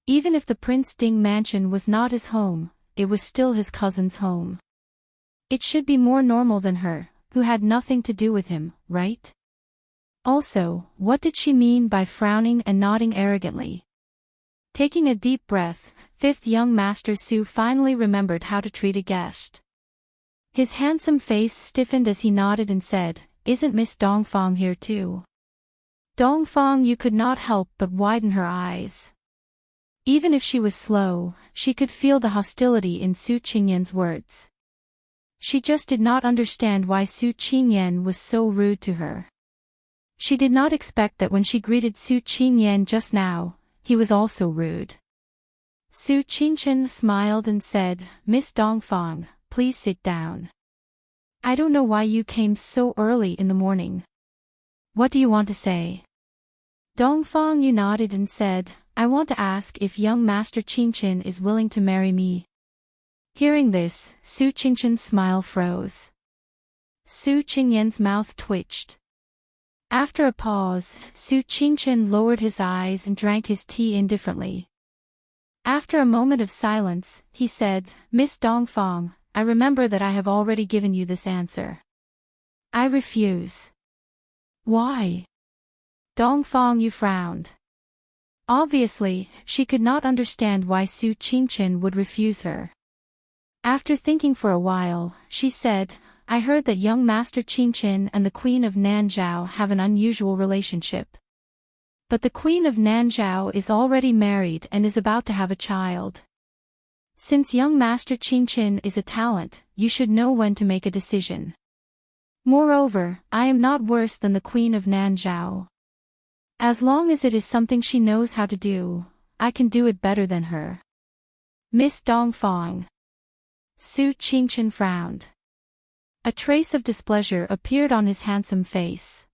Even if the Prince Ding mansion was not his home, it was still his cousin's home. It should be more normal than her, who had nothing to do with him, right? Also, what did she mean by frowning and nodding arrogantly? Taking a deep breath, fifth young master Su finally remembered how to treat a guest. His handsome face stiffened as he nodded and said, isn't Miss Dongfang here too? Dongfang Yu could not help but widen her eyes. Even if she was slow, she could feel the hostility in Su Qingyan's words. She just did not understand why Su Qingyan was so rude to her. She did not expect that when she greeted Su Qingyan just now, he was also rude. Su Qingchen smiled and said, Miss Dongfang, please sit down. I don't know why you came so early in the morning. What do you want to say? Dongfang Yu nodded and said, I want to ask if young Master Qingchen is willing to marry me. Hearing this, Su Qingchen's smile froze. Su Qingyan's mouth twitched. After a pause, Su Qingchen lowered his eyes and drank his tea indifferently. After a moment of silence, he said, Miss Dongfang, I remember that I have already given you this answer. I refuse. Why? Dongfang Yu frowned. Obviously, she could not understand why Su Qingchen would refuse her. After thinking for a while, she said, I heard that young Master Qingchen and the Queen of Nanzhao have an unusual relationship. But the Queen of Nanzhao is already married and is about to have a child. Since young Master Qingchen is a talent, you should know when to make a decision. Moreover, I am not worse than the Queen of Nanzhao. As long as it is something she knows how to do, I can do it better than her. Miss Dongfang. Su Qingchen frowned. A trace of displeasure appeared on his handsome face.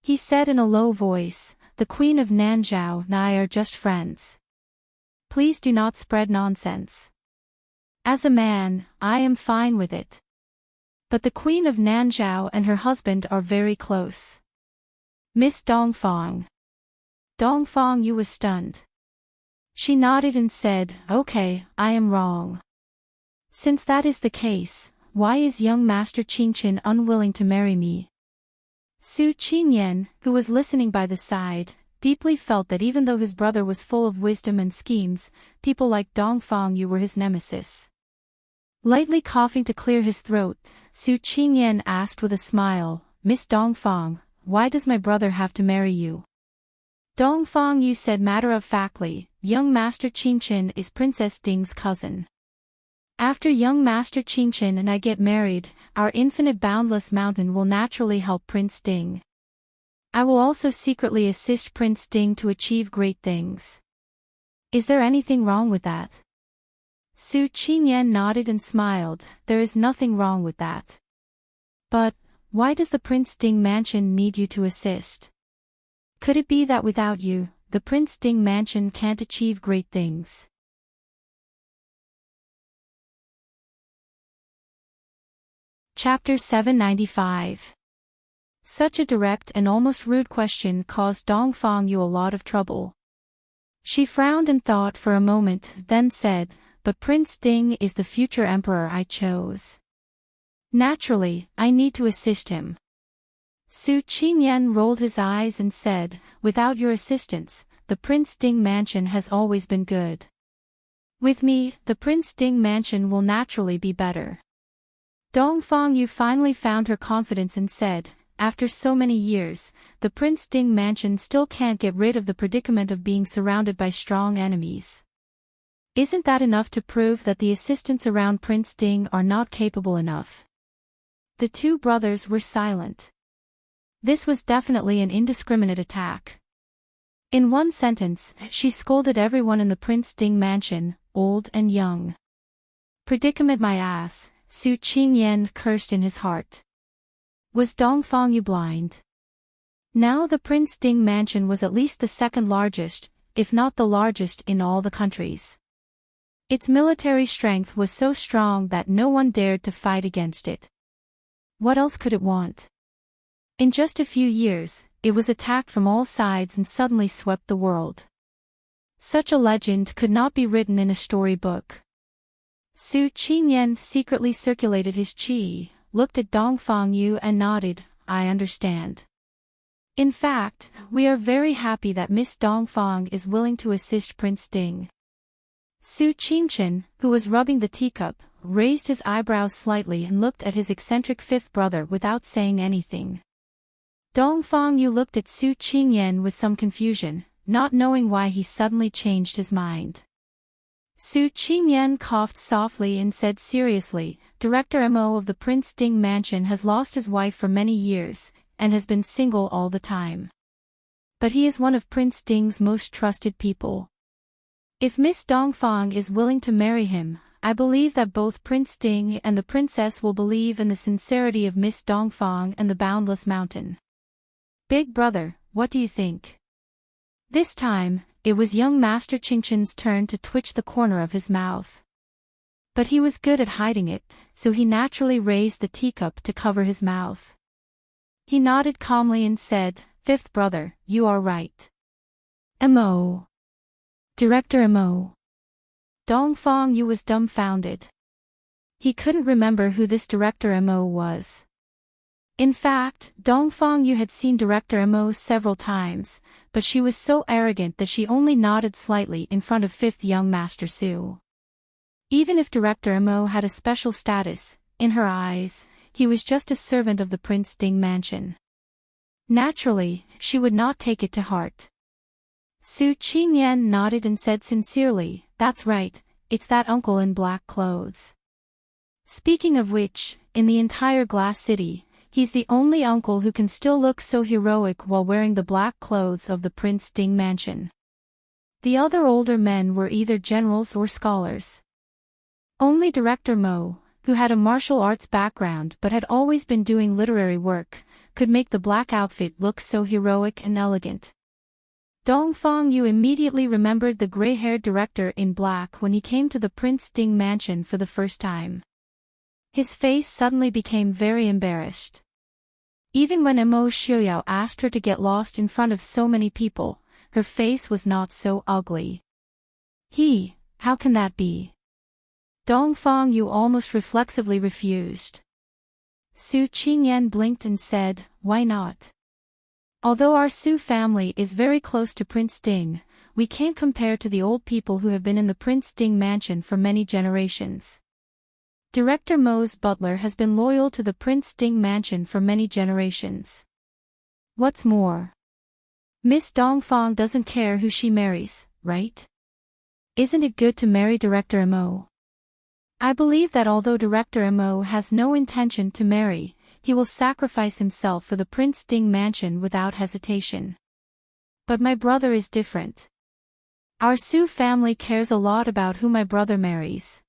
He said in a low voice, the Queen of Nanzhao and I are just friends. Please do not spread nonsense. As a man, I am fine with it. But the Queen of Nanzhao and her husband are very close. Miss Dongfang. Dongfang Yu was stunned. She nodded and said, okay, I am wrong. Since that is the case, why is young Master Qingqian unwilling to marry me? Su Qingyan, who was listening by the side, deeply felt that even though his brother was full of wisdom and schemes, people like Dongfang Yu were his nemesis. Lightly coughing to clear his throat, Su Qingyan asked with a smile, Miss Dongfang, why does my brother have to marry you? Dongfang Yu said matter-of-factly, young Master Qingqian is Princess Ding's cousin. After young Master Qingqian and I get married, our infinite boundless mountain will naturally help Prince Ding. I will also secretly assist Prince Ding to achieve great things. Is there anything wrong with that? Su Qingyan nodded and smiled, there is nothing wrong with that. But, why does the Prince Ding mansion need you to assist? Could it be that without you, the Prince Ding mansion can't achieve great things? Chapter 795. Such a direct and almost rude question caused Dongfang Yu a lot of trouble. She frowned and thought for a moment, then said, but Prince Ding is the future emperor I chose. Naturally, I need to assist him. Su Qingyan rolled his eyes and said, without your assistance, the Prince Ding mansion has always been good. With me, the Prince Ding mansion will naturally be better. Dongfang Yu finally found her confidence and said, after so many years, the Prince Ding mansion still can't get rid of the predicament of being surrounded by strong enemies. Isn't that enough to prove that the assistants around Prince Ding are not capable enough? The two brothers were silent. This was definitely an indiscriminate attack. In one sentence, she scolded everyone in the Prince Ding mansion, old and young. Predicament my ass, Su Qingyan cursed in his heart. Was Dongfang Yu blind? Now the Prince Ding mansion was at least the second largest, if not the largest in all the countries. Its military strength was so strong that no one dared to fight against it. What else could it want? In just a few years, it was attacked from all sides and suddenly swept the world. Such a legend could not be written in a storybook. Su Qingyan secretly circulated his qi, looked at Dongfang Yu and nodded, I understand. In fact, we are very happy that Miss Dongfang is willing to assist Prince Ding. Su Qingqian, who was rubbing the teacup, raised his eyebrows slightly and looked at his eccentric fifth brother without saying anything. Dongfang Yu looked at Su Qingyan with some confusion, not knowing why he suddenly changed his mind. Su Qingyan coughed softly and said seriously, Director Mo of the Prince Ding mansion has lost his wife for many years, and has been single all the time. But he is one of Prince Ding's most trusted people. If Miss Dongfang is willing to marry him, I believe that both Prince Ding and the princess will believe in the sincerity of Miss Dongfang and the boundless mountain. Big brother, what do you think? This time, it was young Master Qingqian's turn to twitch the corner of his mouth. But he was good at hiding it, so he naturally raised the teacup to cover his mouth. He nodded calmly and said, Fifth brother, you are right. Mo. Director Mo. Dongfang Yu was dumbfounded. He couldn't remember who this Director Mo was. In fact, Dongfang Yu had seen Director Mo several times, but she was so arrogant that she only nodded slightly in front of fifth young Master Su. Even if Director Mo had a special status, in her eyes, he was just a servant of the Prince Ding mansion. Naturally, she would not take it to heart. Su Qingyan nodded and said sincerely, that's right, it's that uncle in black clothes. Speaking of which, in the entire glass city, he's the only uncle who can still look so heroic while wearing the black clothes of the Prince Ding mansion. The other older men were either generals or scholars. Only Director Mo, who had a martial arts background but had always been doing literary work, could make the black outfit look so heroic and elegant. Dongfang Yu immediately remembered the gray-haired director in black when he came to the Prince Ding mansion for the first time. His face suddenly became very embarrassed. Even when Mo Xiaoyao asked her to get lost in front of so many people, her face was not so ugly. How can that be? Dongfang Yu almost reflexively refused. Su Qingyan blinked and said, "Why not? Although our Su family is very close to Prince Ding, we can't compare to the old people who have been in the Prince Ding mansion for many generations. Director Mo's butler has been loyal to the Prince Ding mansion for many generations. What's more, Miss Dongfang doesn't care who she marries, right? Isn't it good to marry Director Mo? I believe that although Director Mo has no intention to marry, he will sacrifice himself for the Prince Ding mansion without hesitation. But my brother is different. Our Su family cares a lot about who my brother marries.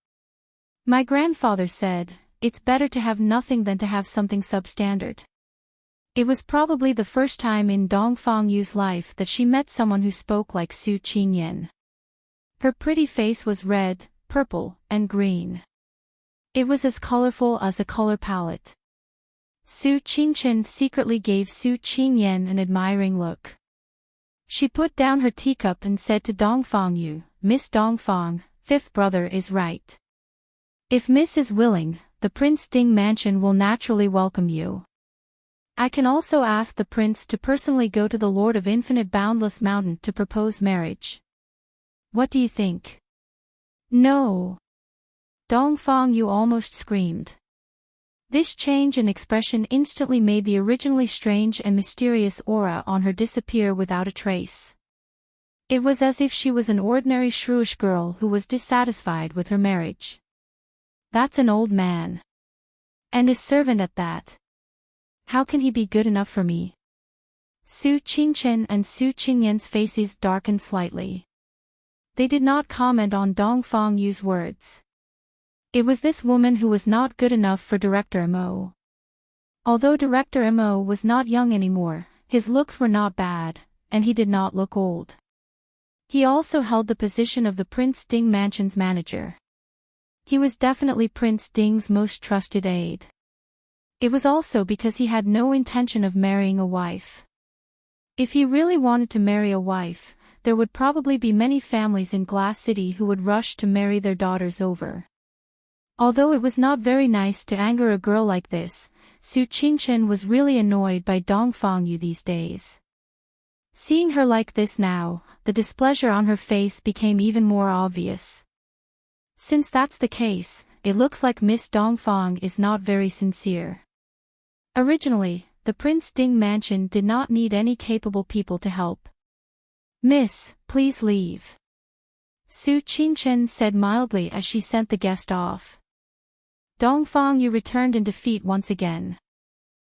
My grandfather said, it's better to have nothing than to have something substandard." It was probably the first time in Dongfang Yu's life that she met someone who spoke like Su Qingyan. Her pretty face was red, purple, and green. It was as colorful as a color palette. Su Qingchen secretly gave Su Qingyan an admiring look. She put down her teacup and said to Dongfang Yu, "Miss Dongfang, fifth brother is right. If Miss is willing, the Prince Ding mansion will naturally welcome you. I can also ask the prince to personally go to the Lord of Infinite Boundless Mountain to propose marriage. What do you think?" "No." Dongfang Yu almost screamed. This change in expression instantly made the originally strange and mysterious aura on her disappear without a trace. It was as if she was an ordinary shrewish girl who was dissatisfied with her marriage. That's an old man. And his servant at that. How can he be good enough for me? Su Qingchen and Su Qingyan's faces darkened slightly. They did not comment on Dongfang Yu's words. It was this woman who was not good enough for Director Mo. Although Director Mo was not young anymore, his looks were not bad, and he did not look old. He also held the position of the Prince Ding mansion's manager. He was definitely Prince Ding's most trusted aide. It was also because he had no intention of marrying a wife. If he really wanted to marry a wife, there would probably be many families in Glass City who would rush to marry their daughters over. Although it was not very nice to anger a girl like this, Su Qingchen was really annoyed by Dongfang Yu these days. Seeing her like this now, the displeasure on her face became even more obvious. Since that's the case, it looks like Miss Dongfang is not very sincere. Originally, the Prince Ding mansion did not need any capable people to help. "Miss, please leave," Su Qingchen said mildly as she sent the guest off. Dongfang Yu returned in defeat once again.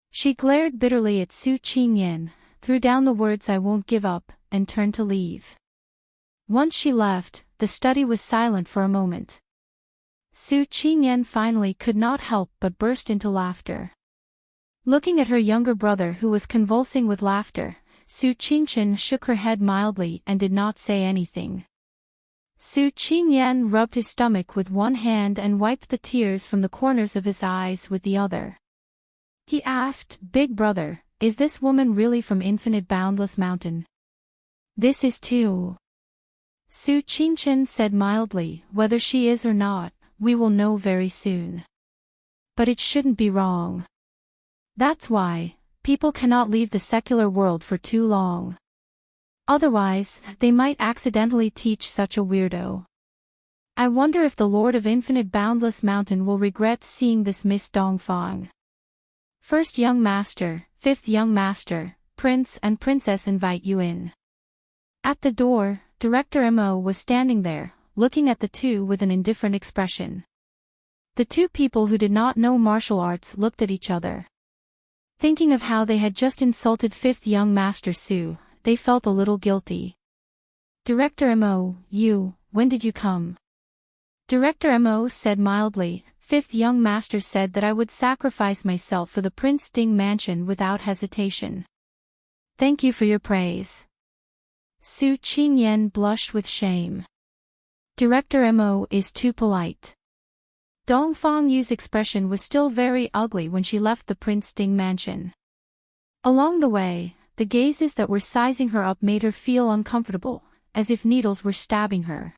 She glared bitterly at Su Qingyan, threw down the words "I won't give up," and turned to leave. Once she left, the study was silent for a moment. Su Qingyan finally could not help but burst into laughter. Looking at her younger brother who was convulsing with laughter, Su Qingchen shook her head mildly and did not say anything. Su Qingyan rubbed his stomach with one hand and wiped the tears from the corners of his eyes with the other. He asked, "Big brother, is this woman really from Infinite Boundless Mountain?" "This is too." Su Qingchen said mildly, "Whether she is or not, we will know very soon. But it shouldn't be wrong. That's why, people cannot leave the secular world for too long. Otherwise, they might accidentally teach such a weirdo. I wonder if the Lord of Infinite Boundless Mountain will regret seeing this Miss Dongfang. First young master, fifth young master, prince and princess invite you in." At the door, Director Mo was standing there, looking at the two with an indifferent expression. The two people who did not know martial arts looked at each other. Thinking of how they had just insulted fifth young master Su, they felt a little guilty. "Director Mo, when did you come?" Director Mo said mildly, "Fifth young master said that I would sacrifice myself for the Prince Ding mansion without hesitation." "Thank you for your praise." Su Qingyan blushed with shame. Director Mo is too polite. Dongfang Yu's expression was still very ugly when she left the Prince Ding mansion. Along the way, the gazes that were sizing her up made her feel uncomfortable, as if needles were stabbing her.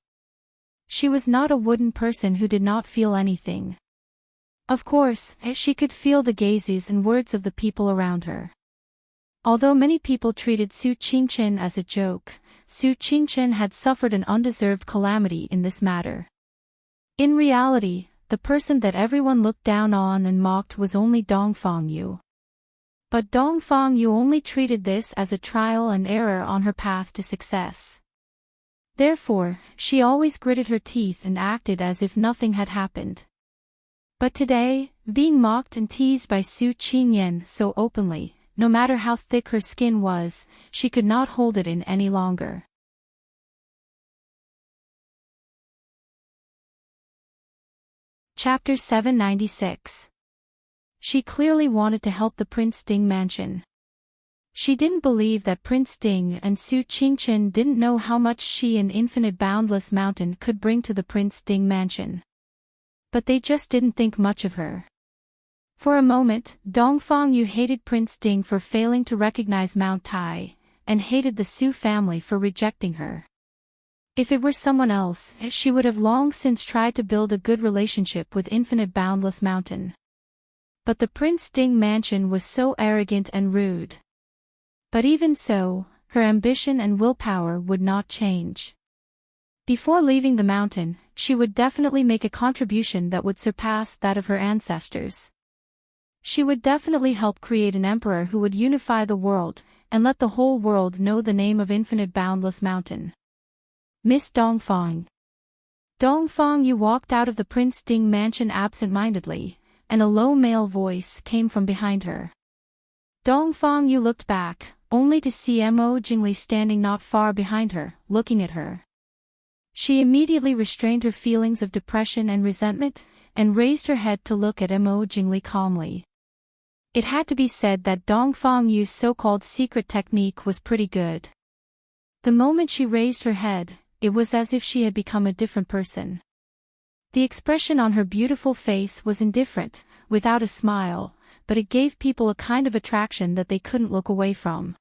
She was not a wooden person who did not feel anything. Of course, she could feel the gazes and words of the people around her. Although many people treated Su Qingchen as a joke, Su Qingchen had suffered an undeserved calamity in this matter. In reality, the person that everyone looked down on and mocked was only Dongfang Yu. But Dongfang Yu only treated this as a trial and error on her path to success. Therefore, she always gritted her teeth and acted as if nothing had happened. But today, being mocked and teased by Su Qingyan so openly, no matter how thick her skin was, she could not hold it in any longer. Chapter 796. She clearly wanted to help the Prince Ding mansion. She didn't believe that Prince Ding and Su Qingchen didn't know how much she and Infinite Boundless Mountain could bring to the Prince Ding mansion. But they just didn't think much of her. For a moment, Dongfang Yu hated Prince Ding for failing to recognize Mount Tai, and hated the Su family for rejecting her. If it were someone else, she would have long since tried to build a good relationship with Infinite Boundless Mountain. But the Prince Ding mansion was so arrogant and rude. But even so, her ambition and willpower would not change. Before leaving the mountain, she would definitely make a contribution that would surpass that of her ancestors. She would definitely help create an emperor who would unify the world, and let the whole world know the name of Infinite Boundless Mountain. Miss Dongfang. Dongfang Yu walked out of the Prince Ding mansion absent-mindedly, and a low male voice came from behind her. Dongfang Yu looked back, only to see Mo Jingli standing not far behind her, looking at her. She immediately restrained her feelings of depression and resentment, and raised her head to look at Mo Jingli calmly. It had to be said that Dongfang Yu's so-called secret technique was pretty good. The moment she raised her head, it was as if she had become a different person. The expression on her beautiful face was indifferent, without a smile, but it gave people a kind of attraction that they couldn't look away from.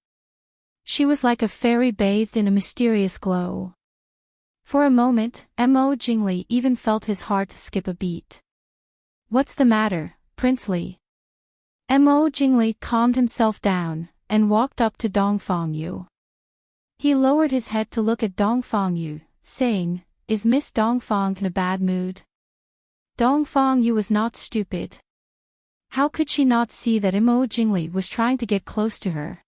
She was like a fairy bathed in a mysterious glow. For a moment, Mo Jingli even felt his heart skip a beat. "What's the matter, Prince Li?" Mo Jingli calmed himself down, and walked up to Dongfang Yu. He lowered his head to look at Dongfang Yu, saying, "Is Miss Dongfang in a bad mood?" Dongfang Yu was not stupid. How could she not see that Mo Jingli was trying to get close to her?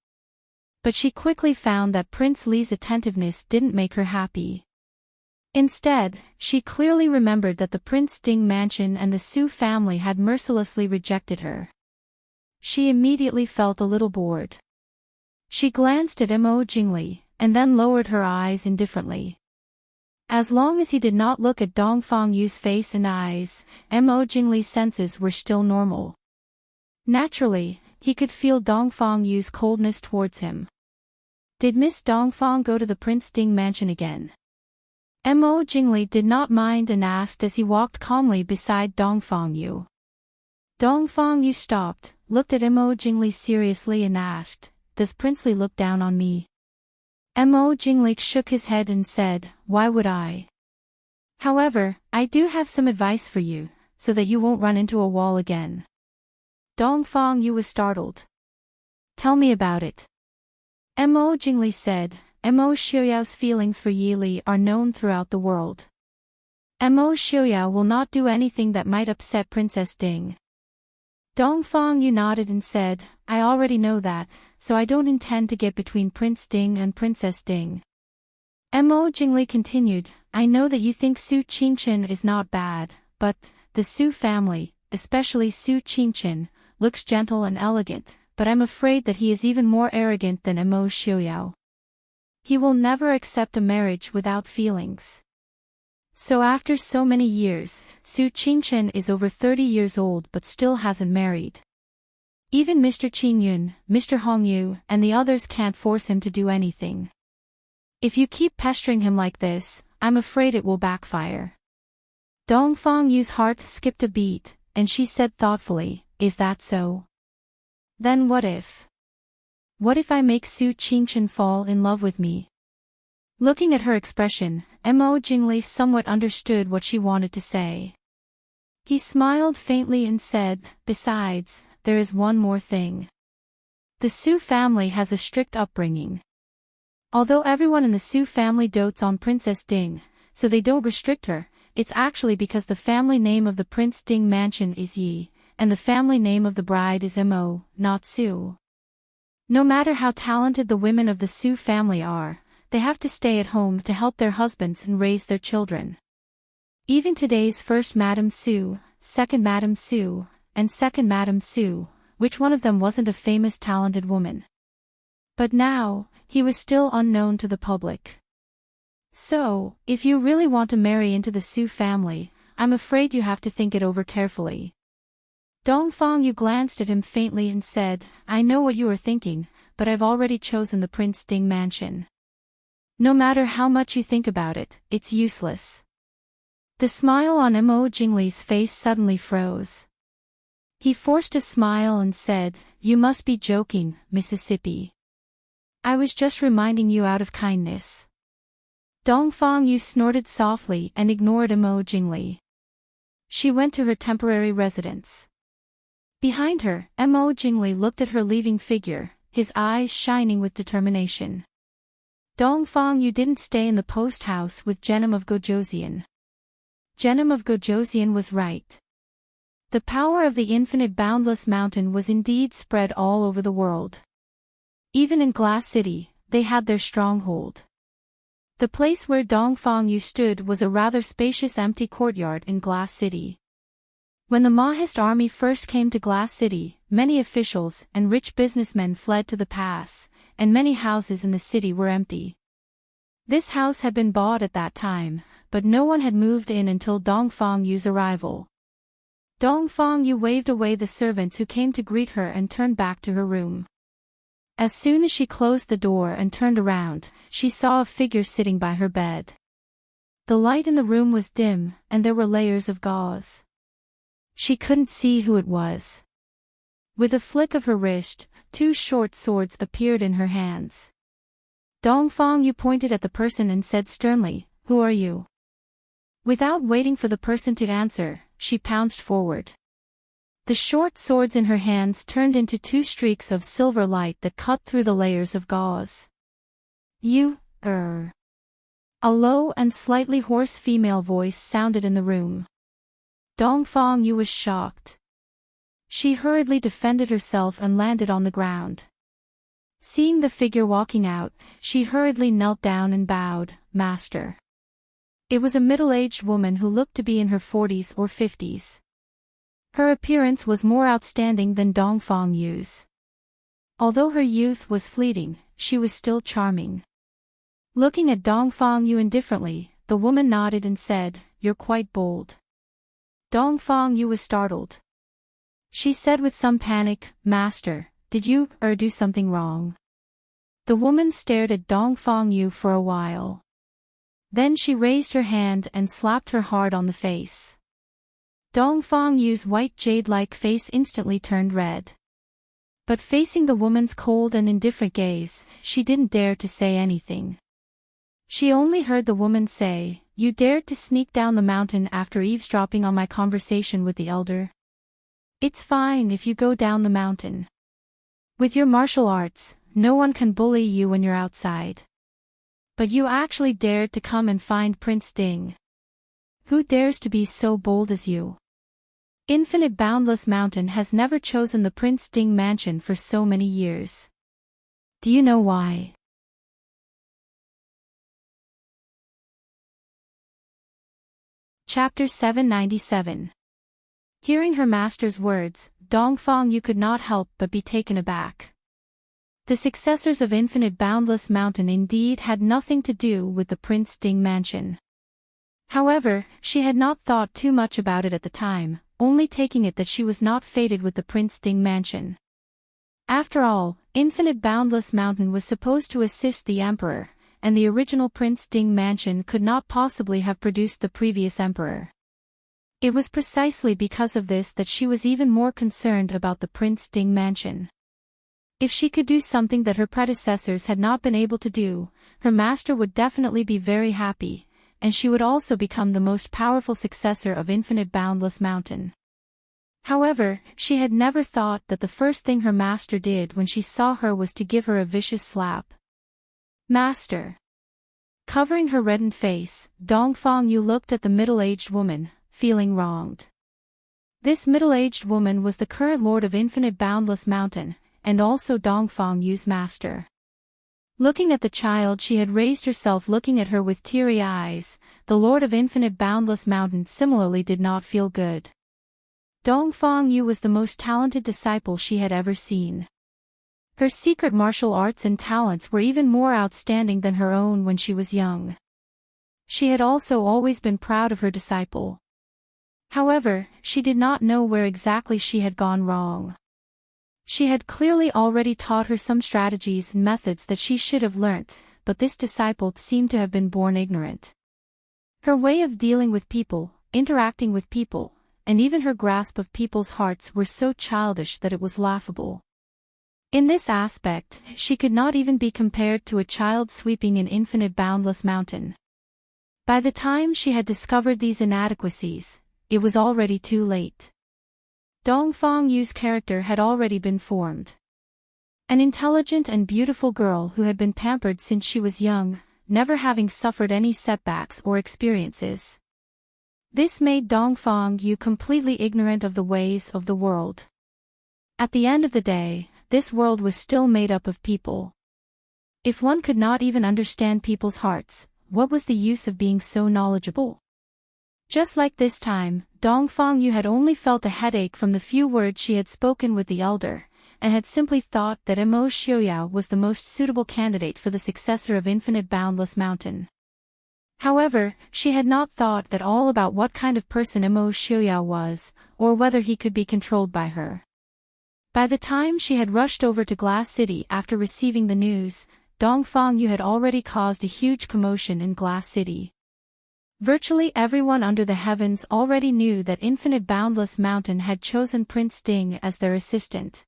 But she quickly found that Prince Li's attentiveness didn't make her happy. Instead, she clearly remembered that the Prince Ding mansion and the Su family had mercilessly rejected her. She immediately felt a little bored. She glanced at Mo Jingli, and then lowered her eyes indifferently. As long as he did not look at Dongfang Yu's face and eyes, Mo Jingli's senses were still normal. Naturally, he could feel Dongfang Yu's coldness towards him. Did Miss Dongfang go to the Prince Ding mansion again? Mo Jingli did not mind and asked as he walked calmly beside Dongfang Yu. Dongfang Yu stopped, looked at Mo Jingli seriously and asked, "Does Prince Li look down on me?" Mo Jingli shook his head and said, "Why would I? However, I do have some advice for you, so that you won't run into a wall again." Dongfang Yu was startled. "Tell me about it." Mo Jingli said, "Mo Xiuyao's feelings for Yi Li are known throughout the world. Mo Xiuyao will not do anything that might upset Princess Ding." Dongfang Yu nodded and said, "I already know that, so I don't intend to get between Prince Ding and Princess Ding." Mo Jingli continued, "I know that you think Su Qingchen is not bad, but the Su family, especially Su Qingchen, looks gentle and elegant, but I'm afraid that he is even more arrogant than Mo Xiuyao. He will never accept a marriage without feelings." So after so many years, Su Qingchen is over 30 years old but still hasn't married. Even Mr. Qingyun, Mr. Hongyu, and the others can't force him to do anything. If you keep pestering him like this, I'm afraid it will backfire. Dongfang Yu's heart skipped a beat, and she said thoughtfully, is that so? Then what if? What if I make Su Qingchen fall in love with me? Looking at her expression, Mo Jingli somewhat understood what she wanted to say. He smiled faintly and said, besides, there is one more thing. The Su family has a strict upbringing. Although everyone in the Su family dotes on Princess Ding, so they don't restrict her, it's actually because the family name of the Prince Ding mansion is Yi, and the family name of the bride is Mo, not Su. No matter how talented the women of the Su family are, they have to stay at home to help their husbands and raise their children. Even today's first Madame Su, second Madame Su, and second Madame Su, which one of them wasn't a famous talented woman? But now, he was still unknown to the public. So, if you really want to marry into the Su family, I'm afraid you have to think it over carefully. Dongfang Yu glanced at him faintly and said, I know what you are thinking, but I've already chosen the Prince Ding mansion. No matter how much you think about it, it's useless. The smile on Mo Jingli's face suddenly froze. He forced a smile and said, you must be joking, Mississippi. I was just reminding you out of kindness. Dongfang Yu snorted softly and ignored Mo Jingli. She went to her temporary residence. Behind her, Mo Jingli looked at her leaving figure, his eyes shining with determination. Dongfang Yu didn't stay in the post house with Genom of Gojosian. Genom of Gojosian was right. The power of the infinite boundless mountain was indeed spread all over the world. Even in Glass City, they had their stronghold. The place where Dongfang Yu stood was a rather spacious empty courtyard in Glass City. When the Mahist army first came to Glass City, many officials and rich businessmen fled to the pass, and many houses in the city were empty. This house had been bought at that time, but no one had moved in until Dongfang Yu's arrival. Dongfang Yu waved away the servants who came to greet her and turned back to her room. As soon as she closed the door and turned around, she saw a figure sitting by her bed. The light in the room was dim, and there were layers of gauze. She couldn't see who it was. With a flick of her wrist, two short swords appeared in her hands. Dongfang Yu pointed at the person and said sternly, who are you? Without waiting for the person to answer, she pounced forward. The short swords in her hands turned into two streaks of silver light that cut through the layers of gauze. You, A low and slightly hoarse female voice sounded in the room. Dongfang Yu was shocked. She hurriedly defended herself and landed on the ground. Seeing the figure walking out, she hurriedly knelt down and bowed, Master. It was a middle-aged woman who looked to be in her 40s or 50s. Her appearance was more outstanding than Dongfang Yu's. Although her youth was fleeting, she was still charming. Looking at Dongfang Yu indifferently, the woman nodded and said, You're quite bold. Dongfang Yu was startled. She said with some panic, Master, did you do something wrong? The woman stared at Dongfang Yu for a while. Then she raised her hand and slapped her hard on the face. Dongfang Yu's white jade-like face instantly turned red. But facing the woman's cold and indifferent gaze, she didn't dare to say anything. She only heard the woman say, You dared to sneak down the mountain after eavesdropping on my conversation with the elder? It's fine if you go down the mountain. With your martial arts, no one can bully you when you're outside. But you actually dared to come and find Prince Ding. Who dares to be so bold as you? Infinite Boundless Mountain has never chosen the Prince Ding mansion for so many years. Do you know why? Chapter 797. Hearing her master's words, Dongfang Yu could not help but be taken aback. The successors of Infinite Boundless Mountain indeed had nothing to do with the Prince Ding mansion. However, she had not thought too much about it at the time, only taking it that she was not fated with the Prince Ding mansion. After all, Infinite Boundless Mountain was supposed to assist the Emperor, and the original Prince Ding mansion could not possibly have produced the previous emperor. It was precisely because of this that she was even more concerned about the Prince Ding mansion. If she could do something that her predecessors had not been able to do, her master would definitely be very happy, and she would also become the most powerful successor of Infinite Boundless Mountain. However, she had never thought that the first thing her master did when she saw her was to give her a vicious slap. Master. Covering her reddened face, Dongfang Yu looked at the middle-aged woman, feeling wronged. This middle-aged woman was the current lord of Infinite Boundless Mountain, and also Dongfang Yu's master. Looking at the child, she had raised herself, looking at her with teary eyes. The lord of Infinite Boundless Mountain similarly did not feel good. Dongfang Yu was the most talented disciple she had ever seen. Her secret martial arts and talents were even more outstanding than her own when she was young. She had also always been proud of her disciple. However, she did not know where exactly she had gone wrong. She had clearly already taught her some strategies and methods that she should have learnt, but this disciple seemed to have been born ignorant. Her way of dealing with people, interacting with people, and even her grasp of people's hearts were so childish that it was laughable. In this aspect, she could not even be compared to a child sweeping an infinite boundless mountain. By the time she had discovered these inadequacies, it was already too late. Dongfang Yu's character had already been formed. An intelligent and beautiful girl who had been pampered since she was young, never having suffered any setbacks or experiences. This made Dongfang Yu completely ignorant of the ways of the world. At the end of the day, this world was still made up of people. If one could not even understand people's hearts, what was the use of being so knowledgeable? Just like this time, Dongfang Yu had only felt a headache from the few words she had spoken with the elder, and had simply thought that Mo Xiaoyao was the most suitable candidate for the successor of Infinite Boundless Mountain. However, she had not thought at all about what kind of person Mo Xiaoyao was, or whether he could be controlled by her. By the time she had rushed over to Glass City after receiving the news, Dongfang Yu had already caused a huge commotion in Glass City. Virtually everyone under the heavens already knew that Infinite Boundless Mountain had chosen Prince Ding as their assistant.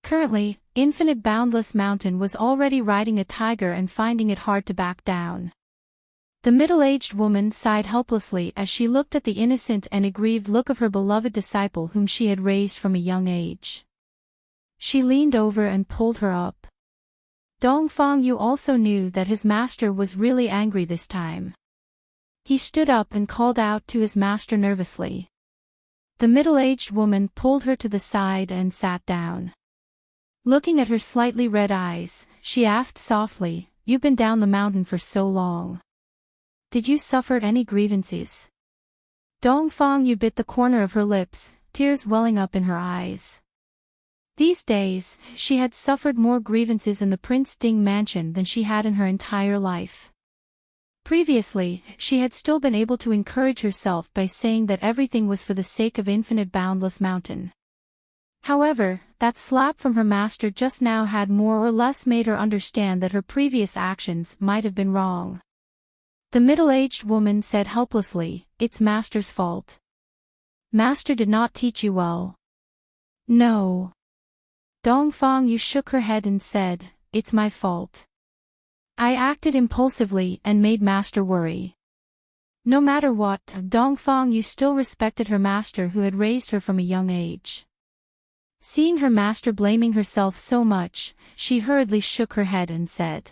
Currently, Infinite Boundless Mountain was already riding a tiger and finding it hard to back down. The middle-aged woman sighed helplessly as she looked at the innocent and aggrieved look of her beloved disciple whom she had raised from a young age. She leaned over and pulled her up. Dongfang Yu also knew that his master was really angry this time. He stood up and called out to his master nervously. The middle-aged woman pulled her to the side and sat down. Looking at her slightly red eyes, she asked softly, "You've been down the mountain for so long. Did you suffer any grievances?" Dongfang Yu bit the corner of her lips, tears welling up in her eyes. These days, she had suffered more grievances in the Prince Ding mansion than she had in her entire life. Previously, she had still been able to encourage herself by saying that everything was for the sake of Infinite Boundless Mountain. However, that slap from her master just now had more or less made her understand that her previous actions might have been wrong. The middle-aged woman said helplessly, "It's master's fault. Master did not teach you well." "No." Dongfang Yu shook her head and said, "It's my fault. I acted impulsively and made master worry." No matter what, Dongfang Yu still respected her master who had raised her from a young age. Seeing her master blaming herself so much, she hurriedly shook her head and said.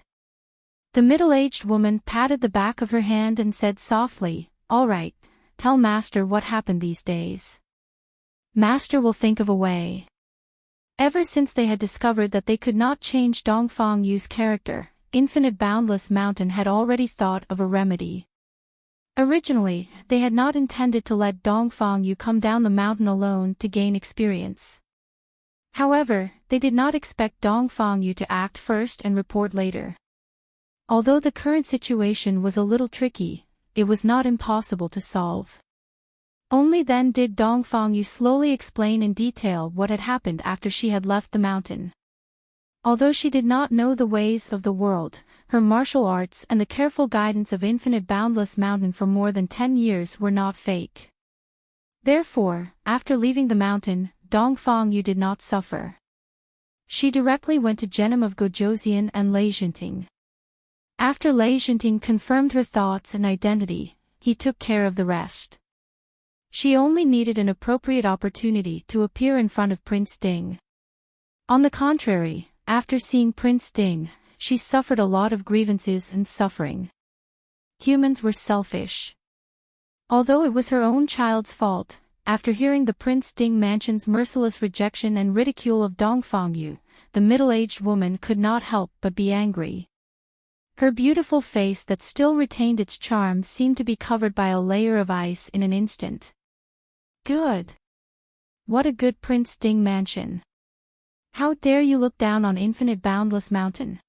The middle-aged woman patted the back of her hand and said softly, "All right, tell master what happened these days. Master will think of a way." Ever since they had discovered that they could not change Dongfang Yu's character, Infinite Boundless Mountain had already thought of a remedy. Originally, they had not intended to let Dongfang Yu come down the mountain alone to gain experience. However, they did not expect Dongfang Yu to act first and report later. Although the current situation was a little tricky, it was not impossible to solve. Only then did Dongfang Yu slowly explain in detail what had happened after she had left the mountain. Although she did not know the ways of the world, her martial arts and the careful guidance of Infinite Boundless Mountain for more than 10 years were not fake. Therefore, after leaving the mountain, Dongfang Yu did not suffer. She directly went to Genom of Gojoseon and Enchanting. After Enchanting confirmed her thoughts and identity, he took care of the rest. She only needed an appropriate opportunity to appear in front of Prince Ding. On the contrary, after seeing Prince Ding, she suffered a lot of grievances and suffering. Humans were selfish. Although it was her own child's fault, after hearing the Prince Ding mansion's merciless rejection and ridicule of Dongfang Yu, the middle-aged woman could not help but be angry. Her beautiful face that still retained its charm seemed to be covered by a layer of ice in an instant. Good. What a good Prince Ding mansion. How dare you look down on Infinite Boundless Mountain?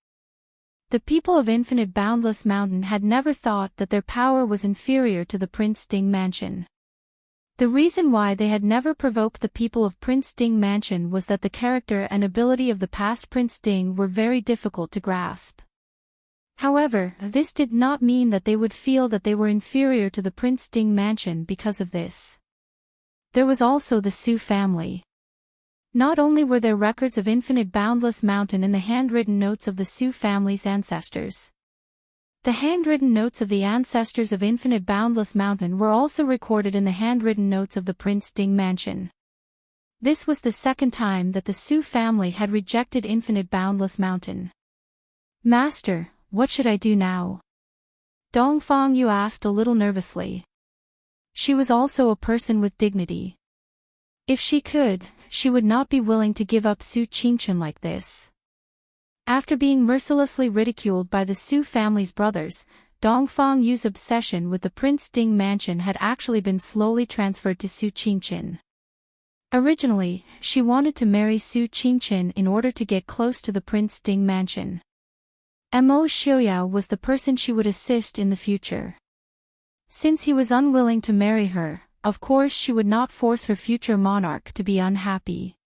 The people of Infinite Boundless Mountain had never thought that their power was inferior to the Prince Ding mansion. The reason why they had never provoked the people of Prince Ding mansion was that the character and ability of the past Prince Ding were very difficult to grasp. However, this did not mean that they would feel that they were inferior to the Prince Ding mansion because of this. There was also the Su family. Not only were there records of Infinite Boundless Mountain in the handwritten notes of the Su family's ancestors. The handwritten notes of the ancestors of Infinite Boundless Mountain were also recorded in the handwritten notes of the Prince Ding mansion. This was the second time that the Su family had rejected Infinite Boundless Mountain. Master, what should I do now? Dongfang Yu asked a little nervously. She was also a person with dignity. If she could, she would not be willing to give up Su Qingchen like this. After being mercilessly ridiculed by the Su family's brothers, Dongfang Yu's obsession with the Prince Ding mansion had actually been slowly transferred to Su Qingchen. Originally, she wanted to marry Su Qingchen in order to get close to the Prince Ding mansion. Mo Xiaoyao was the person she would assist in the future. Since he was unwilling to marry her, of course she would not force her future monarch to be unhappy.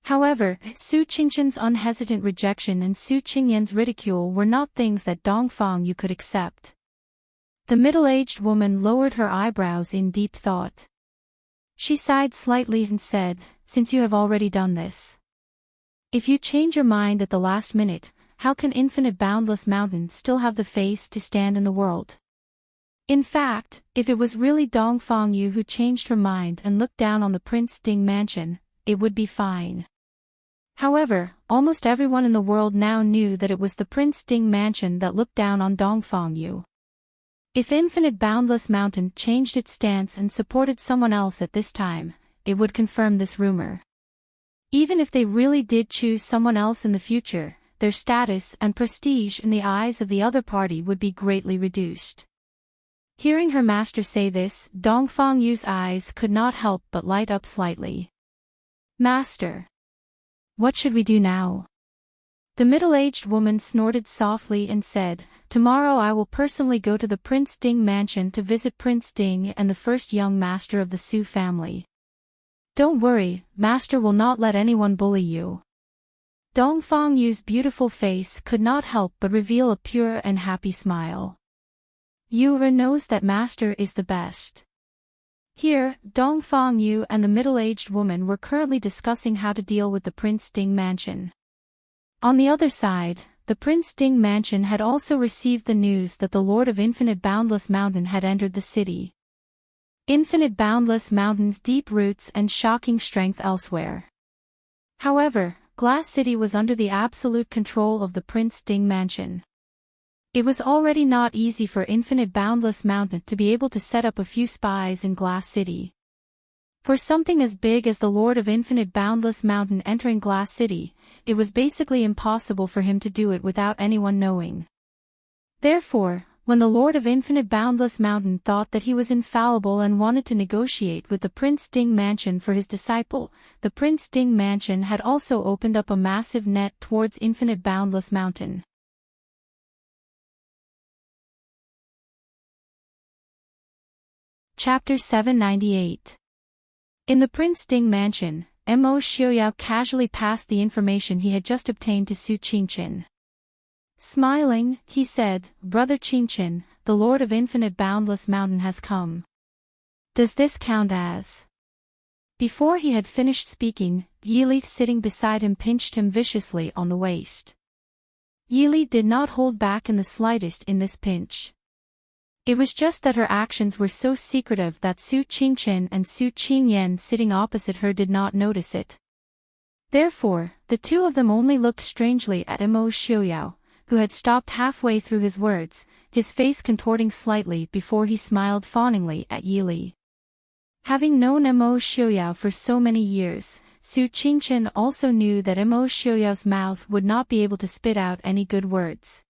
However, Su Qingchen's unhesitant rejection and Su Qingyan's ridicule were not things that Dongfang Yu could accept. The middle-aged woman lowered her eyebrows in deep thought. She sighed slightly and said, "Since you have already done this. If you change your mind at the last minute, how can Infinite Boundless Mountain still have the face to stand in the world?" In fact, if it was really Dongfang Yu who changed her mind and looked down on the Prince Ding mansion, it would be fine. However, almost everyone in the world now knew that it was the Prince Ding mansion that looked down on Dongfang Yu. If Infinite Boundless Mountain changed its stance and supported someone else at this time, it would confirm this rumor. Even if they really did choose someone else in the future, their status and prestige in the eyes of the other party would be greatly reduced. Hearing her master say this, Dongfang Yu's eyes could not help but light up slightly. "Master, what should we do now?" The middle-aged woman snorted softly and said, "Tomorrow I will personally go to the Prince Ding mansion to visit Prince Ding and the first young master of the Su family. Don't worry, Master will not let anyone bully you." Dongfang Yu's beautiful face could not help but reveal a pure and happy smile. Yu knows that Master is the best. Here, Dongfang Yu and the middle-aged woman were currently discussing how to deal with the Prince Ding mansion. On the other side, the Prince Ding mansion had also received the news that the Lord of Infinite Boundless Mountain had entered the city. Infinite Boundless Mountain's deep roots and shocking strength elsewhere. However, Glass City was under the absolute control of the Prince Ding mansion. It was already not easy for Infinite Boundless Mountain to be able to set up a few spies in Glass City. For something as big as the Lord of Infinite Boundless Mountain entering Glass City, it was basically impossible for him to do it without anyone knowing. Therefore, when the Lord of Infinite Boundless Mountain thought that he was infallible and wanted to negotiate with the Prince Ding mansion for his disciple, the Prince Ding mansion had also opened up a massive net towards Infinite Boundless Mountain. Chapter 798. In the Prince Ding mansion, Mo Xiaoyao casually passed the information he had just obtained to Su Qingchen. Smiling, he said, "Brother Qingchen, the Lord of Infinite Boundless Mountain has come. Does this count as?" Before he had finished speaking, Yili sitting beside him pinched him viciously on the waist. Yili did not hold back in the slightest in this pinch. It was just that her actions were so secretive that Su Qingchen and Su Qingyan sitting opposite her did not notice it. Therefore, the two of them only looked strangely at Mo Xiaoyao, who had stopped halfway through his words, his face contorting slightly before he smiled fawningly at Yili. Having known Mo Xiaoyao for so many years, Su Qingchen also knew that Mo Xiaoyao's mouth would not be able to spit out any good words.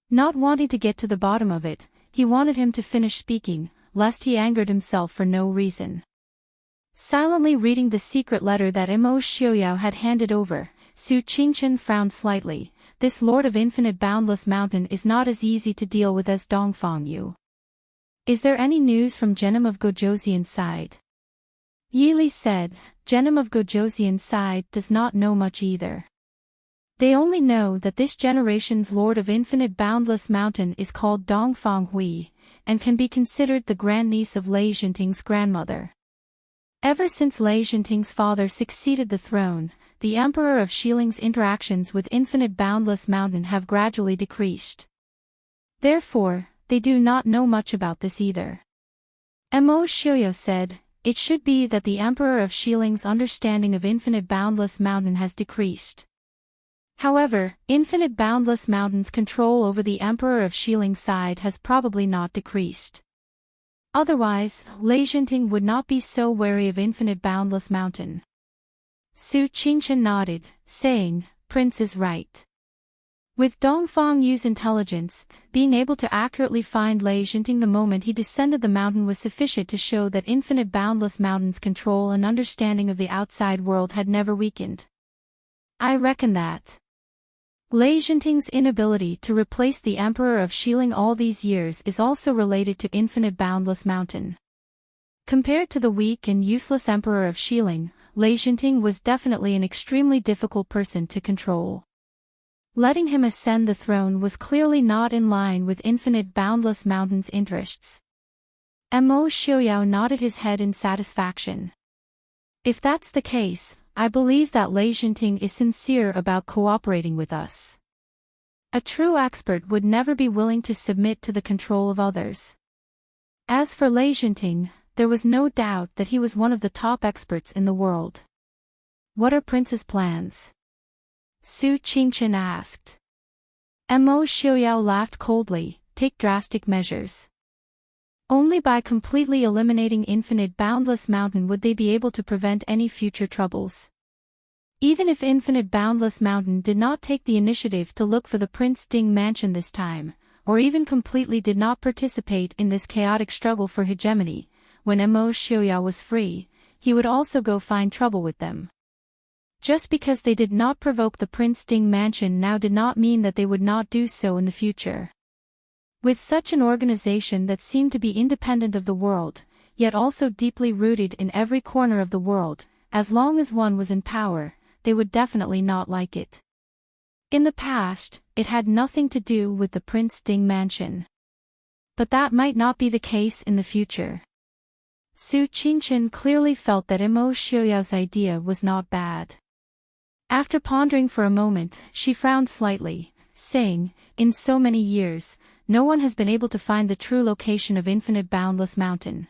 Not wanting to get to the bottom of it, he wanted him to finish speaking, lest he angered himself for no reason. Silently reading the secret letter that Mo Xiaoyao had handed over, Su Qingchen frowned slightly. This Lord of Infinite Boundless Mountain is not as easy to deal with as Dongfang Yu. Is there any news from Genom of Gojoseon's side? Yili said. Genom of Gojoseon's side does not know much either. They only know that this generation's Lord of Infinite Boundless Mountain is called Dongfang Hui, and can be considered the grandniece of Lei Zhenting's grandmother. Ever since Lei Zhenting's father succeeded the throne, the Emperor of Shiling's interactions with Infinite Boundless Mountain have gradually decreased. Therefore, they do not know much about this either. Mo Xiaoyao said, "It should be that the Emperor of Shiling's understanding of Infinite Boundless Mountain has decreased. However, Infinite Boundless Mountain's control over the Emperor of Shiling's side has probably not decreased. Otherwise, Lei Zhenting would not be so wary of Infinite Boundless Mountain." Su Qingchen nodded, saying, "Prince is right." With Dongfang Yu's intelligence, being able to accurately find Lei Zhenting the moment he descended the mountain was sufficient to show that Infinite Boundless Mountain's control and understanding of the outside world had never weakened. I reckon that Lei Zhenting's inability to replace the Emperor of Shiling all these years is also related to Infinite Boundless Mountain. Compared to the weak and useless Emperor of Shiling, Lei Zhenting was definitely an extremely difficult person to control. Letting him ascend the throne was clearly not in line with Infinite Boundless Mountain's interests. Mo Xiaoyao nodded his head in satisfaction. If that's the case, I believe that Lei Zhenting is sincere about cooperating with us. A true expert would never be willing to submit to the control of others. As for Lei Zhenting, there was no doubt that he was one of the top experts in the world. What are Prince's plans? Su Qingchen asked. Mo Xiaoyao laughed coldly. Take drastic measures. Only by completely eliminating Infinite Boundless Mountain would they be able to prevent any future troubles. Even if Infinite Boundless Mountain did not take the initiative to look for the Prince Ding mansion this time, or even completely did not participate in this chaotic struggle for hegemony, when Mo Xiaoyao was free, he would also go find trouble with them. Just because they did not provoke the Prince Ding mansion now did not mean that they would not do so in the future. With such an organization that seemed to be independent of the world, yet also deeply rooted in every corner of the world, as long as one was in power, they would definitely not like it. In the past, it had nothing to do with the Prince Ding mansion. But that might not be the case in the future. Su Qingchen clearly felt that Mo Xiaoyao's idea was not bad. After pondering for a moment, she frowned slightly, saying, "In so many years, no one has been able to find the true location of Infinite Boundless Mountain.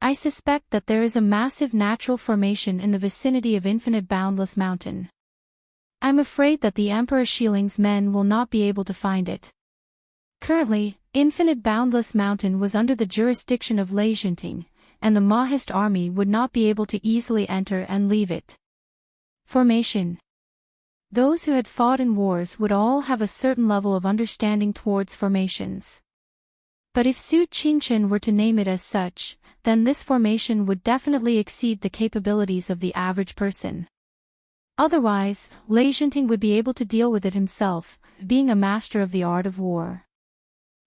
I suspect that there is a massive natural formation in the vicinity of Infinite Boundless Mountain. I'm afraid that the Emperor Shiling's men will not be able to find it." Currently, Infinite Boundless Mountain was under the jurisdiction of Lei Zhenting, and the Mahist army would not be able to easily enter and leave it. Formation. Those who had fought in wars would all have a certain level of understanding towards formations. But if Su Qingchen were to name it as such, then this formation would definitely exceed the capabilities of the average person. Otherwise, Lei Zhenting would be able to deal with it himself, being a master of the art of war.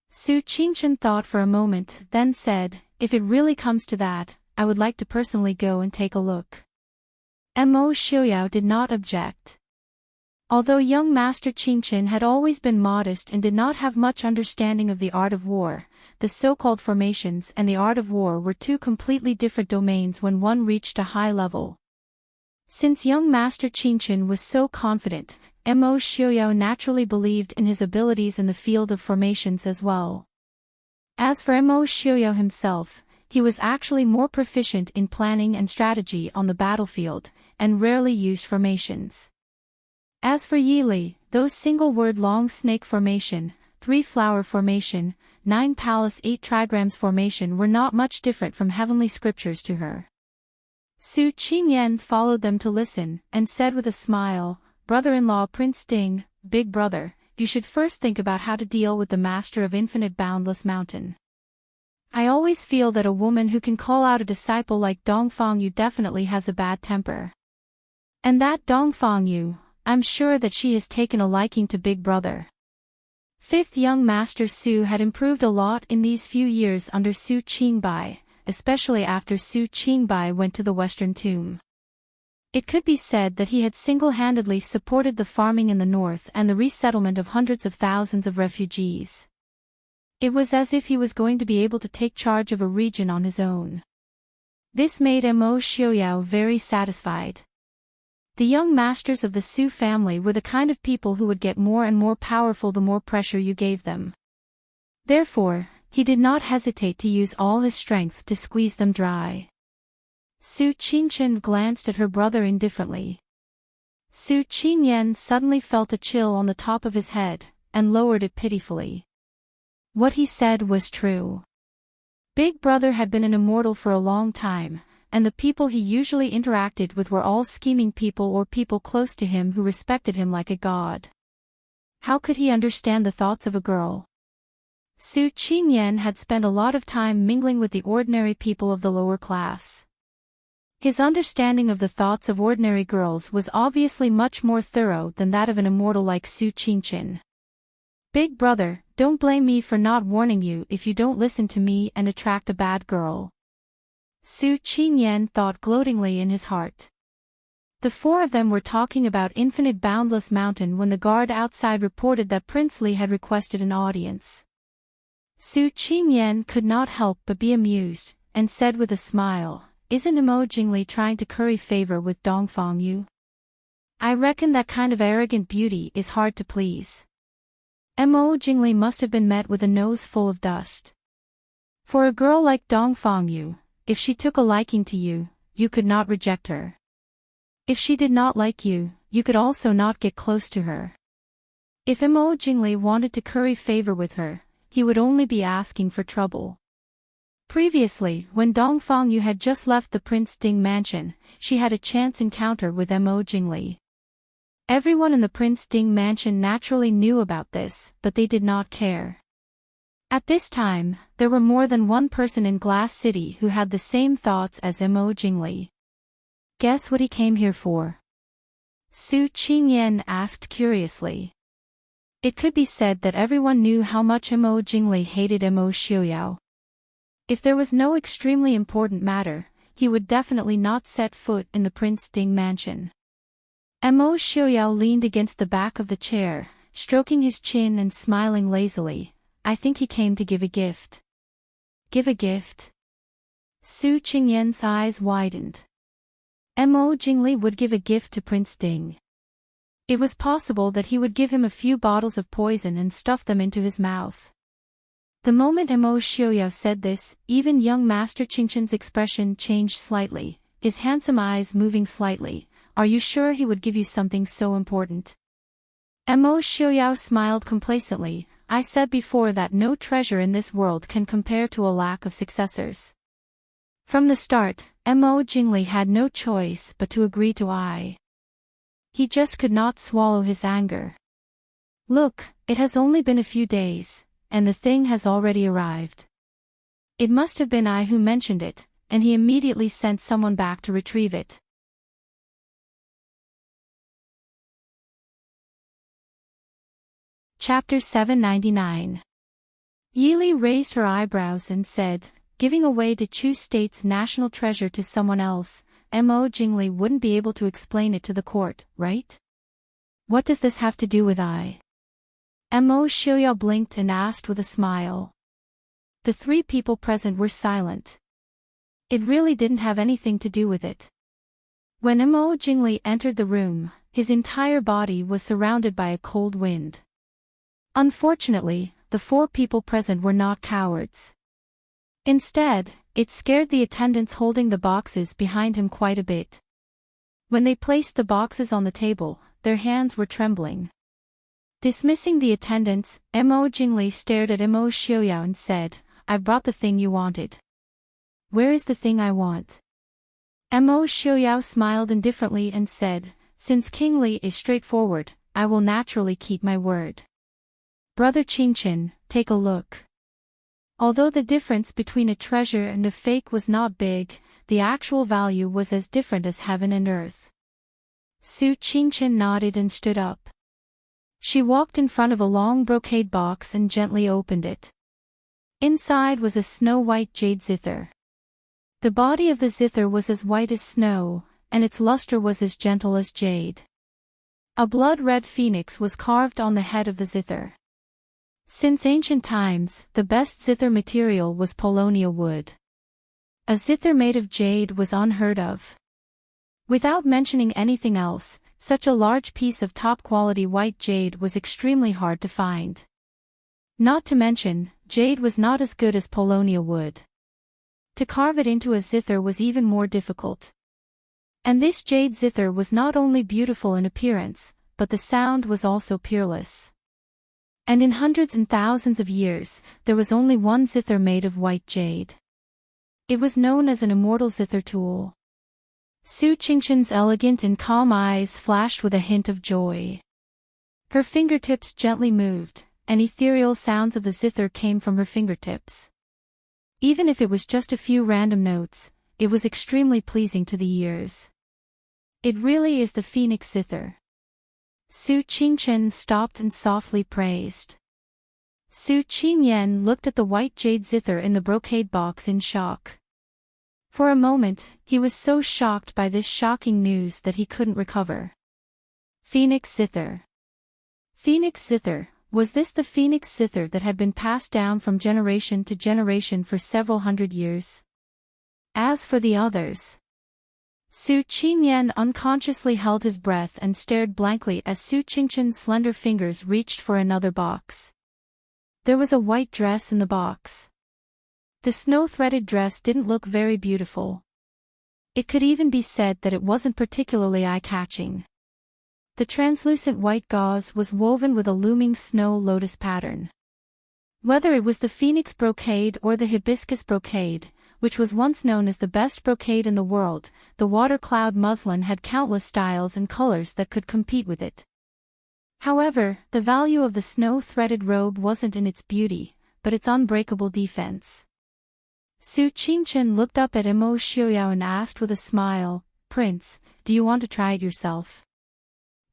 Su Qingchen thought for a moment, then said, "If it really comes to that, I would like to personally go and take a look." Mo Xiaoyao did not object. Although young Master Qingchen had always been modest and did not have much understanding of the art of war, the so-called formations and the art of war were two completely different domains when one reached a high level. Since young Master Qingchen was so confident, Mo Xiaoyao naturally believed in his abilities in the field of formations as well. As for Mo Xiaoyao himself, he was actually more proficient in planning and strategy on the battlefield, and rarely used formations. As for Yili, those single-word long snake formation, 3-flower formation, 9-palace 8 trigrams formation were not much different from heavenly scriptures to her. Su Qingyan followed them to listen, and said with a smile, "Brother-in-law Prince Ding, big brother, you should first think about how to deal with the master of infinite boundless mountain. I always feel that a woman who can call out a disciple like Dongfang Yu definitely has a bad temper. And that Dongfang Yu, I'm sure that she has taken a liking to Big Brother." Fifth young Master Su had improved a lot in these few years under Su Qingbai, especially after Su Qingbai went to the Western Tomb. It could be said that he had single-handedly supported the farming in the north and the resettlement of hundreds of thousands of refugees. It was as if he was going to be able to take charge of a region on his own. This made Mo Xiaoyao very satisfied. The young masters of the Su family were the kind of people who would get more and more powerful the more pressure you gave them. Therefore, he did not hesitate to use all his strength to squeeze them dry. Su Qingchen glanced at her brother indifferently. Su Qingyan suddenly felt a chill on the top of his head, and lowered it pitifully. What he said was true. Big Brother had been an immortal for a long time, and the people he usually interacted with were all scheming people or people close to him who respected him like a god. How could he understand the thoughts of a girl? Su Qingyan had spent a lot of time mingling with the ordinary people of the lower class. His understanding of the thoughts of ordinary girls was obviously much more thorough than that of an immortal like Su Qingchen. "Big Brother, don't blame me for not warning you if you don't listen to me and attract a bad girl." Su Qingyan thought gloatingly in his heart. The four of them were talking about Infinite Boundless Mountain when the guard outside reported that Prince Li had requested an audience. Su Qingyan could not help but be amused, and said with a smile, "Isn't Mo Jingli trying to curry favor with Dongfang Yu? I reckon that kind of arrogant beauty is hard to please. Mo Jingli must have been met with a nose full of dust. For a girl like Dongfang Yu, if she took a liking to you, you could not reject her. If she did not like you, you could also not get close to her. If Mo Jingli wanted to curry favor with her, he would only be asking for trouble." Previously, when Dongfang Yu had just left the Prince Ding mansion, she had a chance encounter with Mo Jingli. Everyone in the Prince Ding mansion naturally knew about this, but they did not care. At this time, there were more than one person in Glass City who had the same thoughts as Mo Jingli. "Guess what he came here for?" Su Qingyan asked curiously. It could be said that everyone knew how much Mo Jingli hated Mo Xiaoyao. If there was no extremely important matter, he would definitely not set foot in the Prince Ding mansion. Mo Xiaoyao leaned against the back of the chair, stroking his chin and smiling lazily. "I think he came to give a gift." "Give a gift?" Su Qingyan's eyes widened. Mo Jingli would give a gift to Prince Ding. It was possible that he would give him a few bottles of poison and stuff them into his mouth. The moment Mo Xiaoyao said this, even young Master Qingchen's expression changed slightly, his handsome eyes moving slightly. "Are you sure he would give you something so important?" Mo Xiaoyao smiled complacently. "I said before that no treasure in this world can compare to a lack of successors." From the start, Mo Jingli had no choice but to agree to I. He just could not swallow his anger. "Look, it has only been a few days, and the thing has already arrived. It must have been I who mentioned it," and he immediately sent someone back to retrieve it. Chapter 799. Yili raised her eyebrows and said, "Giving away the Chu state's national treasure to someone else, Mo Jingli wouldn't be able to explain it to the court, right? What does this have to do with I? Mo Xiuyao blinked and asked with a smile. The three people present were silent. It really didn't have anything to do with it. When Mo Jingli entered the room, his entire body was surrounded by a cold wind. Unfortunately, the four people present were not cowards. Instead, it scared the attendants holding the boxes behind him quite a bit. When they placed the boxes on the table, their hands were trembling. Dismissing the attendants, Mo Jingli stared at Mo Xiuyao and said, "I've brought the thing you wanted." "Where is the thing I want?" Mo Xiuyao smiled indifferently and said, "Since King Li is straightforward, I will naturally keep my word. Brother Qingchen, take a look." Although the difference between a treasure and a fake was not big, the actual value was as different as heaven and earth. Su Qingchen nodded and stood up. She walked in front of a long brocade box and gently opened it. Inside was a snow-white jade zither. The body of the zither was as white as snow, and its luster was as gentle as jade. A blood-red phoenix was carved on the head of the zither. Since ancient times, the best zither material was Polonia wood. A zither made of jade was unheard of. Without mentioning anything else, such a large piece of top-quality white jade was extremely hard to find. Not to mention, jade was not as good as Polonia wood. To carve it into a zither was even more difficult. And this jade zither was not only beautiful in appearance, but the sound was also peerless. And in hundreds and thousands of years, there was only one zither made of white jade. It was known as an immortal zither tool. Su Qingchen's elegant and calm eyes flashed with a hint of joy. Her fingertips gently moved, and ethereal sounds of the zither came from her fingertips. Even if it was just a few random notes, it was extremely pleasing to the ears. "It really is the phoenix zither." Su Qingchen stopped and softly praised. Su Qingyan looked at the white jade zither in the brocade box in shock. For a moment, he was so shocked by this shocking news that he couldn't recover. Phoenix zither. Phoenix zither, was this the phoenix zither that had been passed down from generation to generation for several hundred years? As for the others, Su Qingyan unconsciously held his breath and stared blankly as Su Qingchen's slender fingers reached for another box. There was a white dress in the box. The snow-threaded dress didn't look very beautiful. It could even be said that it wasn't particularly eye-catching. The translucent white gauze was woven with a looming snow lotus pattern. Whether it was the phoenix brocade or the hibiscus brocade, which was once known as the best brocade in the world, the water cloud muslin had countless styles and colors that could compete with it. However, the value of the snow-threaded robe wasn't in its beauty, but its unbreakable defense. Su Qingchen looked up at Mo Xiuyao and asked with a smile, "Prince, do you want to try it yourself?"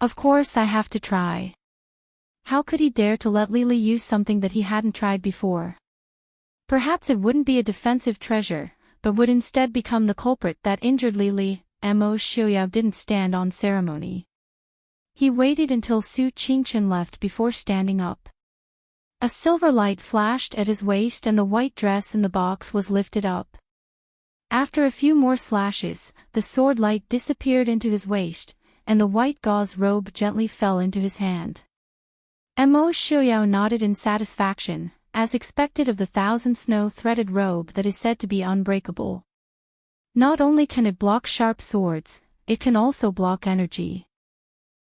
"Of course I have to try." How could he dare to let Li Li use something that he hadn't tried before? Perhaps it wouldn't be a defensive treasure, but would instead become the culprit that injured Li Li. Mo Xiuyao didn't stand on ceremony. He waited until Su Qingchen left before standing up. A silver light flashed at his waist and the white dress in the box was lifted up. After a few more slashes, the sword light disappeared into his waist, and the white gauze robe gently fell into his hand. Mo Xiuyao nodded in satisfaction, as expected of the thousand snow-threaded robe that is said to be unbreakable. Not only can it block sharp swords, it can also block energy.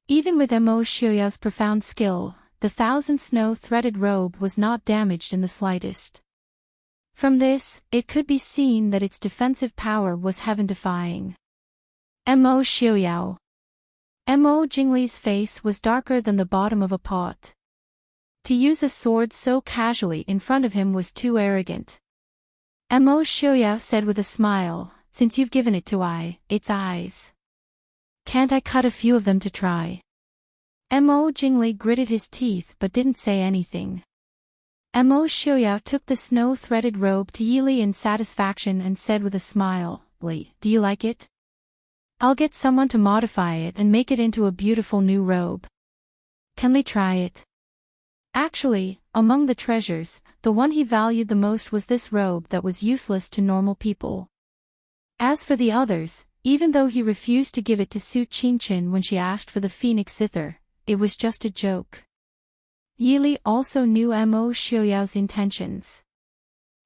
Even with Mo Xiuyao's profound skill, the thousand snow-threaded robe was not damaged in the slightest. From this, it could be seen that its defensive power was heaven-defying. Mo Xiuyao. Mo Jingli's face was darker than the bottom of a pot. To use a sword so casually in front of him was too arrogant. Mo Xiuyao said with a smile, "Since you've given it to its eyes. Can't I cut a few of them to try?" Mo Jingli gritted his teeth but didn't say anything. Mo Xiuyao took the snow-threaded robe to Yi Li in satisfaction and said with a smile, "Li, do you like it?" I'll get someone to modify it and make it into a beautiful new robe. Can we try it? Actually, among the treasures, the one he valued the most was this robe that was useless to normal people. As for the others, even though he refused to give it to Su Qingqin when she asked for the phoenix zither, it was just a joke. Yili also knew Mo Xiaoyao's intentions.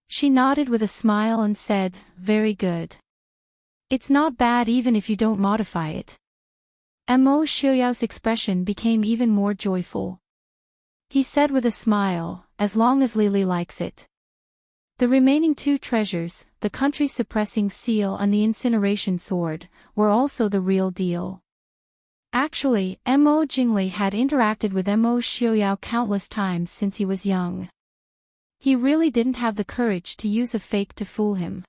She nodded with a smile and said, "Very good. It's not bad even if you don't modify it." Mo Xiaoyao's expression became even more joyful. He said with a smile, "As long as Lily likes it." The remaining two treasures, the country-suppressing seal and the incineration sword, were also the real deal. Actually, Mo Jingli had interacted with Mo Xiaoyao countless times since he was young. He really didn't have the courage to use a fake to fool him.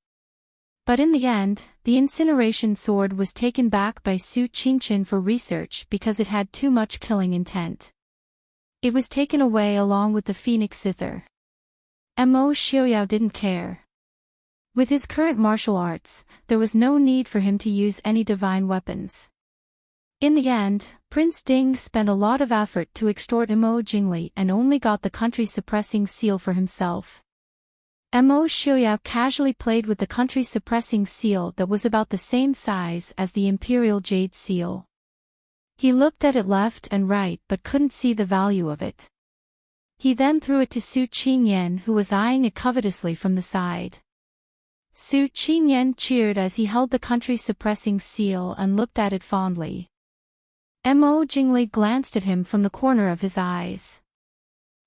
But in the end, the incineration sword was taken back by Su Qingqin for research because it had too much killing intent. It was taken away along with the phoenix zither. Mo Xiaoyao didn't care. With his current martial arts, there was no need for him to use any divine weapons. In the end, Prince Ding spent a lot of effort to extort Mo Jingli and only got the country-suppressing seal for himself. Mo Xiaoyao casually played with the country-suppressing seal that was about the same size as the imperial jade seal. He looked at it left and right but couldn't see the value of it. He then threw it to Su Qingyan, who was eyeing it covetously from the side. Su Qingyan cheered as he held the country-suppressing seal and looked at it fondly. Mo Jingli glanced at him from the corner of his eyes.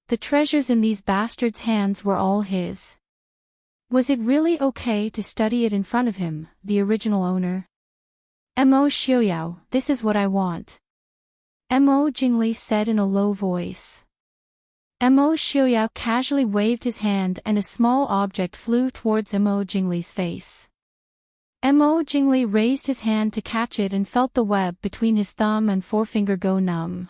The treasures in these bastards' hands were all his. Was it really okay to study it in front of him, the original owner? Mo Xiaoyao, this is what I want. Mo Jingli said in a low voice. Mo Xiaoyao casually waved his hand and a small object flew towards Mo Jingli's face. Mo Jingli raised his hand to catch it and felt the web between his thumb and forefinger go numb.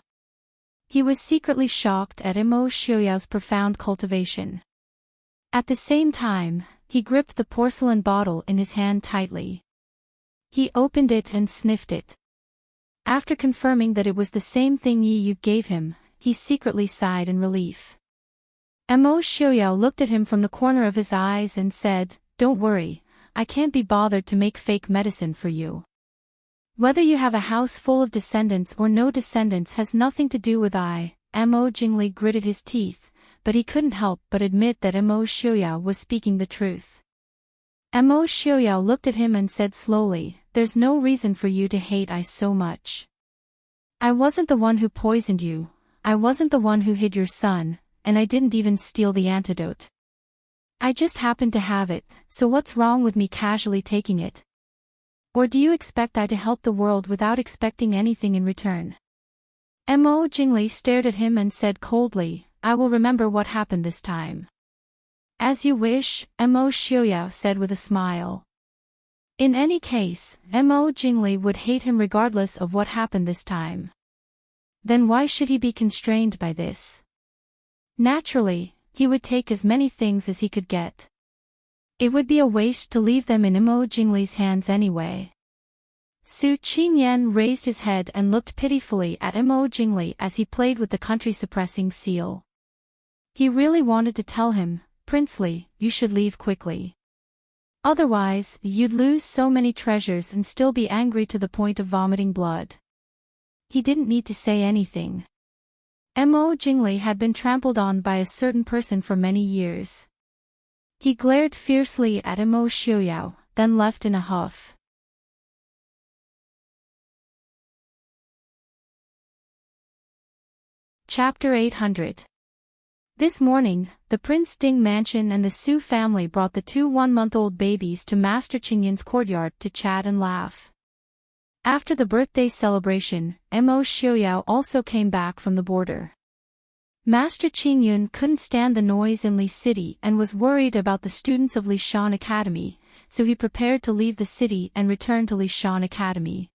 He was secretly shocked at Mo Xiaoyao's profound cultivation. At the same time, he gripped the porcelain bottle in his hand tightly. He opened it and sniffed it. After confirming that it was the same thing Yi Yu gave him, he secretly sighed in relief. Mo Xiaoyao looked at him from the corner of his eyes and said, "Don't worry, I can't be bothered to make fake medicine for you. Whether you have a house full of descendants or no descendants has nothing to do with I." Mo Jingli gritted his teeth, but he couldn't help but admit that Mo Xiaoyao was speaking the truth. Mo Xiaoyao looked at him and said slowly, "There's no reason for you to hate I so much. I wasn't the one who poisoned you, I wasn't the one who hid your son, and I didn't even steal the antidote. I just happened to have it, so what's wrong with me casually taking it? Or do you expect I to help the world without expecting anything in return?" Mo Jingli stared at him and said coldly, "I will remember what happened this time." "As you wish," Mo Xiaoyao said with a smile. In any case, Mo Jingli would hate him regardless of what happened this time. Then why should he be constrained by this? Naturally, he would take as many things as he could get. It would be a waste to leave them in Mo Jingli's hands anyway. Su Qingyan raised his head and looked pitifully at Mo Jingli as he played with the country-suppressing seal. He really wanted to tell him, "Princely, you should leave quickly. Otherwise, you'd lose so many treasures and still be angry to the point of vomiting blood." He didn't need to say anything. Mo Jingli had been trampled on by a certain person for many years. He glared fiercely at Mo Xiaoyao, then left in a huff. Chapter 800. This morning, the Prince Ding mansion and the Su family brought the two one-month-old babies to Master Qingyan's courtyard to chat and laugh. After the birthday celebration, Mo Xiaoyao also came back from the border. Master Qingyan couldn't stand the noise in Li City and was worried about the students of Lishan Academy, so he prepared to leave the city and return to Lishan Academy.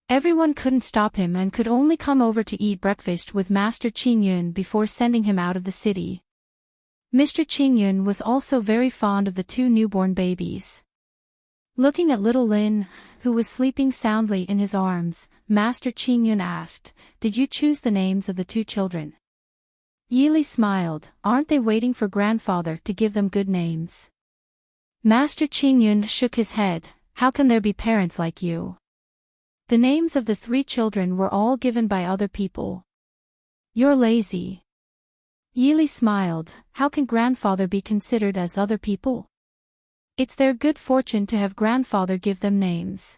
Everyone couldn't stop him and could only come over to eat breakfast with Master Qingyan before sending him out of the city. Mr. Qingyan was also very fond of the two newborn babies. Looking at little Lin, who was sleeping soundly in his arms, Master Qingyun asked, "Did you choose the names of the two children?" Yili smiled, "Aren't they waiting for grandfather to give them good names?" Master Qingyun shook his head, "How can there be parents like you? The names of the three children were all given by other people. You're lazy." Yili smiled, "How can grandfather be considered as other people? It's their good fortune to have grandfather give them names.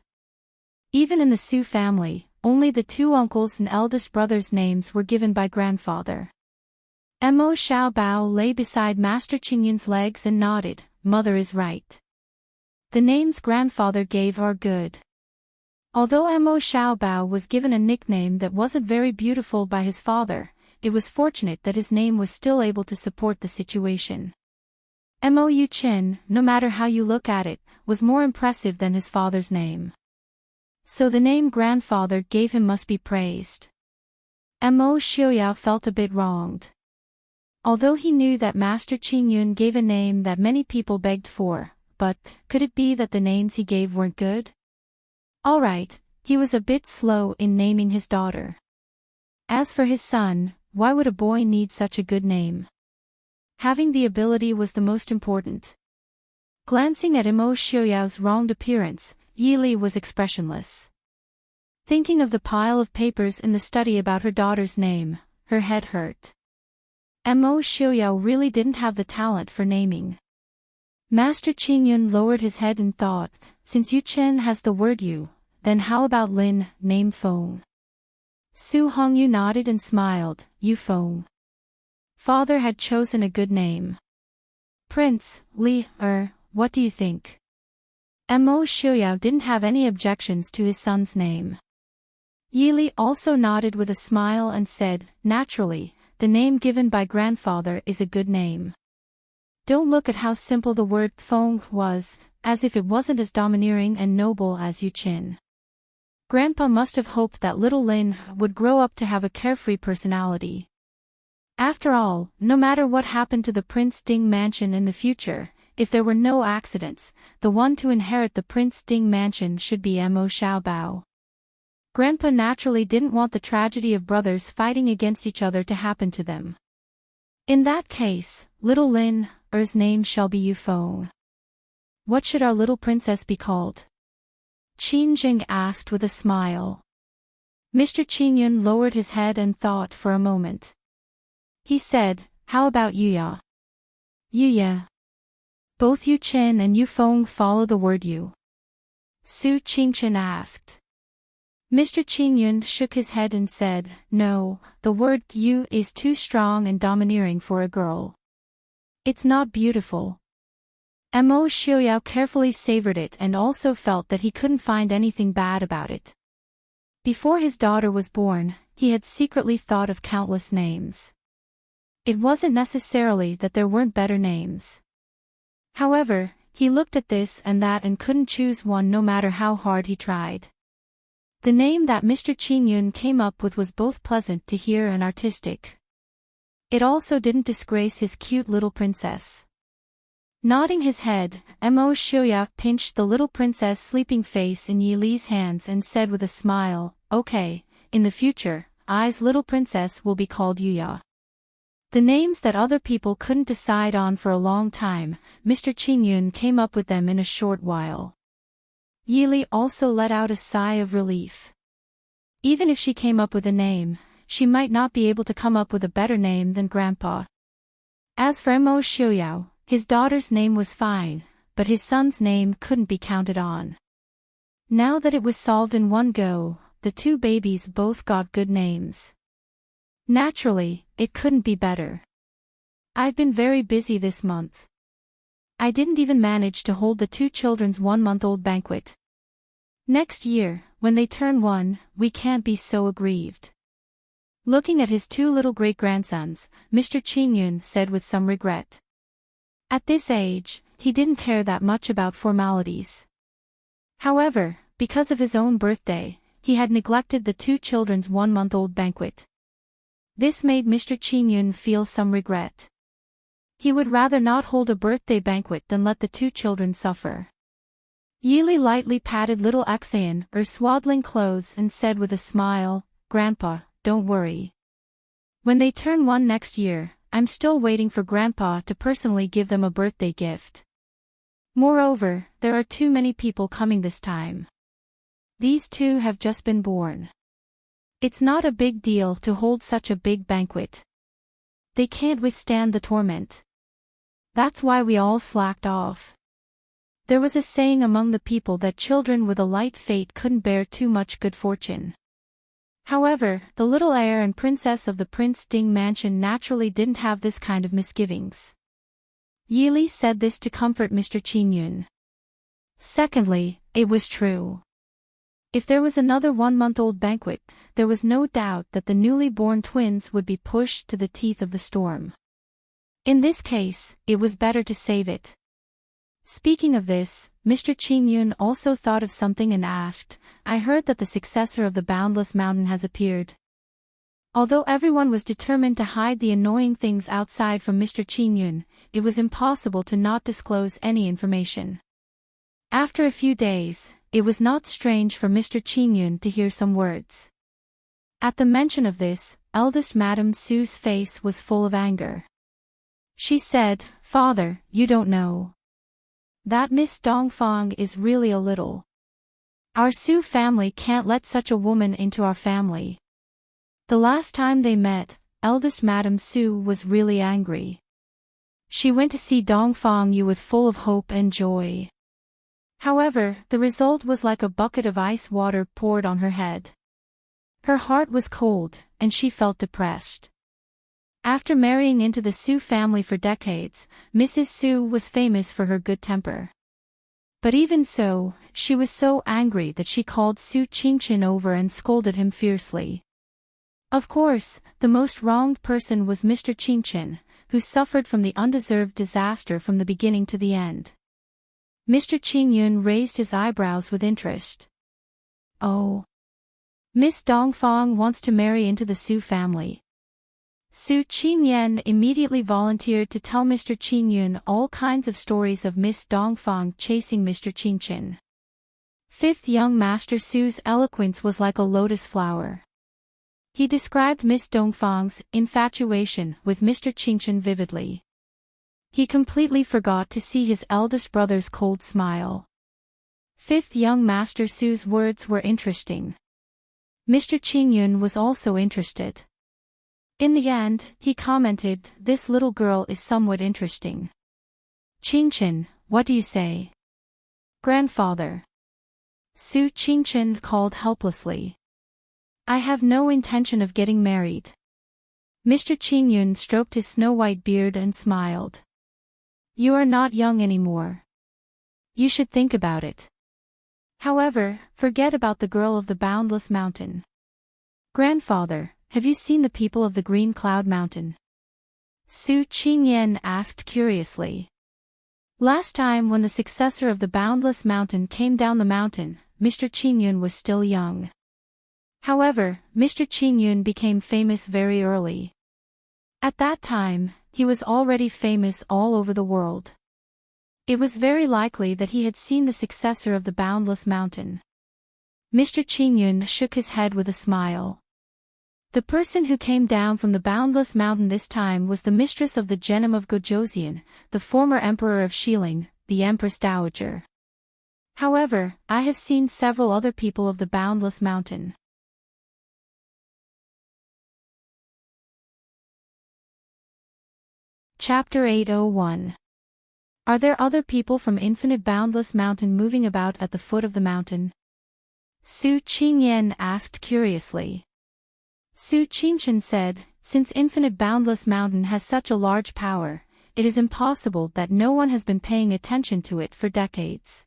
Even in the Su family, only the two uncles and eldest brothers' names were given by grandfather." Mo Xiaobao lay beside Master Qingyun's legs and nodded, "Mother is right. The names grandfather gave are good." Although Mo Xiaobao was given a nickname that wasn't very beautiful by his father, it was fortunate that his name was still able to support the situation. Mo Yu Qin, no matter how you look at it, was more impressive than his father's name. So the name grandfather gave him must be praised. Mo Xiuyao felt a bit wronged. Although he knew that Master Qingyun gave a name that many people begged for, but could it be that the names he gave weren't good? Alright, he was a bit slow in naming his daughter. As for his son, why would a boy need such a good name? Having the ability was the most important. Glancing at Mo Xiuyao's wronged appearance, Yili was expressionless. Thinking of the pile of papers in the study about her daughter's name, her head hurt. Mo Xiuyao really didn't have the talent for naming. Master Qingyun lowered his head and thought, "Since Yu Chen has the word Yu, then how about Lin, name Feng?" Su Hongyu nodded and smiled, "Yu Feng. Father had chosen a good name. Prince, what do you think?" Mo Xiuyao didn't have any objections to his son's name. Yili also nodded with a smile and said, "Naturally, the name given by grandfather is a good name. Don't look at how simple the word Feng was, as if it wasn't as domineering and noble as Yu Qin. Grandpa must have hoped that little Lin would grow up to have a carefree personality. After all, no matter what happened to the Prince Ding mansion in the future, if there were no accidents, the one to inherit the Prince Ding mansion should be Mo Xiaobao. Grandpa naturally didn't want the tragedy of brothers fighting against each other to happen to them. In that case, little Lin's name shall be Yu Feng. What should our little princess be called?" Qin Jing asked with a smile. Mr. Qingyun lowered his head and thought for a moment. He said, "How about Yuya?" Yuya. Both Yu Chen and Yu Feng follow the word Yu. Su Qingchen asked. Mr. Qingyun shook his head and said, "No, the word Yu is too strong and domineering for a girl. It's not beautiful." Mo Xiuyao carefully savored it and also felt that he couldn't find anything bad about it. Before his daughter was born, he had secretly thought of countless names. It wasn't necessarily that there weren't better names. However, he looked at this and that and couldn't choose one no matter how hard he tried. The name that Mr. Qingyun came up with was both pleasant to hear and artistic. It also didn't disgrace his cute little princess. Nodding his head, Mo Xiuyao pinched the little princess' sleeping face in Yi Li's hands and said with a smile, "Okay, in the future, I's little princess will be called Yuya." The names that other people couldn't decide on for a long time, Mr. Qingyun came up with them in a short while. Yi Li also let out a sigh of relief. Even if she came up with a name, she might not be able to come up with a better name than Grandpa. As for Mo Xiuyao, his daughter's name was fine, but his son's name couldn't be counted on. Now that it was solved in one go, the two babies both got good names. Naturally, it couldn't be better. I've been very busy this month. I didn't even manage to hold the two children's one-month-old banquet. Next year, when they turn 1, we can't be so aggrieved. Looking at his two little great-grandsons, Mr. Qingyun said with some regret. At this age, he didn't care that much about formalities. However, because of his own birthday, he had neglected the two children's one-month-old banquet. This made Mr. Qingyun feel some regret. He would rather not hold a birthday banquet than let the two children suffer. Yili lightly patted little Axayan her swaddling clothes and said with a smile, "Grandpa, don't worry. When they turn 1 next year, I'm still waiting for Grandpa to personally give them a birthday gift. Moreover, there are too many people coming this time. These 2 have just been born. It's not a big deal to hold such a big banquet. They can't withstand the torment. That's why we all slacked off." There was a saying among the people that children with a light fate couldn't bear too much good fortune. However, the little heir and princess of the Prince Ding mansion naturally didn't have this kind of misgivings. Yili said this to comfort Mr. Qingyun. Secondly, it was true. If there was another 1-month-old banquet, there was no doubt that the newly born twins would be pushed to the teeth of the storm. In this case, it was better to save it. Speaking of this, Mr. Qingyun also thought of something and asked, "I heard that the successor of the Boundless Mountain has appeared." Although everyone was determined to hide the annoying things outside from Mr. Qingyun, it was impossible to not disclose any information. After a few days, it was not strange for Mr. Qingyun to hear some words. At the mention of this, eldest Madame Su's face was full of anger. She said, "Father, you don't know. That Miss Dongfang is really a little. Our Su family can't let such a woman into our family." The last time they met, eldest Madame Su was really angry. She went to see Dongfang Yu with full of hope and joy. However, the result was like a bucket of ice water poured on her head. Her heart was cold, and she felt depressed. After marrying into the Su family for decades, Mrs. Su was famous for her good temper. But even so, she was so angry that she called Su Qingchen over and scolded him fiercely. Of course, the most wronged person was Mr. Qingchen, who suffered from the undeserved disaster from the beginning to the end. Mr. Qingyun raised his eyebrows with interest. "Oh. Miss Dongfang wants to marry into the Su family." Su Qingyan immediately volunteered to tell Mr. Qingyun all kinds of stories of Miss Dongfang chasing Mr. Qingchen. 5th young Master Su's eloquence was like a lotus flower. He described Miss Dongfang's infatuation with Mr. Qingchen vividly. He completely forgot to see his eldest brother's cold smile. 5th young Master Su's words were interesting. Mr. Qingyun was also interested. In the end, he commented, "This little girl is somewhat interesting." "Qingchen, what do you say?" "Grandfather." Su Qingchen called helplessly. "I have no intention of getting married." Mr. Qingyun stroked his snow-white beard and smiled. "You are not young anymore. You should think about it. However, forget about the girl of the Boundless Mountain." "Grandfather, have you seen the people of the Green Cloud Mountain?" Su Qingyan asked curiously. Last time when the successor of the Boundless Mountain came down the mountain, Mr. Qingyun was still young. However, Mr. Qingyun became famous very early. At that time, he was already famous all over the world. It was very likely that he had seen the successor of the Boundless Mountain. Mr. Qingyun shook his head with a smile. The person who came down from the Boundless Mountain this time was the mistress of the Genom of Gojoseon, the former emperor of Xiling, the Empress Dowager. However, I have seen several other people of the Boundless Mountain. Chapter 801. Are there other people from Infinite Boundless Mountain moving about at the foot of the mountain? Su Qingyan asked curiously. Su Qingchen said, "Since Infinite Boundless Mountain has such a large power, it is impossible that no one has been paying attention to it for decades.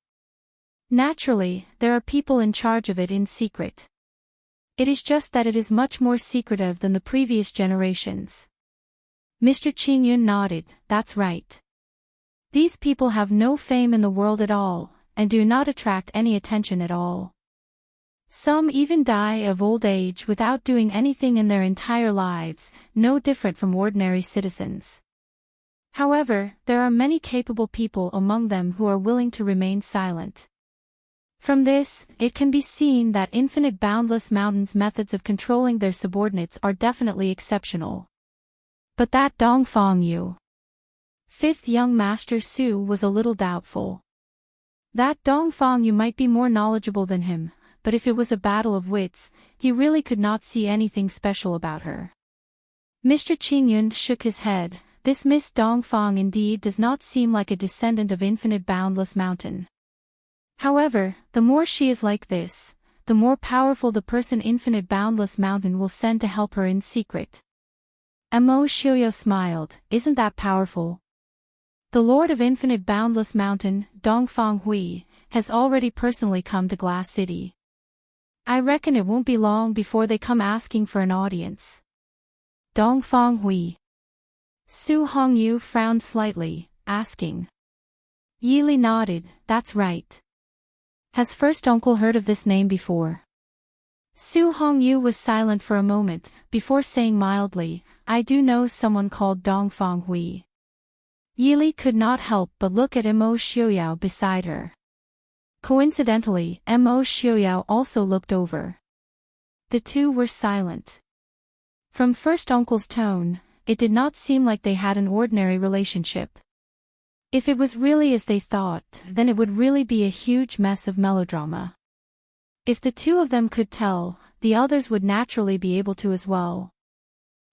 Naturally, there are people in charge of it in secret. It is just that it is much more secretive than the previous generations." Mr. Qingyun nodded, "That's right. These people have no fame in the world at all, and do not attract any attention at all. Some even die of old age without doing anything in their entire lives, no different from ordinary citizens. However, there are many capable people among them who are willing to remain silent. From this, it can be seen that Infinite Boundless Mountain's methods of controlling their subordinates are definitely exceptional. But that Dongfang Yu. Fifth young Master Su was a little doubtful. That Dongfang Yu might be more knowledgeable than him, but if it was a battle of wits, he really could not see anything special about her. Mr. Qingyun shook his head. This Miss Dongfang indeed does not seem like a descendant of Infinite Boundless Mountain. However, the more she is like this, the more powerful the person Infinite Boundless Mountain will send to help her in secret. Mo Xiuyou smiled. Isn't that powerful? The Lord of Infinite Boundless Mountain, Dongfang Hui, has already personally come to Glass City. I reckon it won't be long before they come asking for an audience. Dongfang Hui. Su Hongyu frowned slightly, asking. Yili nodded. That's right. Has first uncle heard of this name before? Su Hongyu was silent for a moment, before saying mildly, I do know someone called Dongfang Hui. Yili could not help but look at Mo Xiuyou beside her. Coincidentally, Mo Xiuyou also looked over. The two were silent. From first uncle's tone, it did not seem like they had an ordinary relationship. If it was really as they thought, then it would really be a huge mess of melodrama. If the two of them could tell, the others would naturally be able to as well.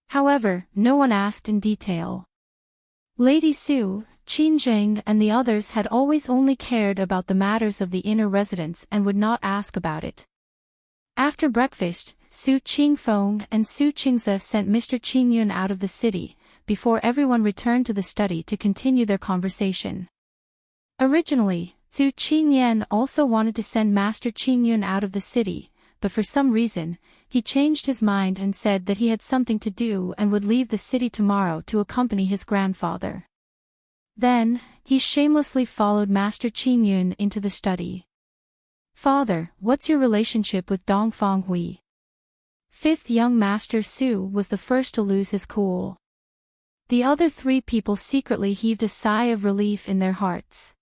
However, no one asked in detail. Lady Su, Qin Jing and the others had always only cared about the matters of the inner residence and would not ask about it. After breakfast, Su Qingfeng and Su Qingze sent Mr. Qingyun out of the city, before everyone returned to the study to continue their conversation. Originally, Su Qingyan also wanted to send Master Qingyun out of the city, but for some reason, he changed his mind and said that he had something to do and would leave the city tomorrow to accompany his grandfather. Then, he shamelessly followed Master Qingyun into the study. Father, what's your relationship with Dongfang Hui? Fifth young Master Su was the first to lose his cool. The other three people secretly heaved a sigh of relief in their hearts.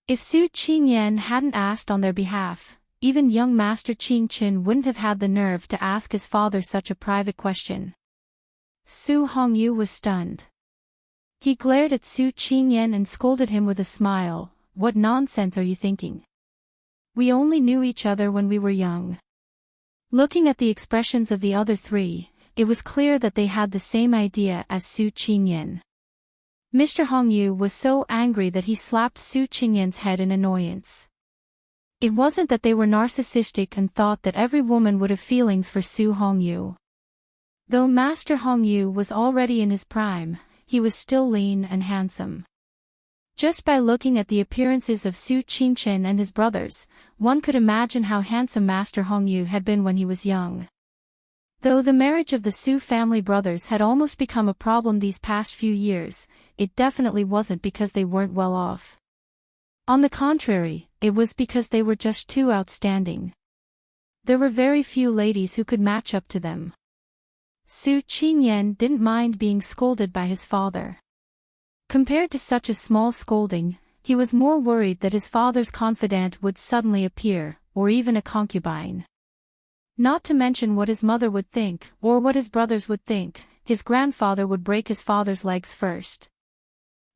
If Su Qingyan hadn't asked on their behalf, even young Master Qingchen wouldn't have had the nerve to ask his father such a private question. Su Hongyu was stunned. He glared at Su Qingyan and scolded him with a smile. What nonsense are you thinking? We only knew each other when we were young. Looking at the expressions of the other three, it was clear that they had the same idea as Su Qingyan. Mr. Hongyu was so angry that he slapped Su Qingyan's head in annoyance. It wasn't that they were narcissistic and thought that every woman would have feelings for Su Hongyu. Though Master Hongyu was already in his prime, he was still lean and handsome. Just by looking at the appearances of Su Qingchen and his brothers, one could imagine how handsome Master Hongyu had been when he was young. Though the marriage of the Su family brothers had almost become a problem these past few years, it definitely wasn't because they weren't well off. On the contrary, it was because they were just too outstanding. There were very few ladies who could match up to them. Su Qingyan didn't mind being scolded by his father. Compared to such a small scolding, he was more worried that his father's confidant would suddenly appear, or even a concubine. Not to mention what his mother would think, or what his brothers would think, his grandfather would break his father's legs first.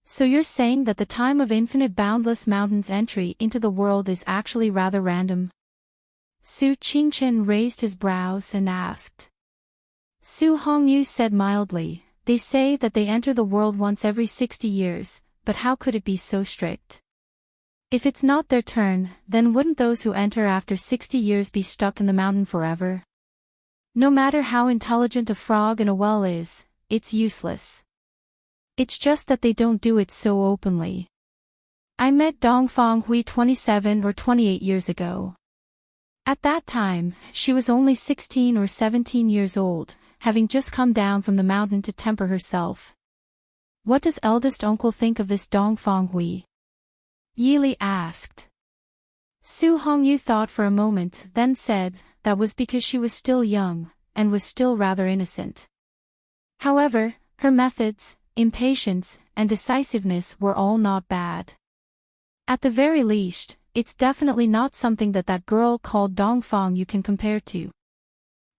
So you're saying that the time of Infinite Boundless Mountain's entry into the world is actually rather random? Su Qingchen raised his brows and asked. Su Hongyu said mildly, they say that they enter the world once every 60 years, but how could it be so strict? If it's not their turn, then wouldn't those who enter after 60 years be stuck in the mountain forever? No matter how intelligent a frog in a well is, it's useless. It's just that they don't do it so openly. I met Dongfang Hui 27 or 28 years ago. At that time, she was only 16 or 17 years old, having just come down from the mountain to temper herself. What does eldest uncle think of this Dongfang Hui? Yili asked. Su Hongyu thought for a moment, then said, that was because she was still young, and was still rather innocent. However, her methods, impatience, and decisiveness were all not bad. At the very least, it's definitely not something that girl called Dongfang you can compare to.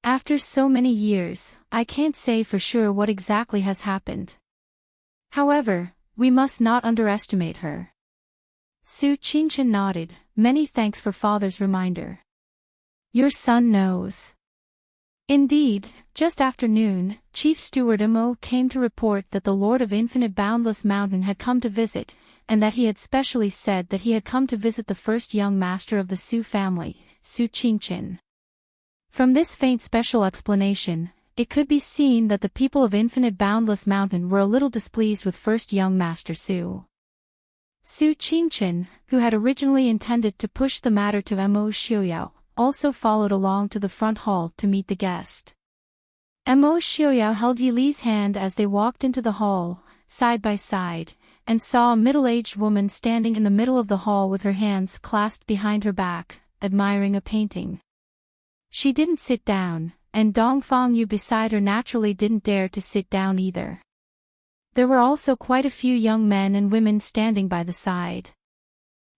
After so many years, I can't say for sure what exactly has happened. However, we must not underestimate her. Su Qingchen nodded, many thanks for father's reminder. Your son knows. Indeed, just after noon, Chief Steward Mo came to report that the Lord of Infinite Boundless Mountain had come to visit, and that he had specially said that he had come to visit the first young master of the Su family, Su Qingchen. From this faint special explanation, it could be seen that the people of Infinite Boundless Mountain were a little displeased with first young master Su. Su Qingchen, who had originally intended to push the matter to Mo Xiuyao, also followed along to the front hall to meet the guest. Mo Xiuyao held Yi Li's hand as they walked into the hall, side by side, and saw a middle-aged woman standing in the middle of the hall with her hands clasped behind her back, admiring a painting. She didn't sit down, and Dongfang Yu beside her naturally didn't dare to sit down either. There were also quite a few young men and women standing by the side.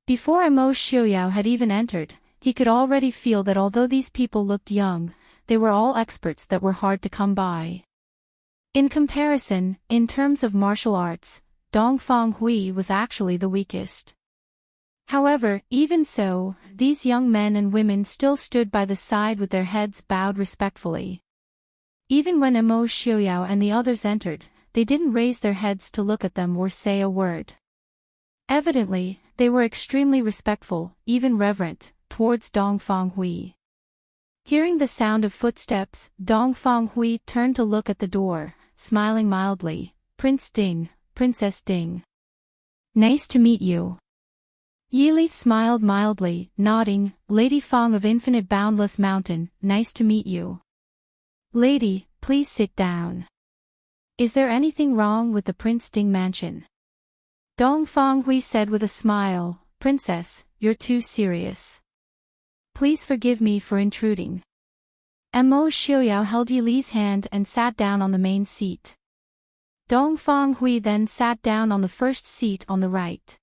Before Mo Xiuyao had even entered, he could already feel that although these people looked young, they were all experts that were hard to come by. In comparison, in terms of martial arts, Dongfang Hui was actually the weakest. However, even so, these young men and women still stood by the side with their heads bowed respectfully. Even when Mo Xiuyao and the others entered, they didn't raise their heads to look at them or say a word. Evidently, they were extremely respectful, even reverent, towards Dongfang Hui. Hearing the sound of footsteps, Dongfang Hui turned to look at the door, smiling mildly. Prince Ding, Princess Ding. Nice to meet you. Yi Li smiled mildly, nodding. Lady Fang of Infinite Boundless Mountain, nice to meet you. Lady, please sit down. Is there anything wrong with the Prince Ding mansion? Dongfang Hui said with a smile. Princess, you're too serious. Please forgive me for intruding. Mo Xiuyao held Yi Li's hand and sat down on the main seat. Dongfang Hui then sat down on the first seat on the right.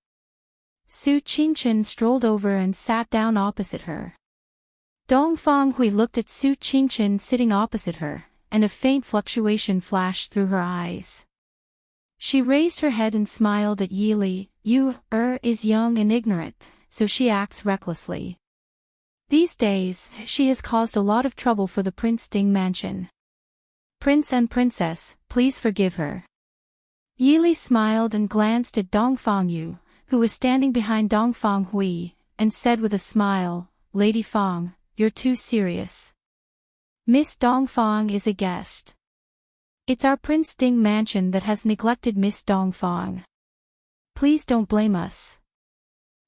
Su Qingchen strolled over and sat down opposite her. Dongfang Hui looked at Su Qingchen sitting opposite her, and a faint fluctuation flashed through her eyes. She raised her head and smiled at Yi Li. You, is young and ignorant, so she acts recklessly. These days, she has caused a lot of trouble for the Prince Ding mansion. Prince and Princess, please forgive her. Yi Li smiled and glanced at Dongfang Yu, who was standing behind Dongfang Hui, and said with a smile, Lady Fang, you're too serious. Miss Dongfang is a guest. It's our Prince Ding mansion that has neglected Miss Dongfang. Please don't blame us.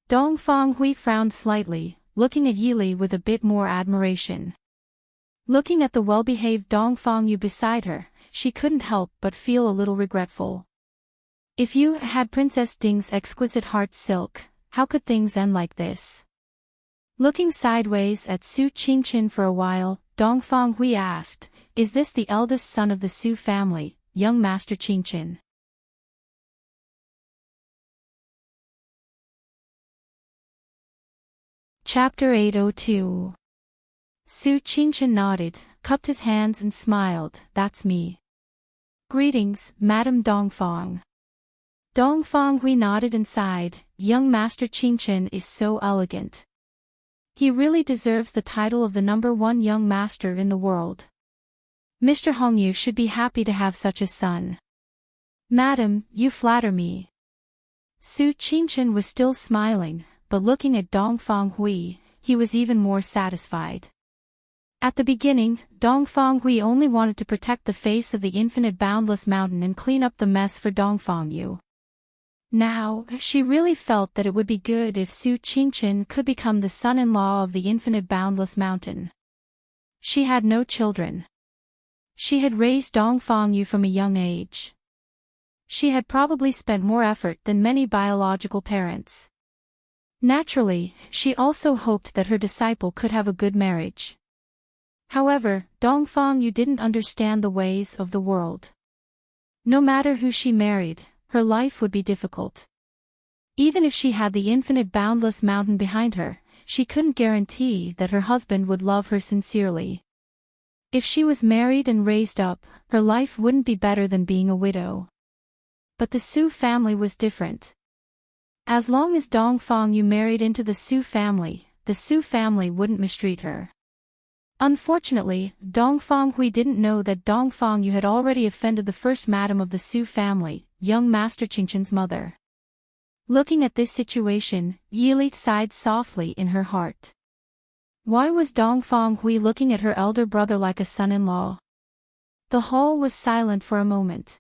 Dongfang Hui frowned slightly, looking at Yi Li with a bit more admiration. Looking at the well-behaved Dongfang Yu beside her, she couldn't help but feel a little regretful. If you had Princess Ding's exquisite heart silk, how could things end like this? Looking sideways at Su Qingchen for a while, Dongfang Hui asked, Is this the eldest son of the Su family, young Master Qingchen? Chapter 802. Su Qingchen nodded, cupped his hands and smiled. That's me. Greetings, Madame Dongfang. Dongfang Hui nodded and sighed. Young Master Qingchen is so elegant. He really deserves the title of the #1 young master in the world. Mr. Hongyu should be happy to have such a son. Madam, you flatter me. Su Qingchen was still smiling, but looking at Dongfang Hui, he was even more satisfied. At the beginning, Dongfang Hui only wanted to protect the face of the Infinite Boundless Mountain and clean up the mess for Dongfang Yu. Now, she really felt that it would be good if Su Qingchen could become the son-in-law of the Infinite Boundless Mountain. She had no children. She had raised Dongfang Yu from a young age. She had probably spent more effort than many biological parents. Naturally, she also hoped that her disciple could have a good marriage. However, Dongfang Yu didn't understand the ways of the world. No matter who she married, her life would be difficult. Even if she had the infinite boundless mountain behind her, she couldn't guarantee that her husband would love her sincerely. If she was married and raised up, her life wouldn't be better than being a widow. But the Su family was different. As long as Dongfang Yu married into the Su family wouldn't mistreat her. Unfortunately, Dongfang Hui didn't know that Dongfang Yu had already offended the first madam of the Su family, young Master Qingchen's mother. Looking at this situation, Yili sighed softly in her heart. Why was Dongfang Hui looking at her elder brother like a son-in-law? The hall was silent for a moment.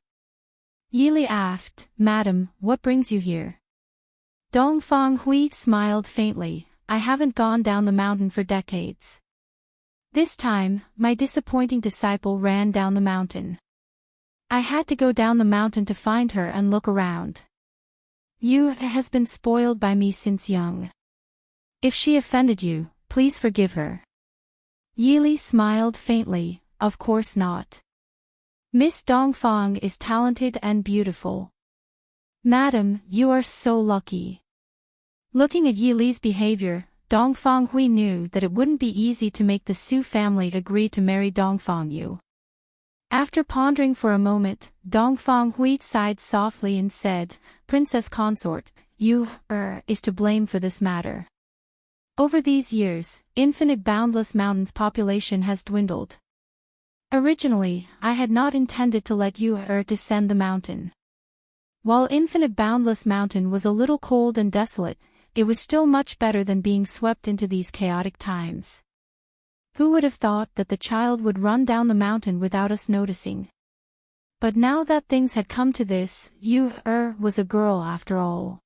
Yili asked, "Madam, what brings you here?" Dongfang Hui smiled faintly, "I haven't gone down the mountain for decades. This time, my disappointing disciple ran down the mountain. I had to go down the mountain to find her and look around. Yu has been spoiled by me since young. If she offended you, please forgive her." Yili smiled faintly, "Of course not. Miss Dongfang is talented and beautiful. Madam, you are so lucky." Looking at Yili's behavior, Dongfang Hui knew that it wouldn't be easy to make the Su family agree to marry Dongfang Yu. After pondering for a moment, Dongfang Hui sighed softly and said, "Princess consort, Yu is to blame for this matter. Over these years, Infinite Boundless Mountain's population has dwindled. Originally, I had not intended to let Yu descend the mountain. While Infinite Boundless Mountain was a little cold and desolate, it was still much better than being swept into these chaotic times. Who would have thought that the child would run down the mountain without us noticing? But now that things had come to this, Yu was a girl after all.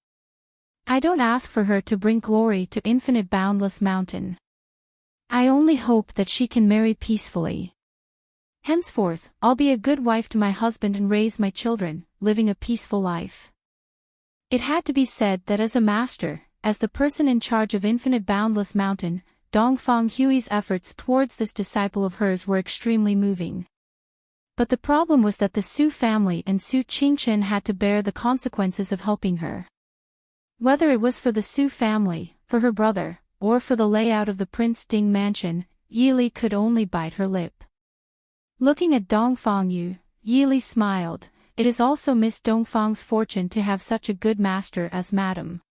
I don't ask for her to bring glory to Infinite Boundless Mountain. I only hope that she can marry peacefully. Henceforth, I'll be a good wife to my husband and raise my children, living a peaceful life." It had to be said that as a master, as the person in charge of Infinite Boundless Mountain, Dongfang Hui's efforts towards this disciple of hers were extremely moving. But the problem was that the Su family and Su Qingchen had to bear the consequences of helping her. Whether it was for the Su family, for her brother, or for the layout of the Prince Ding mansion, Yili could only bite her lip. Looking at Dongfang Yu, Yili smiled. It is also Miss Dongfang's fortune to have such a good master as Madam.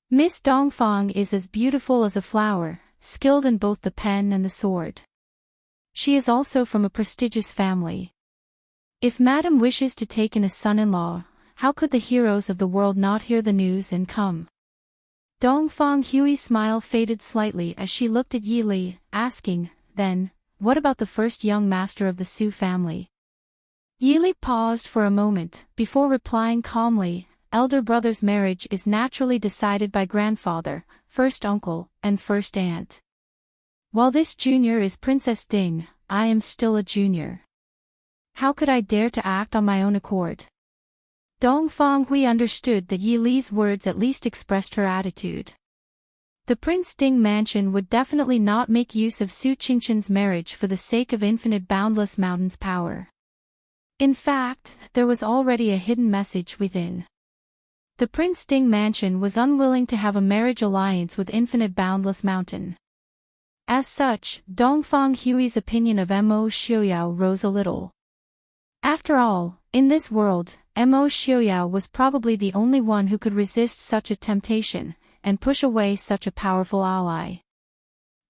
Miss Dongfang is as beautiful as a flower, skilled in both the pen and the sword. She is also from a prestigious family. If Madam wishes to take in a son-in-law, how could the heroes of the world not hear the news and come? Dongfang Hui's smile faded slightly as she looked at Yili, asking, "Then, what about the first young master of the Su family?" Yili paused for a moment, before replying calmly, "Elder brother's marriage is naturally decided by grandfather, first uncle, and first aunt. While this junior is Princess Ding, I am still a junior. How could I dare to act on my own accord?" Dongfang Hui understood that Yili's words at least expressed her attitude. The Prince Ding mansion would definitely not make use of Su Qingchen's marriage for the sake of Infinite Boundless Mountain's power. In fact, there was already a hidden message within. The Prince Ding mansion was unwilling to have a marriage alliance with Infinite Boundless Mountain. As such, Dongfang Hui's opinion of Mo Xiaoyao rose a little. After all, in this world, Mo Xiaoyao was probably the only one who could resist such a temptation, and push away such a powerful ally.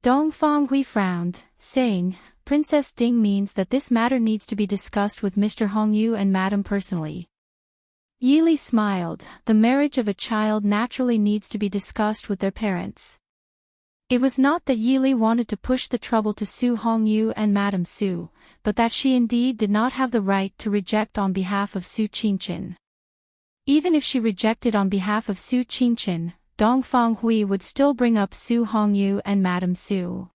Dongfang Hui frowned, saying, "Princess Ding means that this matter needs to be discussed with Mr. Hongyu and Madam personally." Yili smiled. The marriage of a child naturally needs to be discussed with their parents. It was not that Yili wanted to push the trouble to Su Hongyu and Madam Su, but that she indeed did not have the right to reject on behalf of Su Qingchen. Even if she rejected on behalf of Su Qingchen, Dongfang Hui would still bring up Su Hongyu and Madam Su.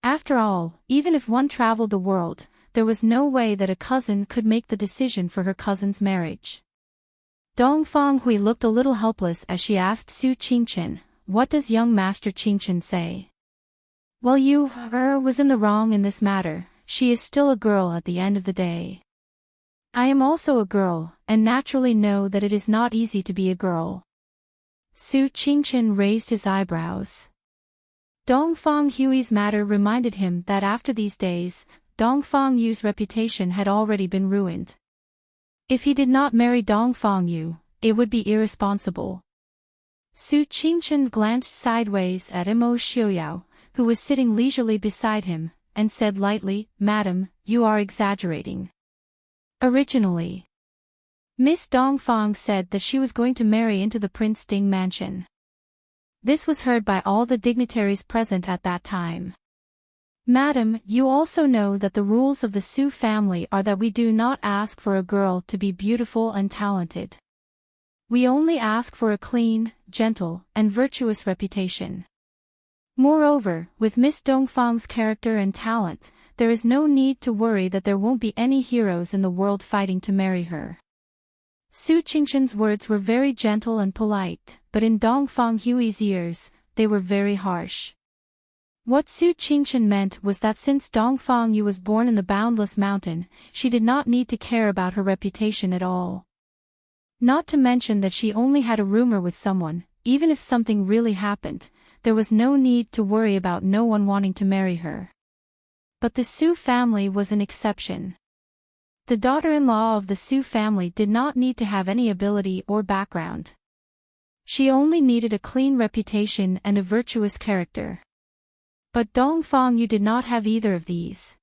After all, even if one traveled the world, there was no way that a cousin could make the decision for her cousin's marriage. Dongfang Hui looked a little helpless as she asked Su Qingchen, "What does young Master Qingchen say?" "Well, Yu was in the wrong in this matter. She is still a girl at the end of the day. I am also a girl, and naturally know that it is not easy to be a girl. Su Qingchen raised his eyebrows. Dongfang Hui's matter reminded him that after these days, Dongfang Yu's reputation had already been ruined. If he did not marry Dongfang Yu, it would be irresponsible. Su Qingchen glanced sideways at Imo Xiuyao, who was sitting leisurely beside him, and said lightly, "Madam, you are exaggerating. Originally, Miss Dongfang said that she was going to marry into the Prince Ding mansion." This was heard by all the dignitaries present at that time. "Madam, you also know that the rules of the Su family are that we do not ask for a girl to be beautiful and talented. We only ask for a clean, gentle, and virtuous reputation. Moreover, with Miss Dongfang's character and talent, there is no need to worry that there won't be any heroes in the world fighting to marry her." Su Qingchen's words were very gentle and polite, but in Dongfang Hui's ears, they were very harsh. What Su Qingchen meant was that since Dongfang Yu was born in the Boundless Mountain, she did not need to care about her reputation at all. Not to mention that she only had a rumor with someone. Even if something really happened, there was no need to worry about no one wanting to marry her. But the Su family was an exception. The daughter-in-law of the Su family did not need to have any ability or background. She only needed a clean reputation and a virtuous character. But Dongfang Yu did not have either of these.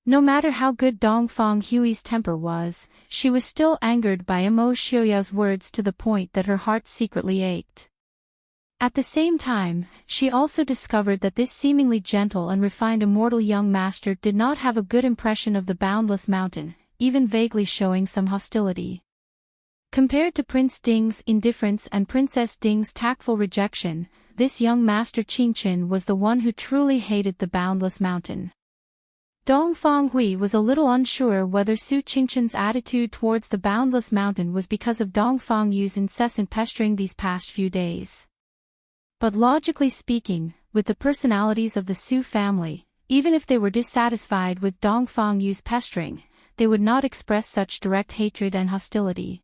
No matter how good Dongfang Hui's temper was, she was still angered by Imo Xiuyao's words to the point that her heart secretly ached. At the same time, she also discovered that this seemingly gentle and refined immortal young master did not have a good impression of the Boundless Mountain, even vaguely showing some hostility. Compared to Prince Ding's indifference and Princess Ding's tactful rejection, this young master Qingchen was the one who truly hated the Boundless Mountain. Dongfang Hui was a little unsure whether Su Qingchen's attitude towards the Boundless Mountain was because of Dongfang Yu's incessant pestering these past few days. But logically speaking, with the personalities of the Su family, even if they were dissatisfied with Dongfang Yu's pestering, they would not express such direct hatred and hostility.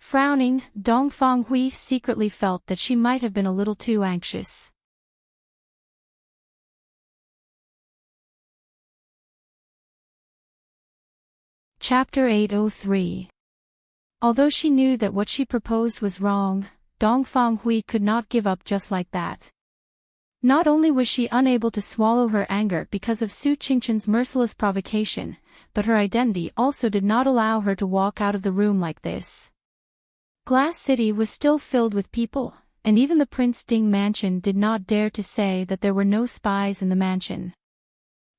Frowning, Dongfang Hui secretly felt that she might have been a little too anxious. Chapter 803. Although she knew that what she proposed was wrong, Dongfang Hui could not give up just like that. Not only was she unable to swallow her anger because of Su Qingchen's merciless provocation, but her identity also did not allow her to walk out of the room like this. Glass City was still filled with people, and even the Prince Ding mansion did not dare to say that there were no spies in the mansion.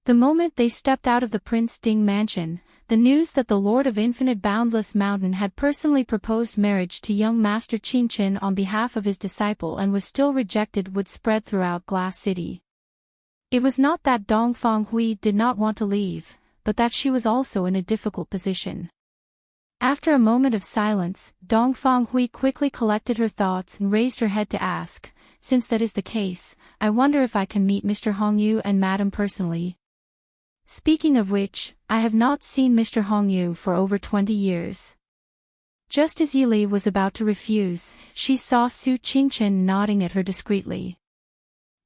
The moment they stepped out of the Prince Ding mansion, the news that the Lord of Infinite Boundless Mountain had personally proposed marriage to young Master Qingchen on behalf of his disciple and was still rejected would spread throughout Glass City. It was not that Dongfang Hui did not want to leave, but that she was also in a difficult position. After a moment of silence, Dongfang Hui quickly collected her thoughts and raised her head to ask, "Since that is the case, I wonder if I can meet Mr. Hongyu and Madam personally. Speaking of which, I have not seen Mr. Hongyu for over 20 years. Just as Yili was about to refuse, she saw Su Qingchen nodding at her discreetly.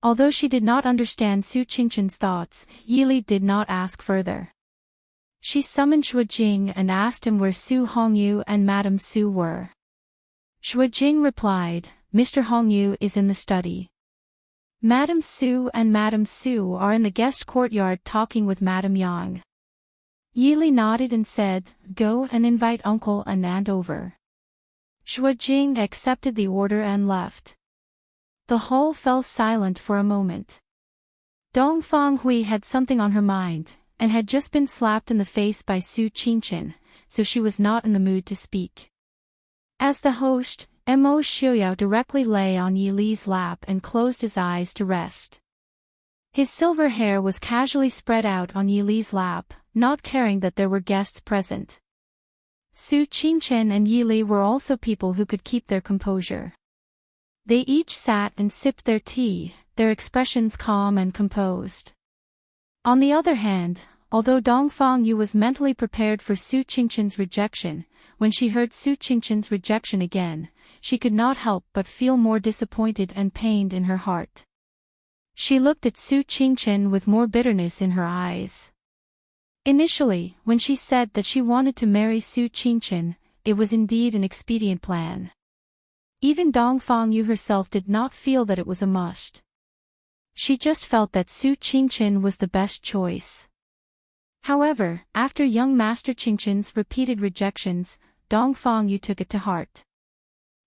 Although she did not understand Su Qingchen's thoughts, Yili did not ask further. She summoned Shuijing and asked him where Su Hongyu and Madame Su were. Shuijing replied, "Mr. Hongyu is in the study. Madame Su and Madame Su are in the guest courtyard talking with Madame Yang." Yili nodded and said, "Go and invite uncle and aunt over." Shuijing accepted the order and left. The hall fell silent for a moment. Dongfang Hui had something on her mind, and had just been slapped in the face by Su Qingchen, so she was not in the mood to speak. As the host, Imo Xiuyao directly lay on Yili's lap and closed his eyes to rest. His silver hair was casually spread out on Yili's lap, not caring that there were guests present. Su Qingchen and Yili were also people who could keep their composure. They each sat and sipped their tea, their expressions calm and composed. On the other hand, Although Dongfang Yu was mentally prepared for Su Qingchen's rejection, when she heard Su Qingchen's rejection again, she could not help but feel more disappointed and pained in her heart. She looked at Su Qingchen with more bitterness in her eyes. Initially, when she said that she wanted to marry Su Qingchen, it was indeed an expedient plan. Even Dongfang Yu herself did not feel that it was a must. She just felt that Su Qingchen was the best choice. However, after young Master Qingchen's repeated rejections, Dongfang Yu took it to heart.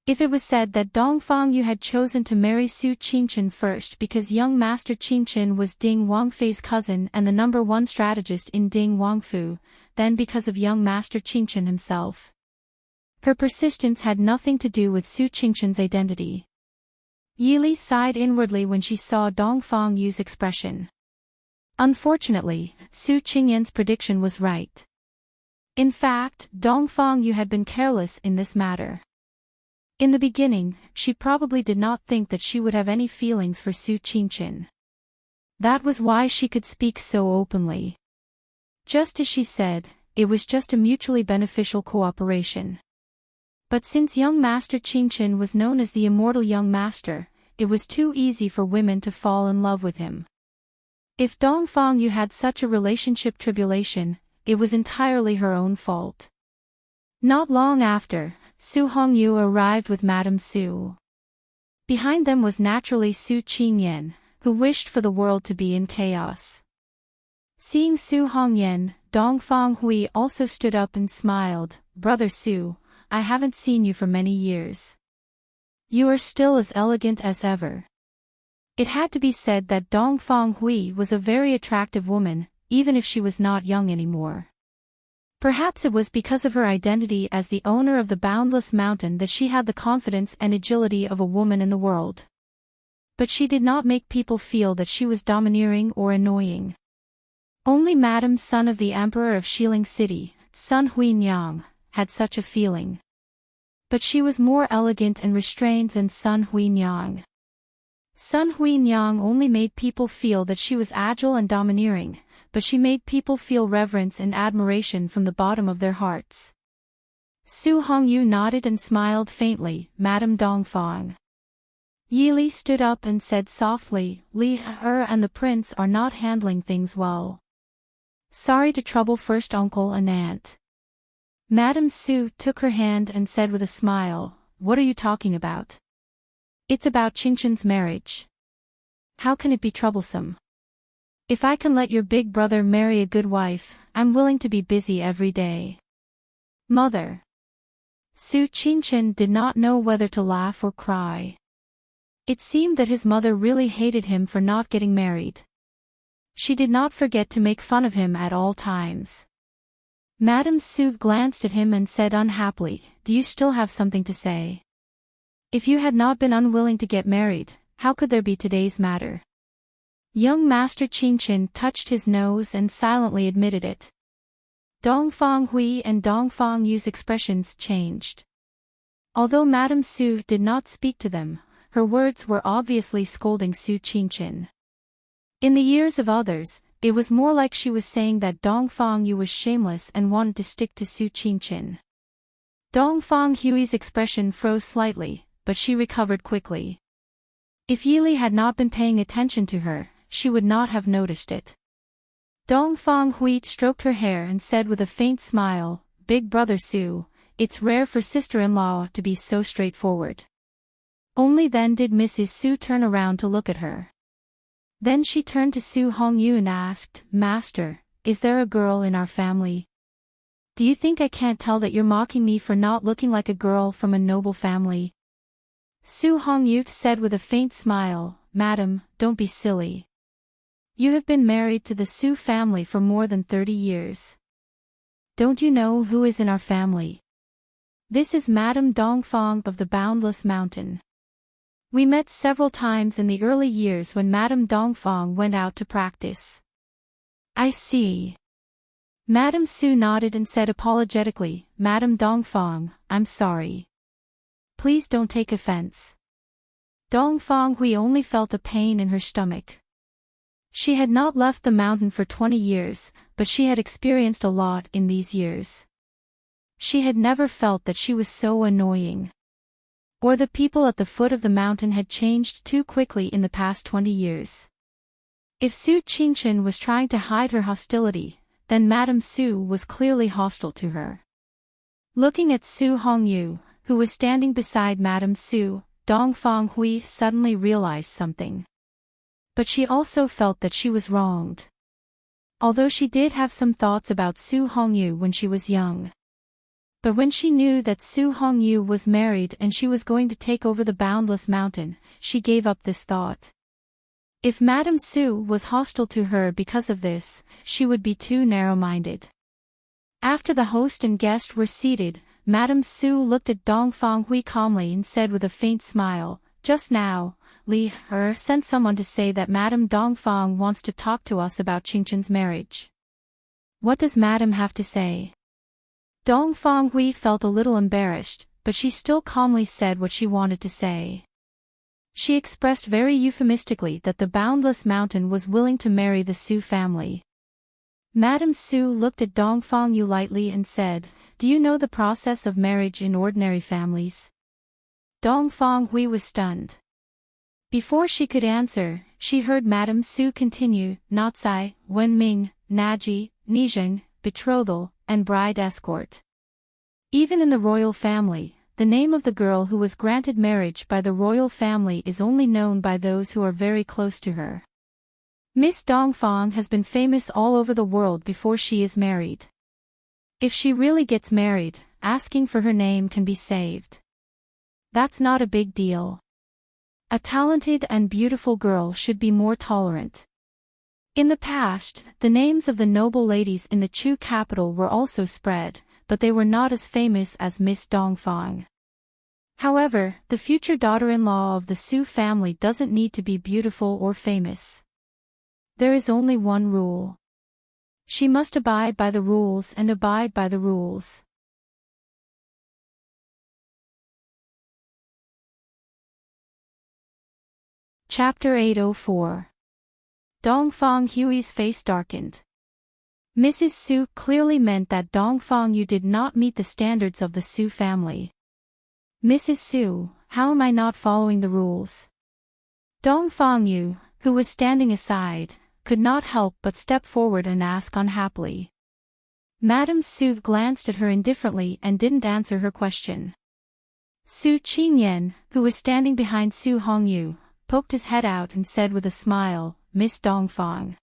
If it was said that Dongfang Yu had chosen to marry Su Qingchen first because young Master Qingchen was Ding Wangfei's cousin and the #1 strategist in Ding Wangfu, then because of young Master Qingchen himself. Her persistence had nothing to do with Su Qingchen's identity. Yili sighed inwardly when she saw Dongfang Yu's expression. Unfortunately, Su Qingyan's prediction was right. In fact, Dongfang Yu had been careless in this matter. In the beginning, she probably did not think that she would have any feelings for Su Qingchen. That was why she could speak so openly. Just as she said, it was just a mutually beneficial cooperation. But since young Master Qingchen was known as the immortal young master, it was too easy for women to fall in love with him. If Dongfang Yu had such a relationship tribulation, it was entirely her own fault. Not long after, Su Hongyu arrived with Madame Su. Behind them was naturally Su Qingyan, who wished for the world to be in chaos. Seeing Su Hongyan, Dongfang Hui also stood up and smiled. "Brother Su, I haven't seen you for many years. You are still as elegant as ever." It had to be said that Dongfang Hui was a very attractive woman, even if she was not young anymore. Perhaps it was because of her identity as the owner of the boundless mountain that she had the confidence and agility of a woman in the world. But she did not make people feel that she was domineering or annoying. Only Madame Sun of the Emperor of Xiling City, Sun Huinyang, had such a feeling. But she was more elegant and restrained than Sun Huinyang. Sun Huinyang only made people feel that she was agile and domineering, but she made people feel reverence and admiration from the bottom of their hearts. Su Hongyu nodded and smiled faintly. "Madame Dongfang." Yili stood up and said softly, "Li He and the prince are not handling things well. Sorry to trouble first uncle and aunt." Madame Su took her hand and said with a smile, "What are you talking about? It's about Qingchen's marriage. How can it be troublesome? If I can let your big brother marry a good wife, I'm willing to be busy every day." "Mother." Su Qingchen did not know whether to laugh or cry. It seemed that his mother really hated him for not getting married. She did not forget to make fun of him at all times. Madame Su glanced at him and said unhappily, "Do you still have something to say? If you had not been unwilling to get married, how could there be today's matter?" Young Master Qingchen touched his nose and silently admitted it. Dongfang Hui and Dongfang Yu's expressions changed. Although Madame Su did not speak to them, her words were obviously scolding Su Qingchen. In the ears of others, it was more like she was saying that Dongfang Yu was shameless and wanted to stick to Su Qingchen. Dongfang Hui's expression froze slightly, but she recovered quickly. If Yili had not been paying attention to her, she would not have noticed it. Dongfang Hui stroked her hair and said with a faint smile, "Big brother Su, it's rare for sister-in-law to be so straightforward." Only then did Mrs. Su turn around to look at her. Then she turned to Su Hongyu and asked, "Master, is there a girl in our family? Do you think I can't tell that you're mocking me for not looking like a girl from a noble family?" Su Hongyu said with a faint smile, "Madam, don't be silly. You have been married to the Su family for more than 30 years. Don't you know who is in our family? This is Madame Dongfang of the Boundless Mountain. We met several times in the early years when Madame Dongfang went out to practice." "I see." Madame Su nodded and said apologetically, "Madame Dongfang, I'm sorry. Please don't take offense." Dongfang Hui only felt a pain in her stomach. She had not left the mountain for 20 years, but she had experienced a lot in these years. She had never felt that she was so annoying. Or the people at the foot of the mountain had changed too quickly in the past 20 years. If Su Qingchen was trying to hide her hostility, then Madame Su was clearly hostile to her. Looking at Su Hongyu, who was standing beside Madame Su, Dongfang Hui suddenly realized something. But she also felt that she was wronged. Although she did have some thoughts about Su Hongyu when she was young. But when she knew that Su Hongyu was married and she was going to take over the Boundless Mountain, she gave up this thought. If Madame Su was hostile to her because of this, she would be too narrow-minded. After the host and guest were seated, Madame Su looked at Dongfang Hui calmly and said with a faint smile, "Just now, Li Er sent someone to say that Madame Dongfang wants to talk to us about Qingchen's marriage. What does Madame have to say?" Dongfang Hui felt a little embarrassed, but she still calmly said what she wanted to say. She expressed very euphemistically that the Boundless Mountain was willing to marry the Su family. Madame Su looked at Dongfang Yu lightly and said, "Do you know the process of marriage in ordinary families?" Dongfang Hui was stunned. Before she could answer, she heard Madame Su continue, "Natsai, Wenming, Naji, Nizheng, betrothal, and bride escort." Even in the royal family, the name of the girl who was granted marriage by the royal family is only known by those who are very close to her. Miss Dongfang has been famous all over the world before she is married. If she really gets married, asking for her name can be saved. That's not a big deal. A talented and beautiful girl should be more tolerant. In the past, the names of the noble ladies in the Chu capital were also spread, but they were not as famous as Miss Dongfang. However, the future daughter-in-law of the Su family doesn't need to be beautiful or famous. There is only one rule. She must abide by the rules and abide by the rules. Chapter 804. Dongfang Hui's face darkened. Mrs. Su clearly meant that Dongfang Yu did not meet the standards of the Su family. "Mrs. Su, how am I not following the rules?" Dongfang Yu, who was standing aside, could not help but step forward and ask unhappily. Madame Su glanced at her indifferently and didn't answer her question. Su Qingyan, who was standing behind Su Hongyu, poked his head out and said with a smile, "Miss Dongfang.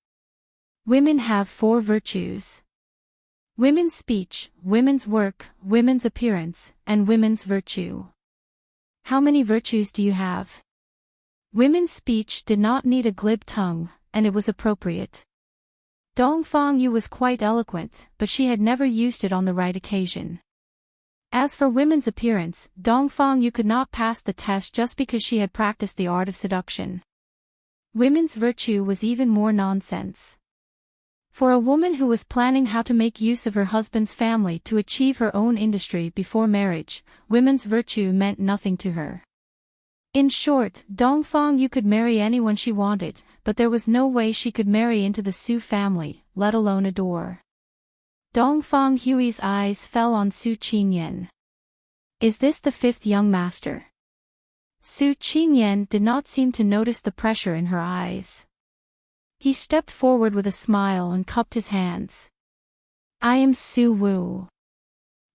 Women have 4 virtues. Women's speech, women's work, women's appearance, and women's virtue. How many virtues do you have?" Women's speech did not need a glib tongue, and it was appropriate. Dongfang Yu was quite eloquent, but she had never used it on the right occasion. As for women's appearance, Dongfang Yu could not pass the test just because she had practiced the art of seduction. Women's virtue was even more nonsense. For a woman who was planning how to make use of her husband's family to achieve her own industry before marriage, women's virtue meant nothing to her. In short, Dongfang Yu could marry anyone she wanted, but there was no way she could marry into the Su family, let alone adore. Dongfang Hui's eyes fell on Su Qingyan. "Is this the 5th young master?" Su Qingyan did not seem to notice the pressure in her eyes. He stepped forward with a smile and cupped his hands. "I am Su Wu.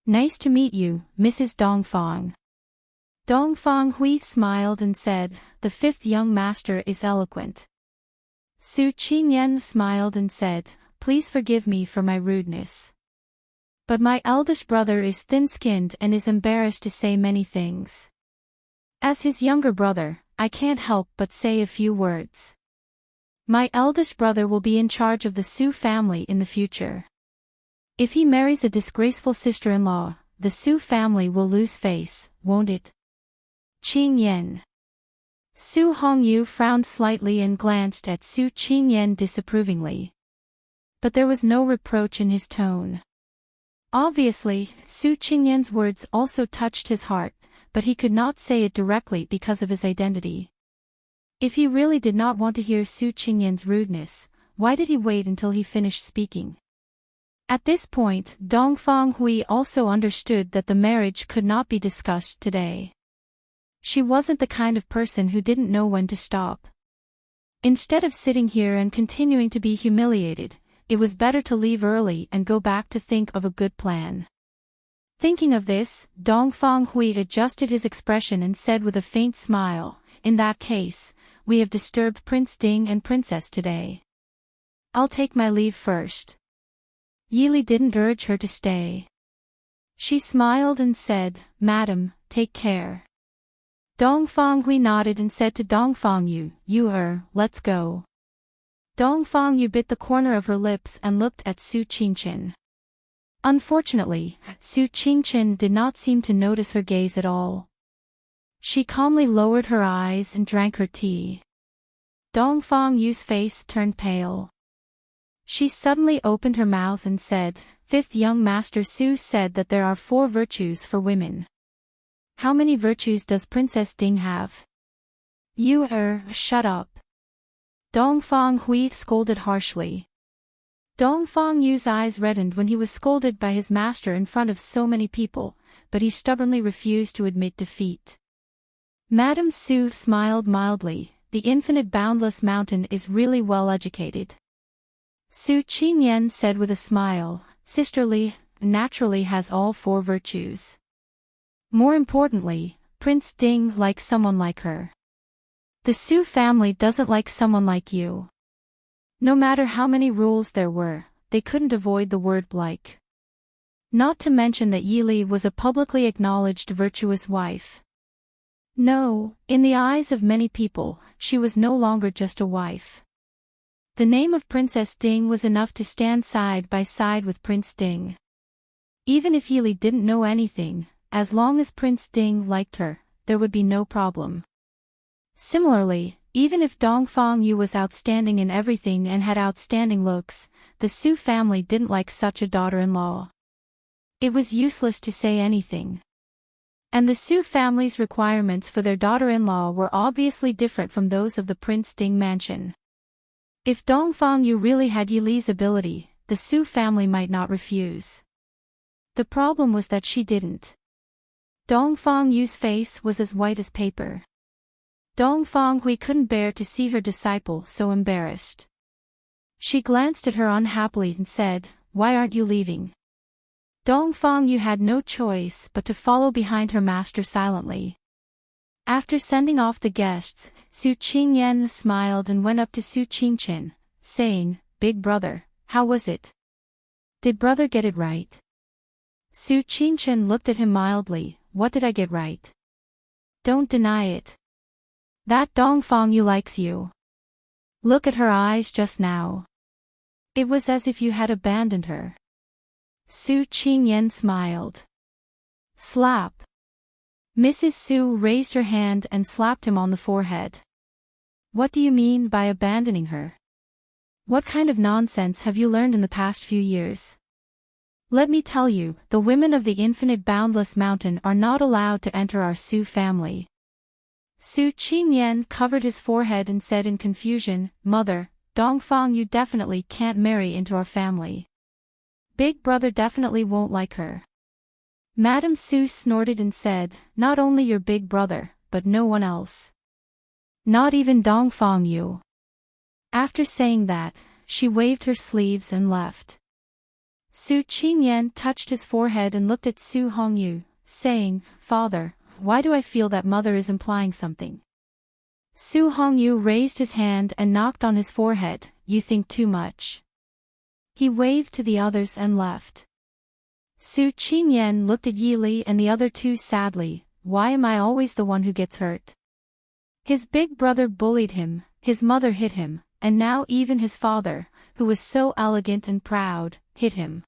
Nice to meet you, Mrs. Dongfang." Dongfang Hui smiled and said, "The 5th young master is eloquent." Su Qingyan smiled and said, "Please forgive me for my rudeness. But my eldest brother is thin-skinned and is embarrassed to say many things. As his younger brother, I can't help but say a few words. My eldest brother will be in charge of the Su family in the future. If he marries a disgraceful sister-in-law, the Su family will lose face, won't it?" Qingyan. Su Hongyu frowned slightly and glanced at Su Qingyan disapprovingly. But there was no reproach in his tone. Obviously, Su Qingyan's words also touched his heart, but he could not say it directly because of his identity. If he really did not want to hear Su Qingyan's rudeness, why did he wait until he finished speaking? At this point, Dongfang Hui also understood that the marriage could not be discussed today. She wasn't the kind of person who didn't know when to stop. Instead of sitting here and continuing to be humiliated, it was better to leave early and go back to think of a good plan. Thinking of this, Dongfang Hui adjusted his expression and said with a faint smile, "In that case, we have disturbed Prince Ding and Princess today. I'll take my leave first." Yili didn't urge her to stay. She smiled and said, "Madam, take care." Dongfang Hui nodded and said to Dongfang Yu, let's go." Dongfang Yu bit the corner of her lips and looked at Su Qingchen. Unfortunately, Su Qingchen did not seem to notice her gaze at all. She calmly lowered her eyes and drank her tea. Dongfang Yu's face turned pale. She suddenly opened her mouth and said, "Fifth young master Su said that there are 4 virtues for women. How many virtues does Princess Ding have?" Shut up." Dongfang Hui scolded harshly. Dongfang Yu's eyes reddened when he was scolded by his master in front of so many people, but he stubbornly refused to admit defeat. Madame Su smiled mildly. "The infinite boundless mountain is really well educated." Su Qingyan said with a smile, "Sisterly, naturally has all 4 virtues. More importantly, Prince Ding likes someone like her. The Su family doesn't like someone like you." No matter how many rules there were, they couldn't avoid the word like. Not to mention that Yili was a publicly acknowledged virtuous wife. No, in the eyes of many people, she was no longer just a wife. The name of Princess Ding was enough to stand side by side with Prince Ding. Even if Yili didn't know anything, as long as Prince Ding liked her, there would be no problem. Similarly, even if Dongfang Yu was outstanding in everything and had outstanding looks, the Su family didn't like such a daughter-in-law. It was useless to say anything. And the Su family's requirements for their daughter-in-law were obviously different from those of the Prince Ding mansion. If Dongfang Yu really had Yili's ability, the Su family might not refuse. The problem was that she didn't. Dongfang Yu's face was as white as paper. Dongfang Hui couldn't bear to see her disciple so embarrassed. She glanced at her unhappily and said, "Why aren't you leaving?" Dongfang Yu had no choice but to follow behind her master silently. After sending off the guests, Su Qingyan smiled and went up to Su Qingchen, saying, "Big brother, how was it? Did brother get it right?" Su Qingchen looked at him mildly. "What did I get right? Don't deny it. That Dongfang Yu likes you. Look at her eyes just now. It was as if you had abandoned her." Su Qingyan smiled. Slap. Mrs. Su raised her hand and slapped him on the forehead. "What do you mean by abandoning her? What kind of nonsense have you learned in the past few years? Let me tell you, the women of the infinite boundless mountain are not allowed to enter our Su family." Su Qingyan covered his forehead and said in confusion, "Mother, Dongfang Yu definitely can't marry into our family. Big brother definitely won't like her." Madame Su snorted and said, "Not only your big brother, but no one else. Not even Dongfang Yu." After saying that, she waved her sleeves and left. Su Qingyan touched his forehead and looked at Su Hongyu, saying, "Father, why do I feel that mother is implying something?" Su Hongyu raised his hand and knocked on his forehead. "You think too much." He waved to the others and left. Su Qingyan looked at Yili and the other 2 sadly. "Why am I always the one who gets hurt? His big brother bullied him, his mother hit him, and now even his father, who was so elegant and proud, hit him."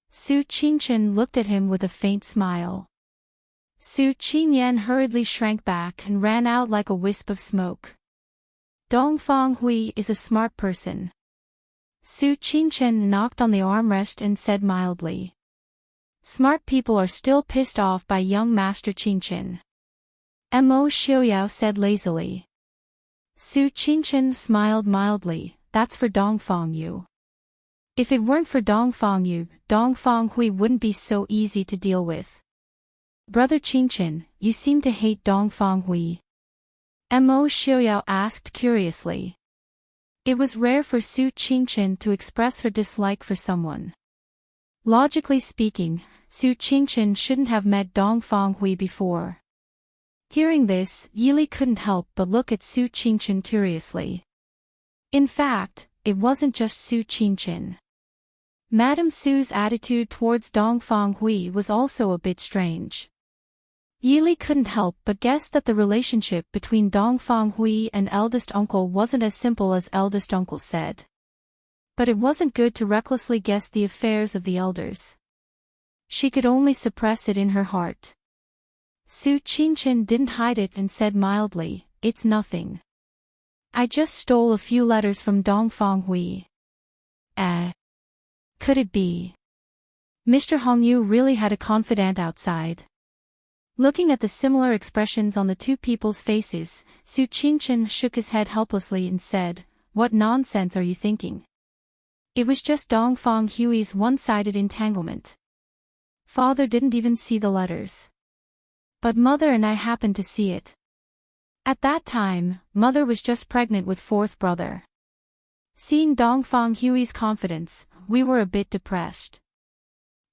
Su Qingchen looked at him with a faint smile. Su Qingyan hurriedly shrank back and ran out like a wisp of smoke. Dongfang Hui is a smart person. Su Qingchen knocked on the armrest and said mildly. "Smart people are still pissed off by young Master Qingchen." Mo Xiaoyao said lazily. Su Qingchen smiled mildly. "That's for Dongfang Yu. If it weren't for Dongfang Hui wouldn't be so easy to deal with. Brother Qingchen, you seem to hate Dongfang Hui. Mo Xiaoyao asked curiously. It was rare for Su Qingchen to express her dislike for someone. Logically speaking, Su Qingchen shouldn't have met Dongfang Hui before. Hearing this, Yili couldn't help but look at Su Qingchen curiously. In fact, it wasn't just Su Qingchen. Madame Su's attitude towards Dongfang Hui was also a bit strange. Yili couldn't help but guess that the relationship between Dongfang Hui and eldest uncle wasn't as simple as eldest uncle said. But it wasn't good to recklessly guess the affairs of the elders. She could only suppress it in her heart. Su Qingchen didn't hide it and said mildly, "It's nothing. I just stole a few letters from Dongfang Hui." Could it be? Mr. Hongyu really had a confidant outside. Looking at the similar expressions on the two people's faces, Su Qingchen shook his head helplessly and said, "What nonsense are you thinking? It was just Dongfang Hui's one-sided entanglement. Father didn't even see the letters. But Mother and I happened to see it. At that time, Mother was just pregnant with fourth brother. Seeing Dongfang Hui's confidence, we were a bit depressed."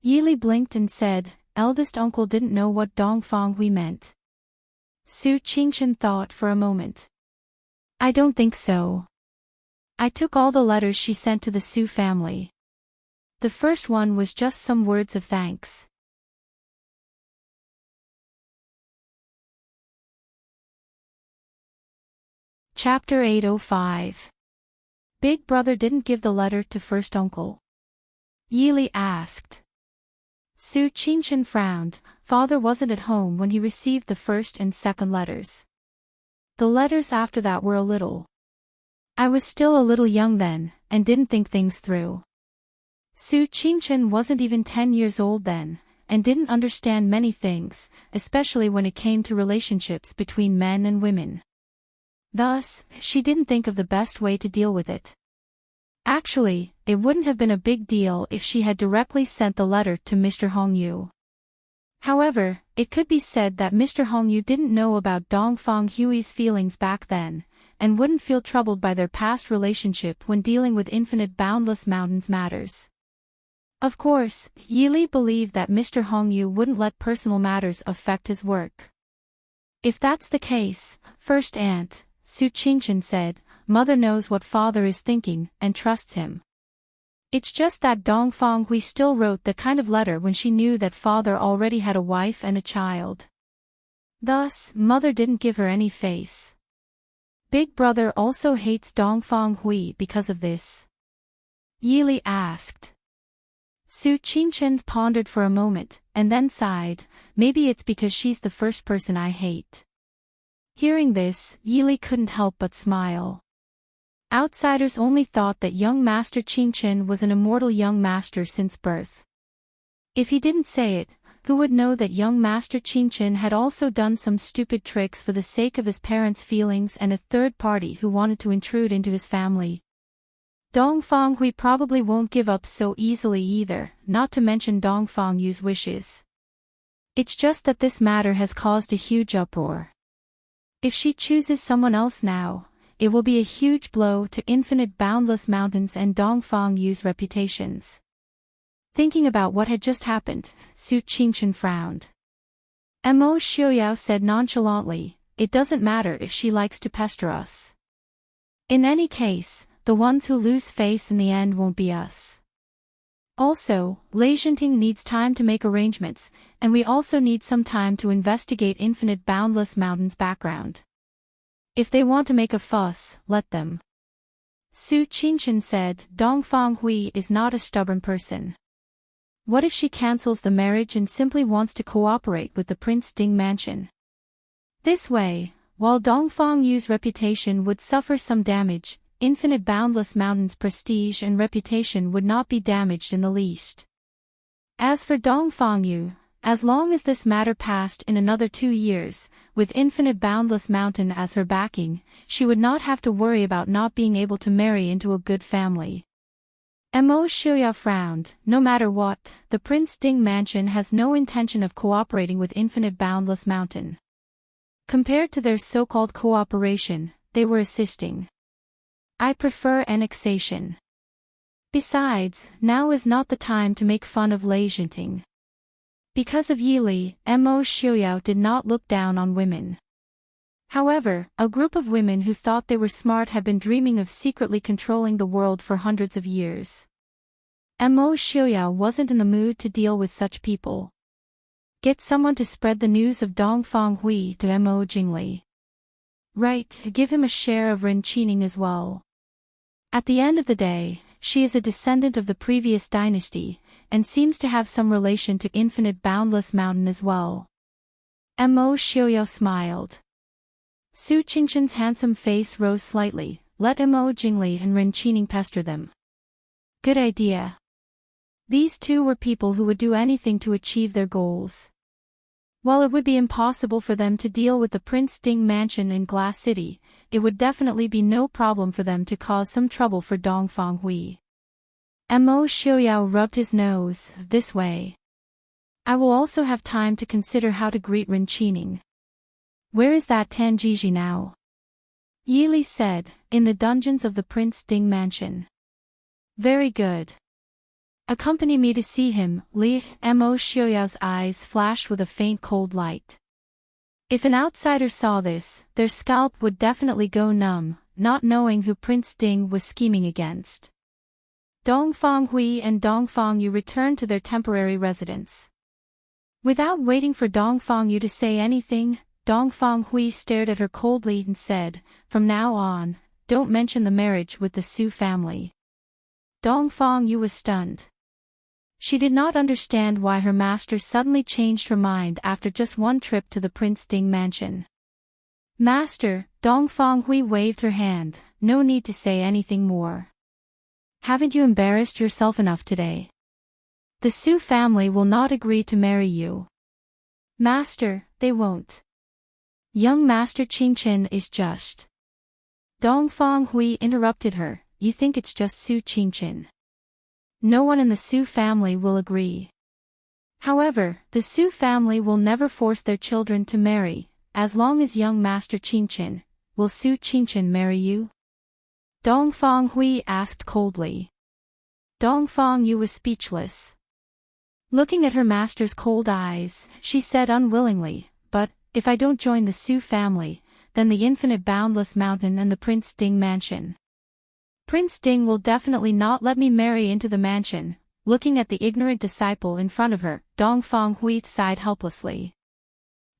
Yili blinked and said, "Eldest uncle didn't know what Dongfang Hui meant." Su Qingchen thought for a moment. "I don't think so. I took all the letters she sent to the Su family. The first one was just some words of thanks." Chapter 805. Big brother didn't give the letter to first uncle. Yili asked. Su Qingchen frowned. Father wasn't at home when he received the first and second letters. The letters after that were a little. I was still a little young then, and didn't think things through. Su Qingchen wasn't even 10 years old then, and didn't understand many things, especially when it came to relationships between men and women. Thus, she didn't think of the best way to deal with it. Actually, it wouldn't have been a big deal if she had directly sent the letter to Mr. Hongyu. However, it could be said that Mr. Hongyu didn't know about Dongfang Hui's feelings back then, and wouldn't feel troubled by their past relationship when dealing with infinite boundless mountains matters. Of course, Yili believed that Mr. Hongyu wouldn't let personal matters affect his work. If that's the case, first aunt, Su Qingchen said, Mother knows what father is thinking and trusts him. It's just that Dongfang Hui still wrote that kind of letter when she knew that father already had a wife and a child. Thus, mother didn't give her any face. Big brother also hates Dongfang Hui because of this. Yili asked. Su Qingchen pondered for a moment, and then sighed, maybe it's because she's the first person I hate. Hearing this, Yili couldn't help but smile. Outsiders only thought that young Master Qingchen was an immortal young master since birth. If he didn't say it, who would know that young Master Qingchen had also done some stupid tricks for the sake of his parents' feelings and a third party who wanted to intrude into his family? Dongfang Hui probably won't give up so easily either, not to mention Dongfang Yu's wishes. It's just that this matter has caused a huge uproar. If she chooses someone else now, it will be a huge blow to infinite boundless mountains and Dongfang Yu's reputations. Thinking about what had just happened, Su Qingchen frowned. Mo Xiaoyao said nonchalantly, it doesn't matter if she likes to pester us. In any case, the ones who lose face in the end won't be us. Also, Enchanting needs time to make arrangements, and we also need some time to investigate infinite boundless mountains' background. If they want to make a fuss, let them. Su Qingchen said, Dongfang Hui is not a stubborn person. What if she cancels the marriage and simply wants to cooperate with the Prince Ding mansion? This way, while Dongfang Yu's reputation would suffer some damage, infinite boundless mountains' prestige and reputation would not be damaged in the least. As for Dongfang Yu, as long as this matter passed in another 2 years, with infinite boundless mountain as her backing, she would not have to worry about not being able to marry into a good family. Mo Xiuyao frowned. No matter what, the Prince Ding mansion has no intention of cooperating with Infinite Boundless Mountain. Compared to their so-called cooperation, they were assisting. I prefer annexation. Besides, now is not the time to make fun of Enchanting. Because of Yili, Mo Xiuyao did not look down on women. However, a group of women who thought they were smart have been dreaming of secretly controlling the world for hundreds of years. Mo Xiuyao wasn't in the mood to deal with such people. Get someone to spread the news of Dongfang Hui to Mo Jingli. Right, give him a share of Renqining as well. At the end of the day, she is a descendant of the previous dynasty, and seems to have some relation to Infinite Boundless Mountain as well. Mo Xiuyao smiled. Su Qingshan's handsome face rose slightly. Let Mo Jingli and Renqining pester them. Good idea. These two were people who would do anything to achieve their goals. While it would be impossible for them to deal with the Prince Ding mansion in Glass City, it would definitely be no problem for them to cause some trouble for Dongfang Hui. Mo Xiuyao rubbed his nose. This way, I will also have time to consider how to greet Renqining. Where is that Tanjiji now? Yili said, in the dungeons of the Prince Ding mansion. Very good. Accompany me to see him, Li. Mo Xiuyao's eyes flashed with a faint cold light. If an outsider saw this, their scalp would definitely go numb, not knowing who Prince Ding was scheming against. Dongfang Hui and Dongfang Yu returned to their temporary residence. Without waiting for Dongfang Yu to say anything, Dongfang Hui stared at her coldly and said, "From now on, don't mention the marriage with the Su family." Dongfang Yu was stunned. She did not understand why her master suddenly changed her mind after just one trip to the Prince Ding mansion. Master, Dongfang Hui waved her hand, no need to say anything more. Haven't you embarrassed yourself enough today? The Su family will not agree to marry you. Master, they won't. Young Master Qingchen is just. Dongfang Hui interrupted her, you think it's just Su Qingchen. No one in the Su family will agree. However, the Su family will never force their children to marry, as long as young Master Qingchen. Will Su Qingchen marry you? Dongfang Hui asked coldly. Dongfang Yu was speechless. Looking at her master's cold eyes, she said unwillingly, but, if I don't join the Su family, then the Infinite Boundless Mountain and the Prince Ding mansion. Prince Ding will definitely not let me marry into the mansion. Looking at the ignorant disciple in front of her, Dongfang Hui sighed helplessly.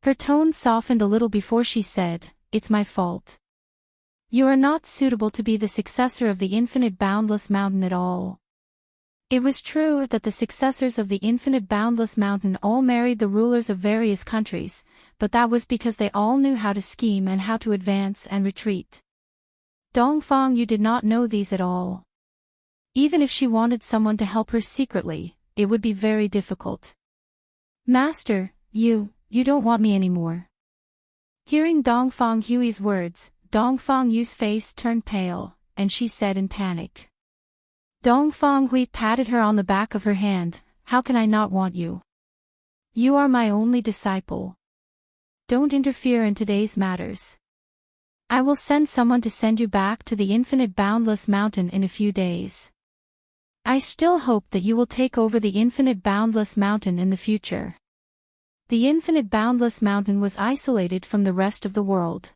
Her tone softened a little before she said, "It's my fault. You are not suitable to be the successor of the Infinite Boundless Mountain at all." It was true that the successors of the Infinite Boundless Mountain all married the rulers of various countries, but that was because they all knew how to scheme and how to advance and retreat. Dongfang Yu did not know these at all. Even if she wanted someone to help her secretly, it would be very difficult. Master, you don't want me anymore. Hearing Dongfang Hui's words, Dongfang Yu's face turned pale, and she said in panic. Dongfang Hui patted her on the back of her hand, how can I not want you? You are my only disciple. Don't interfere in today's matters. I will send someone to send you back to the Infinite Boundless Mountain in a few days. I still hope that you will take over the Infinite Boundless Mountain in the future. The Infinite Boundless Mountain was isolated from the rest of the world.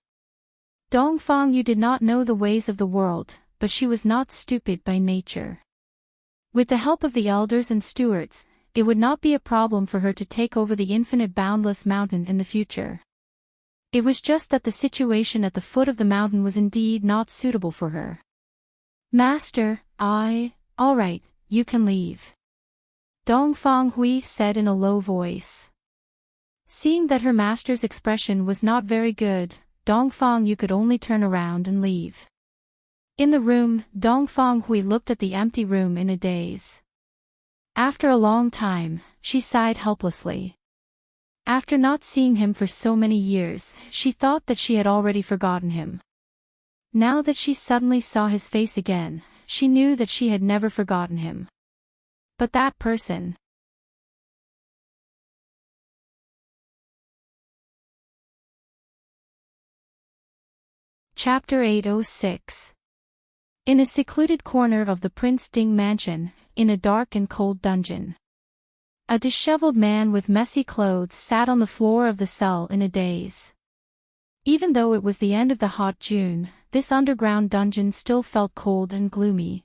Dongfang Yu did not know the ways of the world, but she was not stupid by nature. With the help of the elders and stewards, it would not be a problem for her to take over the Infinite Boundless Mountain in the future. It was just that the situation at the foot of the mountain was indeed not suitable for her. Master, all right, you can leave. Dongfang Hui said in a low voice. Seeing that her master's expression was not very good, Dongfang Yu could only turn around and leave. In the room, Dongfang Hui looked at the empty room in a daze. After a long time, she sighed helplessly. After not seeing him for so many years, she thought that she had already forgotten him. Now that she suddenly saw his face again, she knew that she had never forgotten him. But that person. Chapter 806. In a secluded corner of the Prince Ding mansion, in a dark and cold dungeon, a disheveled man with messy clothes sat on the floor of the cell in a daze. Even though it was the end of the hot June, this underground dungeon still felt cold and gloomy.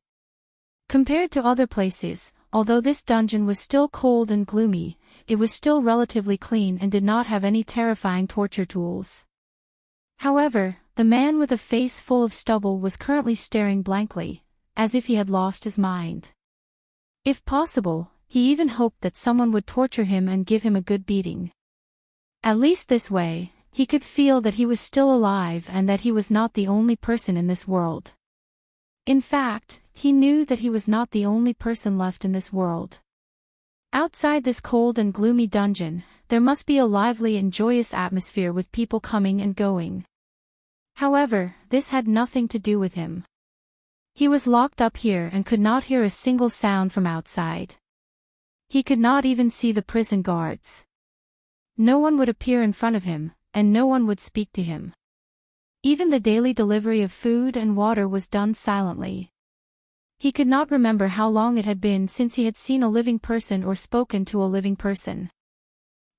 Compared to other places, although this dungeon was still cold and gloomy, it was still relatively clean and did not have any terrifying torture tools. However, the man with a face full of stubble was currently staring blankly, as if he had lost his mind. If possible, he even hoped that someone would torture him and give him a good beating. At least this way, he could feel that he was still alive and that he was not the only person in this world. In fact, he knew that he was not the only person left in this world. Outside this cold and gloomy dungeon, there must be a lively and joyous atmosphere with people coming and going. However, this had nothing to do with him. He was locked up here and could not hear a single sound from outside. He could not even see the prison guards. No one would appear in front of him, and no one would speak to him. Even the daily delivery of food and water was done silently. He could not remember how long it had been since he had seen a living person or spoken to a living person.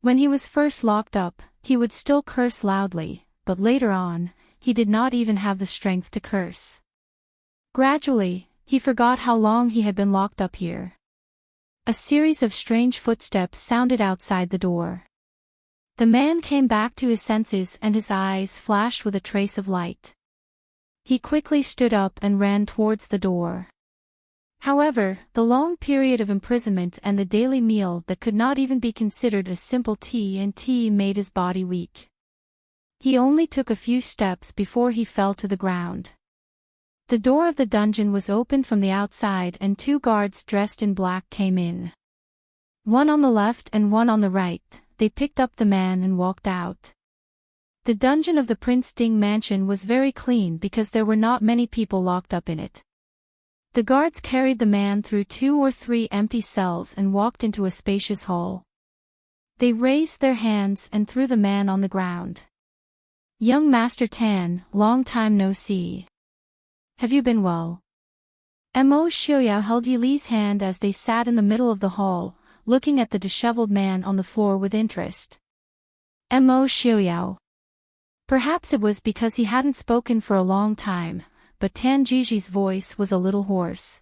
When he was first locked up, he would still curse loudly, but later on, he did not even have the strength to curse. Gradually, he forgot how long he had been locked up here. A series of strange footsteps sounded outside the door. The man came back to his senses and his eyes flashed with a trace of light. He quickly stood up and ran towards the door. However, the long period of imprisonment and the daily meal that could not even be considered a simple tea made his body weak. He only took a few steps before he fell to the ground. The door of the dungeon was opened from the outside and two guards dressed in black came in. One on the left and one on the right, they picked up the man and walked out. The dungeon of the Prince Ding mansion was very clean because there were not many people locked up in it. The guards carried the man through 2 or 3 empty cells and walked into a spacious hall. They raised their hands and threw the man on the ground. "Young Master Tan, long time no see. Have you been well?" Mo Xiaoyao held Yi Li's hand as they sat in the middle of the hall, looking at the disheveled man on the floor with interest. Mo Xiaoyao. Perhaps it was because he hadn't spoken for a long time, but Tan Jiji's voice was a little hoarse.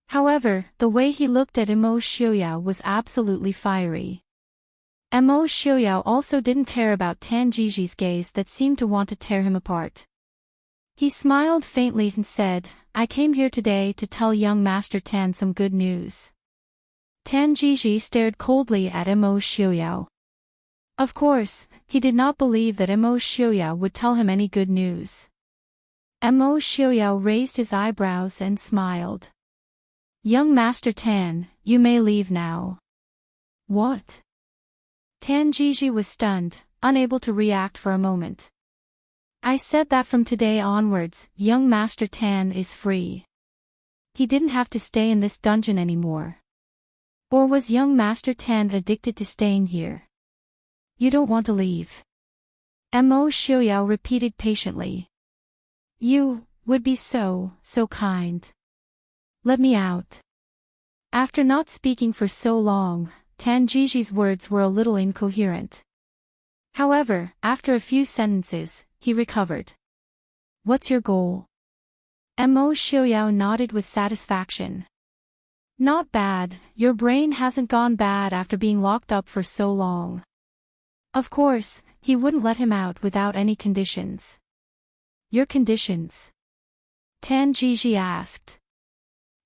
However, the way he looked at Mo Xiaoyao was absolutely fiery. Mo Xiaoyao also didn't care about Tan Jiji's gaze that seemed to want to tear him apart. He smiled faintly and said, "I came here today to tell young Master Tan some good news." Tan Jiji stared coldly at Mo Xiaoyao. Of course, he did not believe that Mo Xiaoyao would tell him any good news. Mo Xiaoyao raised his eyebrows and smiled. "Young Master Tan, you may leave now." "What?" Tan Jiji was stunned, unable to react for a moment. "I said that from today onwards, young Master Tan is free. He didn't have to stay in this dungeon anymore. Or was young Master Tan addicted to staying here? You don't want to leave?" Mo Xiaoyao repeated patiently. "You would be so kind. Let me out." After not speaking for so long, Tan Jiji's words were a little incoherent. However, after a few sentences, he recovered. "What's your goal?" Mo Xiaoyao nodded with satisfaction. "Not bad, your brain hasn't gone bad after being locked up for so long." Of course, he wouldn't let him out without any conditions. "Your conditions?" Tan Jiji asked.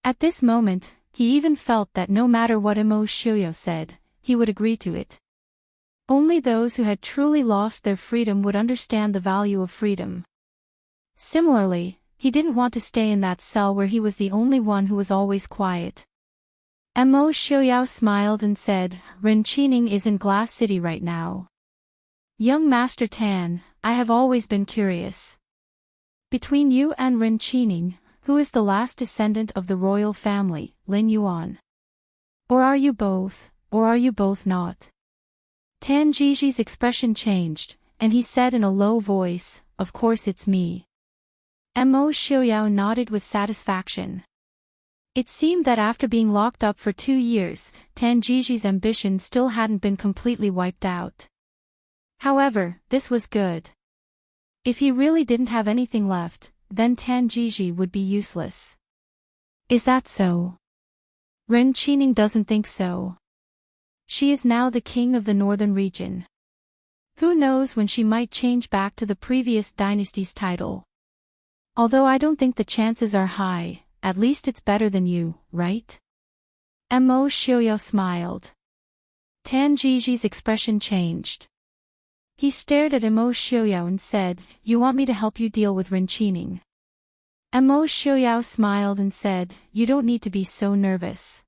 At this moment, he even felt that no matter what Mo Xiaoyao said, he would agree to it. Only those who had truly lost their freedom would understand the value of freedom. Similarly, he didn't want to stay in that cell where he was the only one who was always quiet. Mo Xiaoyao smiled and said, "Enchanting is in Glass City right now. Young Master Tan, I have always been curious. Between you and Enchanting, who is the last descendant of the royal family, Lin Yuan? Or are you both not? Tan Jiji's expression changed, and he said in a low voice, of course it's me. Mo Xiaoyao nodded with satisfaction. It seemed that after being locked up for 2 years, Tan Jiji's ambition still hadn't been completely wiped out. However, this was good. If he really didn't have anything left, then Tan Jiji would be useless. Is that so? Ren Qining doesn't think so. She is now the king of the northern region. Who knows when she might change back to the previous dynasty's title. Although I don't think the chances are high, at least it's better than you, right? Mo Xiaoyao smiled. Tan Jiji's expression changed. He stared at Mo Xiaoyao and said, you want me to help you deal with Ren Qining? Mo Xiaoyao smiled and said, you don't need to be so nervous.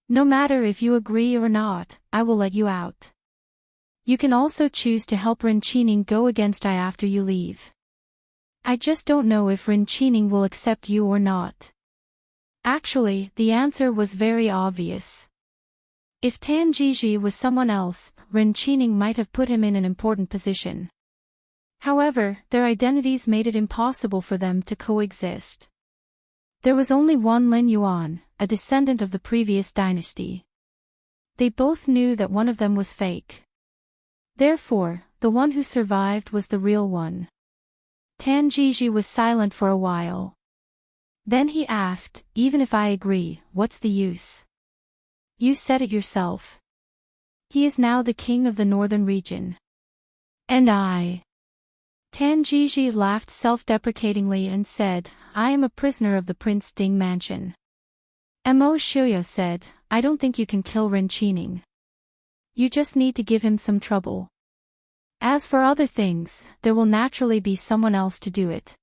No matter if you agree or not, I will let you out. You can also choose to help Ren Qining go against I after you leave. I just don't know if Ren Qining will accept you or not. Actually, the answer was very obvious. If Tan Jiji was someone else, Ren Qining might have put him in an important position. However, their identities made it impossible for them to coexist. There was only one Lin Yuan, a descendant of the previous dynasty. They both knew that one of them was fake. Therefore, the one who survived was the real one. Tan Jiji was silent for a while. Then he asked, even if I agree, what's the use? You said it yourself. He is now the king of the northern region. And I. Tan Jiji laughed self-deprecatingly and said, I am a prisoner of the Prince Ding mansion. Mo Xiaoyao said, I don't think you can kill Ren Qining. You just need to give him some trouble. As for other things, there will naturally be someone else to do it.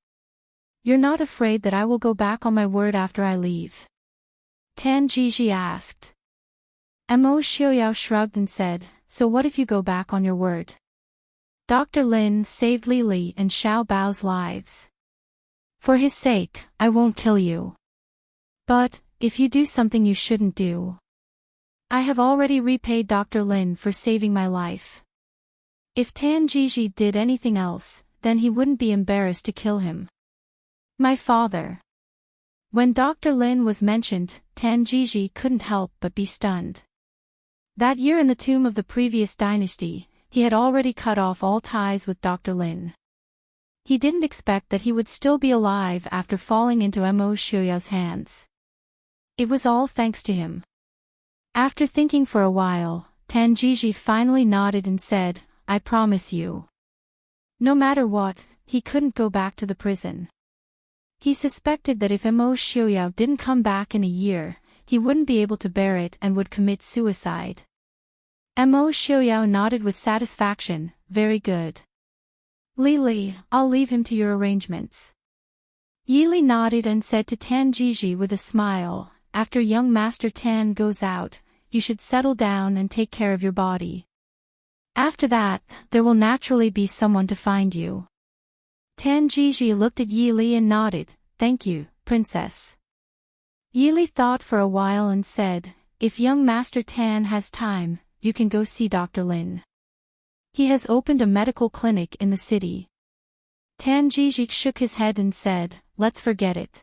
You're not afraid that I will go back on my word after I leave? Tan Jiji asked. Mo Xiaoyao shrugged and said, so what if you go back on your word? Dr. Lin saved Li Li and Xiao Bao's lives. For his sake, I won't kill you. But, if you do something you shouldn't do. I have already repaid Dr. Lin for saving my life. If Tan Jiji did anything else, then he wouldn't be embarrassed to kill him. My father. When Dr. Lin was mentioned, Tan Jiji couldn't help but be stunned. That year in the tomb of the previous dynasty, he had already cut off all ties with Dr. Lin. He didn't expect that he would still be alive after falling into Mo Xiaoyao's hands. It was all thanks to him. After thinking for a while, Tan Jiji finally nodded and said, I promise you. No matter what, he couldn't go back to the prison. He suspected that if Mo Xiaoyao didn't come back in a year, he wouldn't be able to bear it and would commit suicide. Mo Xiaoyao nodded with satisfaction, very good. Li Li, I'll leave him to your arrangements. Yi Li nodded and said to Tan Jiji with a smile, after young Master Tan goes out, you should settle down and take care of your body. After that, there will naturally be someone to find you. Tan Jiji looked at Yi Li and nodded, thank you, princess. Yi Li thought for a while and said, if young Master Tan has time, you can go see Dr. Lin. He has opened a medical clinic in the city. Tan Jiji shook his head and said, let's forget it.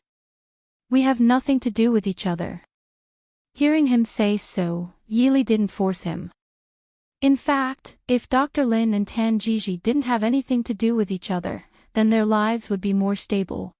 We have nothing to do with each other. Hearing him say so, Yi Li didn't force him. In fact, if Dr. Lin and Tan Jiji didn't have anything to do with each other, then their lives would be more stable.